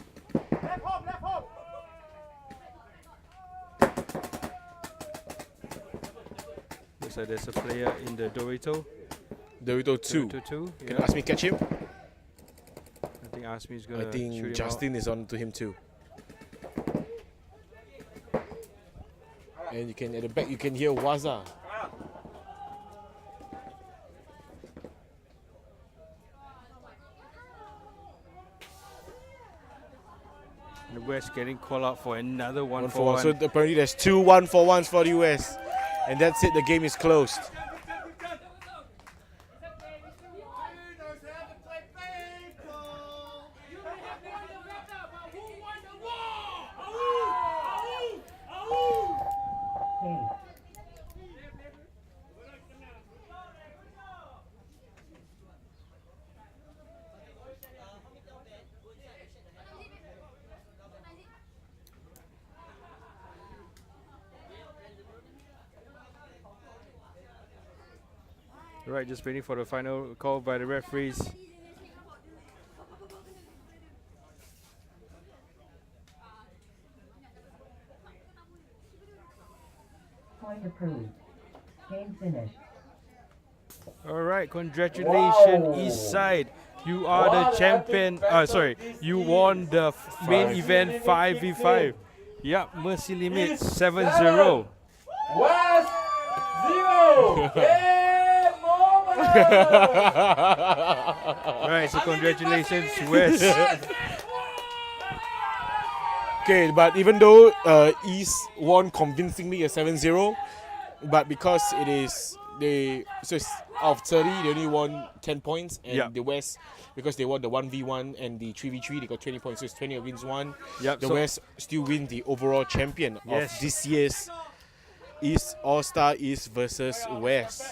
Looks like there's a player in the Dorito. Dorito 2. Dorito 2. Can Yeah. Asmi catch him? I think Asmi is gonna I think shoot him Justin is on to him too. And you can at the back you can hear Waza. And the West getting called out for another 1-for-1. 1-for-1. So apparently there's 2 1-for-1s for the US. And that's it, the game is closed. Hey. Right, just waiting for the final call by the referees. Point approved. Game finished. All right, congratulations, Wow. East Side. You are What the champion. epic battle Sorry, this you is. won the main Five. event 5v5. Yep, Mercy Limit 7-0. West 0. Game over. Right, so congratulations, West. Okay, but even though East won convincingly at 7-0, but because it is so it's out of 30, they only won 10 points, and Yep. the West, because they won the 1v1 and the 3v3, they got 20 points, so it's 20 wins 1. Yep, The so- West still win the overall champion Yes. of this year's East All-Star East versus West.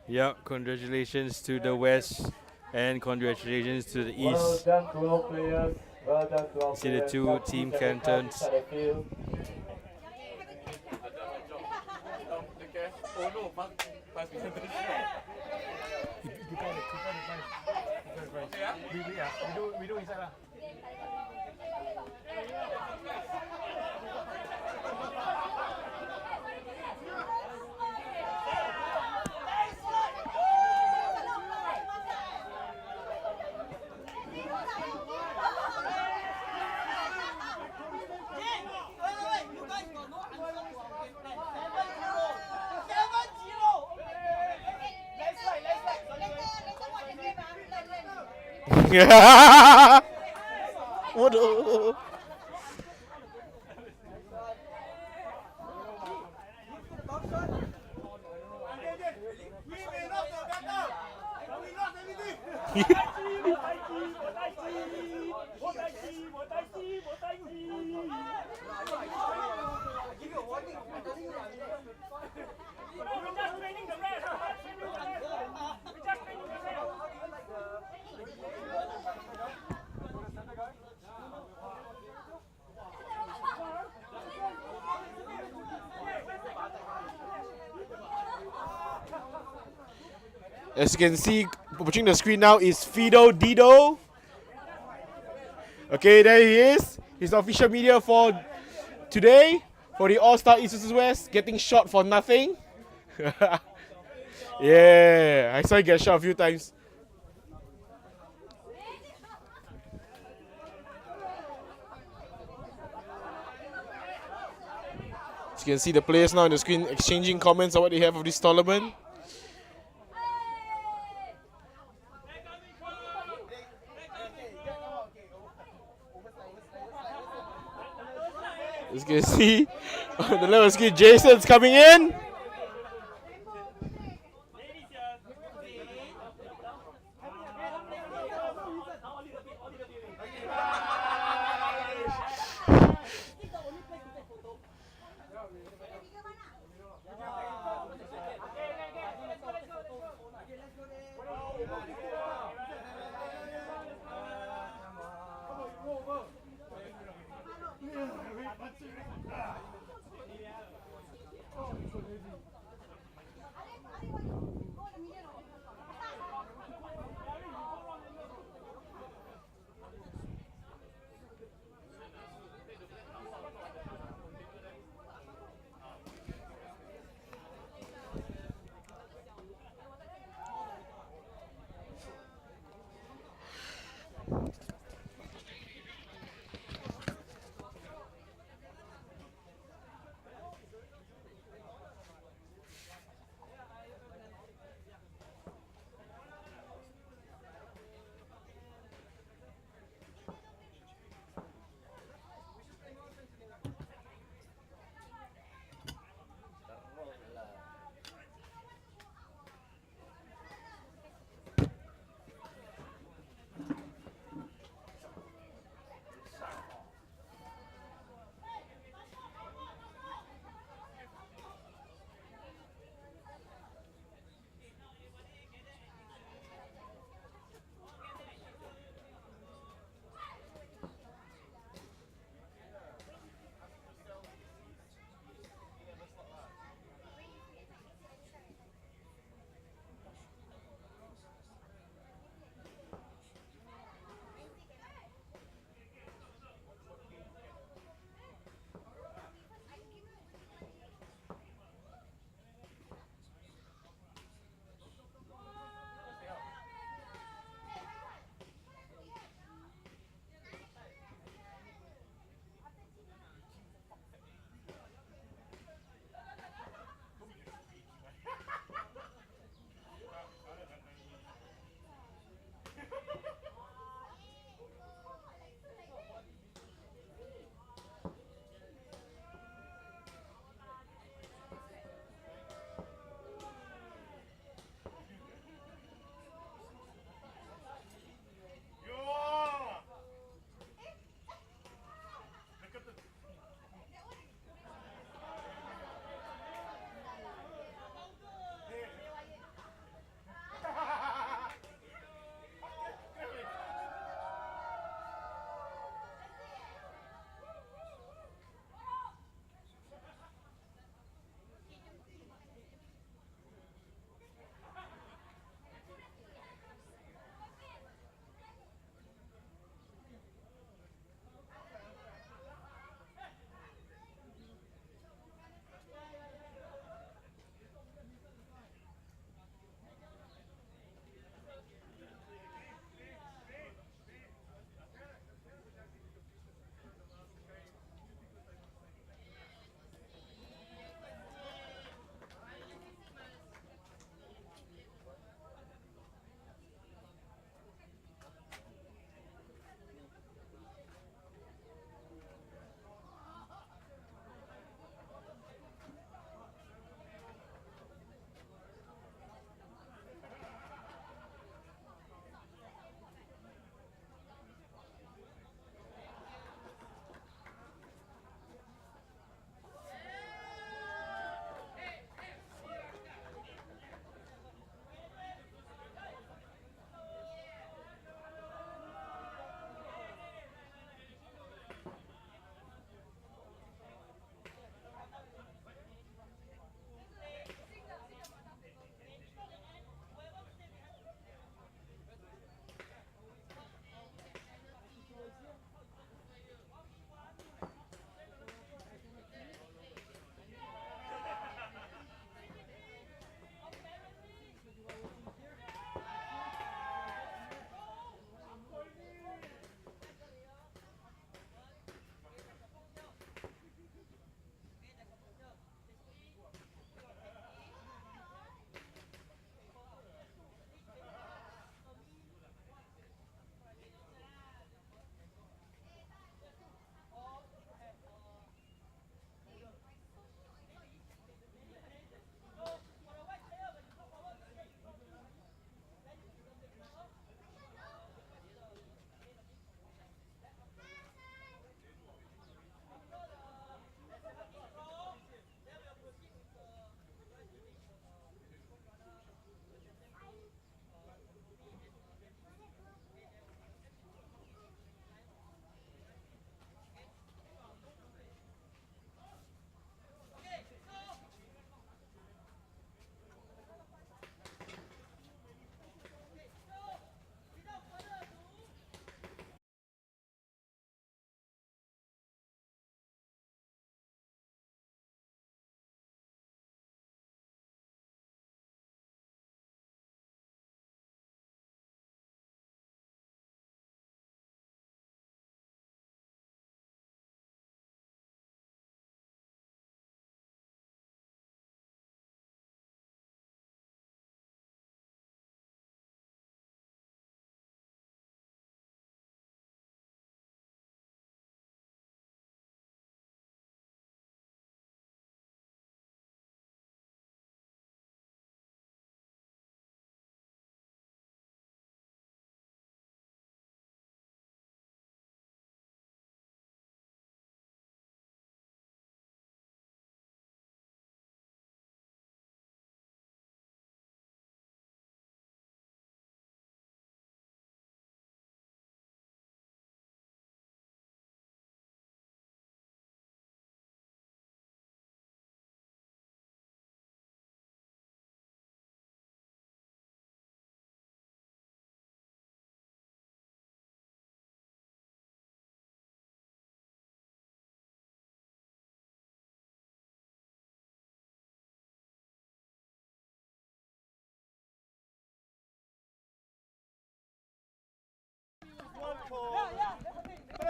Yep, congratulations to the West and congratulations to the Well East. done to all players. Well done to all See the players. two Now team teams can come captains. inside the field. Oh no, pass me. We do inside lah. Waduh. As you can see, watching the screen now is Fido Dido. Okay, there he is. His official media for today for the All-Star East vs West, getting shot for nothing. Yeah, I saw him get shot a few times. As you can see the players now on the screen exchanging comments on what they have of this tournament. As you can see on the left of the screen, Jason's coming in.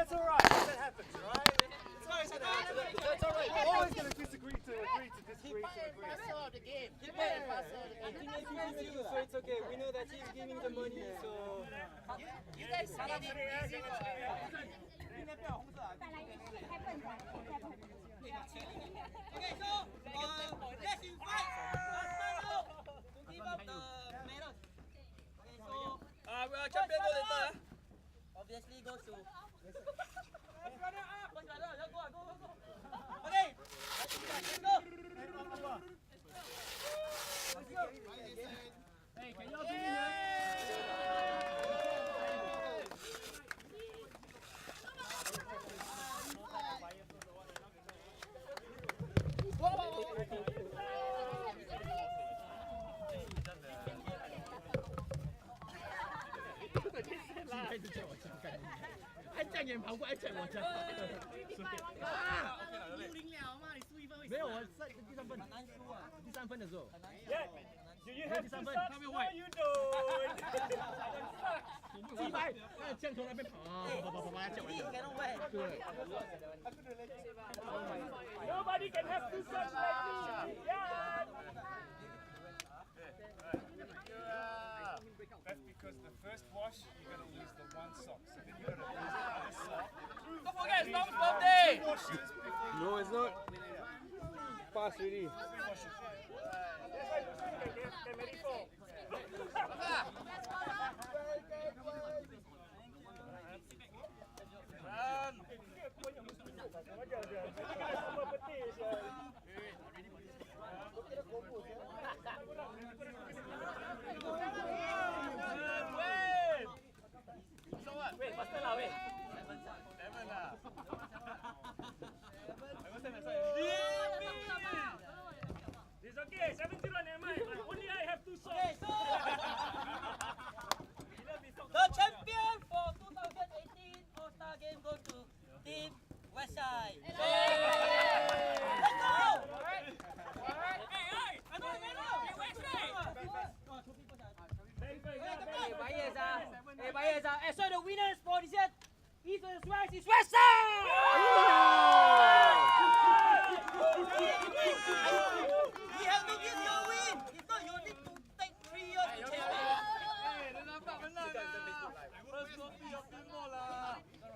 That's all right. That happens, right? It's all right. We're always going to disagree to agree to disagree to agree. So it's okay. We know that he's giving the money, so. You guys said it easy. Okay, so let's invite Asmano to give up the medal. Okay, so Champion go later. obviously goes to first runner up. First runner, go. Okay, let's go. Hey, can y'all do me安酱也跑过来抢我家。没有，我在第三分，第三分的时候。Do you have 第三分， socks? 他没有 What 坏 are。you doing? 击败，那酱从那边跑，跑，叫我家。 Cannot wear. 对。 Nobody can have two socks like me. Yeah. That's because the first wash you're gonna use the one sock, so then you're gonna use the other sock. Don't forget, it's Tom's birthday. Two washes before you No, it's not. Pass already. three washes. That's why they're ready for. Wait, faster lah, wait. Seven lah. It's okay, 7-0 never mind. Only I have two songs. Okay, so the champion for 2018 All-Star Game goes to Team Westside. Let's go! So the winners for this year East vs West is Westside! We have to get your win. If not, you need to take 3 years to change it.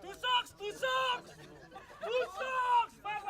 Two socks! Two socks! Back!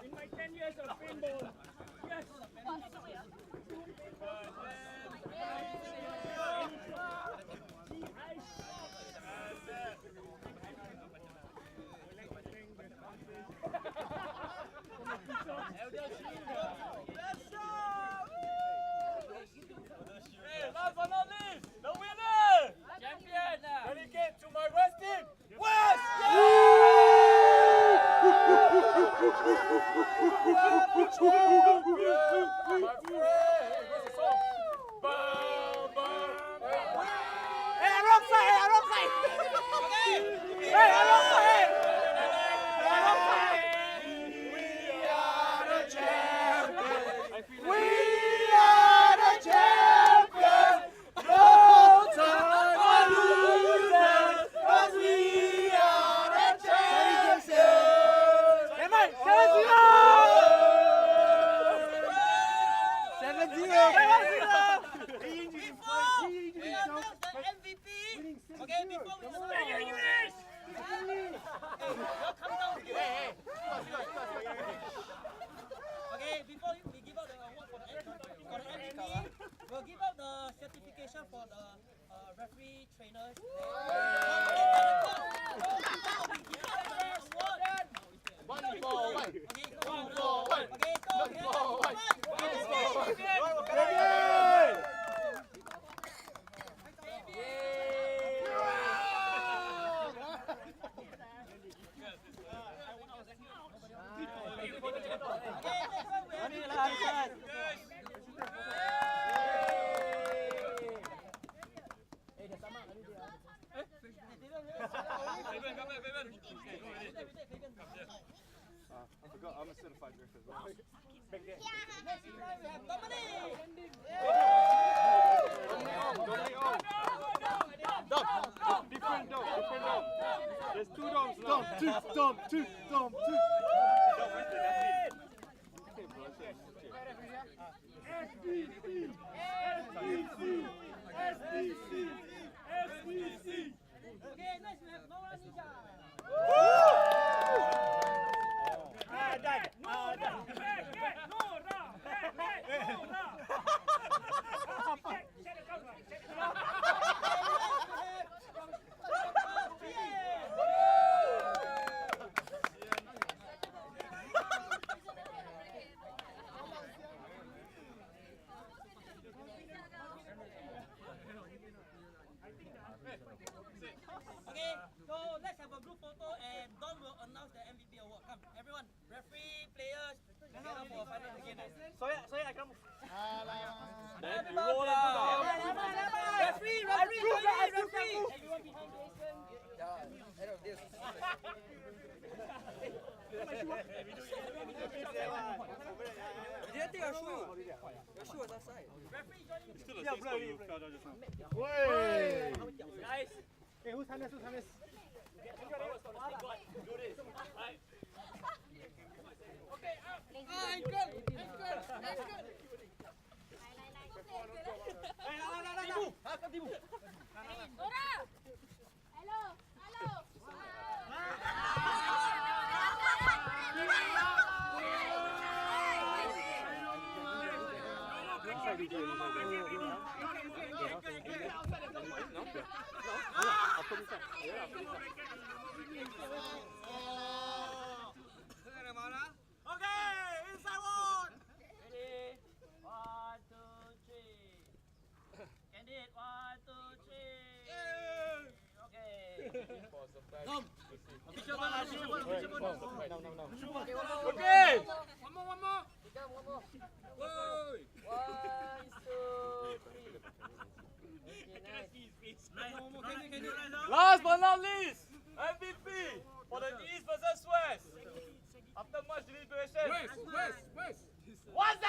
In my 10 years of paintball, yes. Hey, last but not least, the winner! Champion! Dedicate to my West team! West! We'll give out the certification for the referee trainers. I'm a certified drift as well. Next in line we have Dominic. Different dom. There's 2 doms now. Dom 2. Okay, next we have Nora Ninja. Okay, so let's have a group photo and Don will announce the MVP award. Come, everyone, referee, players, together for a final again. Sorry, I can't move. Referee, referee. Everyone behind Jason. You didn't take your shoe. Your shoe was outside. Referee joining. Still a 6 for you. Fell down just now. Guys. Hey, who's Hannes? Okay, inside one. Ready? 1, 2, 3. Candid, 1, 2, 3. Okay. Come. Official one. Okay. One more. Whoa. 1, 2, 3. Okay, nice. Last but not least, MVP for the East versus West. After much deliberation. West. What's that?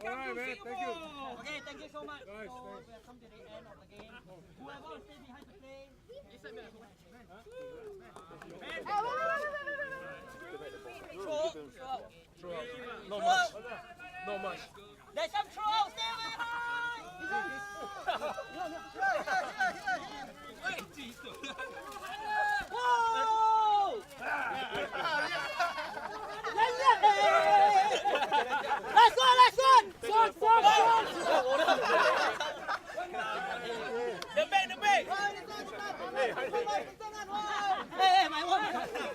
Alright, man. Thank you. Okay, thank you so much. So we have come to the end of the game. Whoever will stay behind to play. Not much. There's some trolls. Stay behind. Whoa! Let's go! The back! Hey, my one!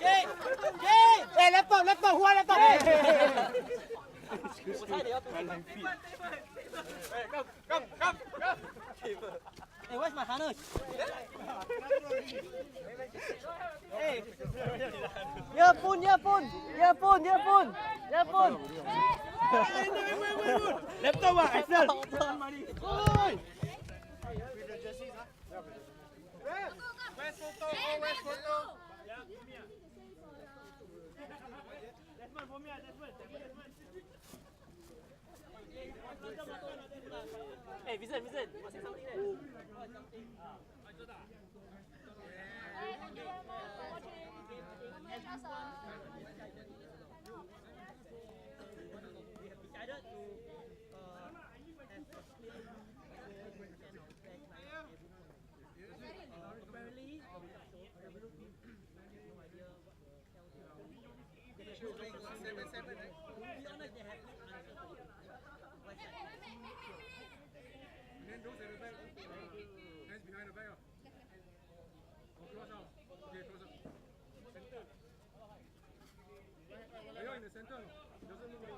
Jay! Hey, left foot! Who left foot? Hey, where's my harness? Hey! Earphone! Laptop ah, Excel! West photo. Hey, Vincent, you must say something there. Center. Doesn't look like.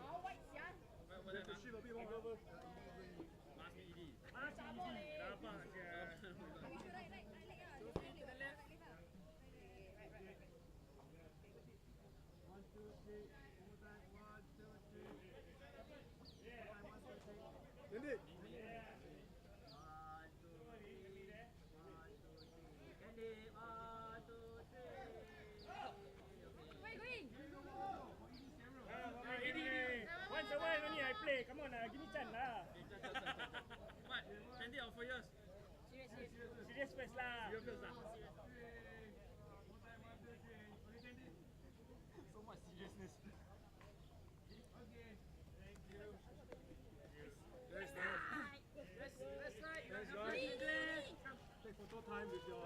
The shield a bit long. Once a while only I play. Come on, give me chance lah. What? 20 or 4 years? Serious first lah. Serious first lah. So much seriousness. That's right. Take photo time with your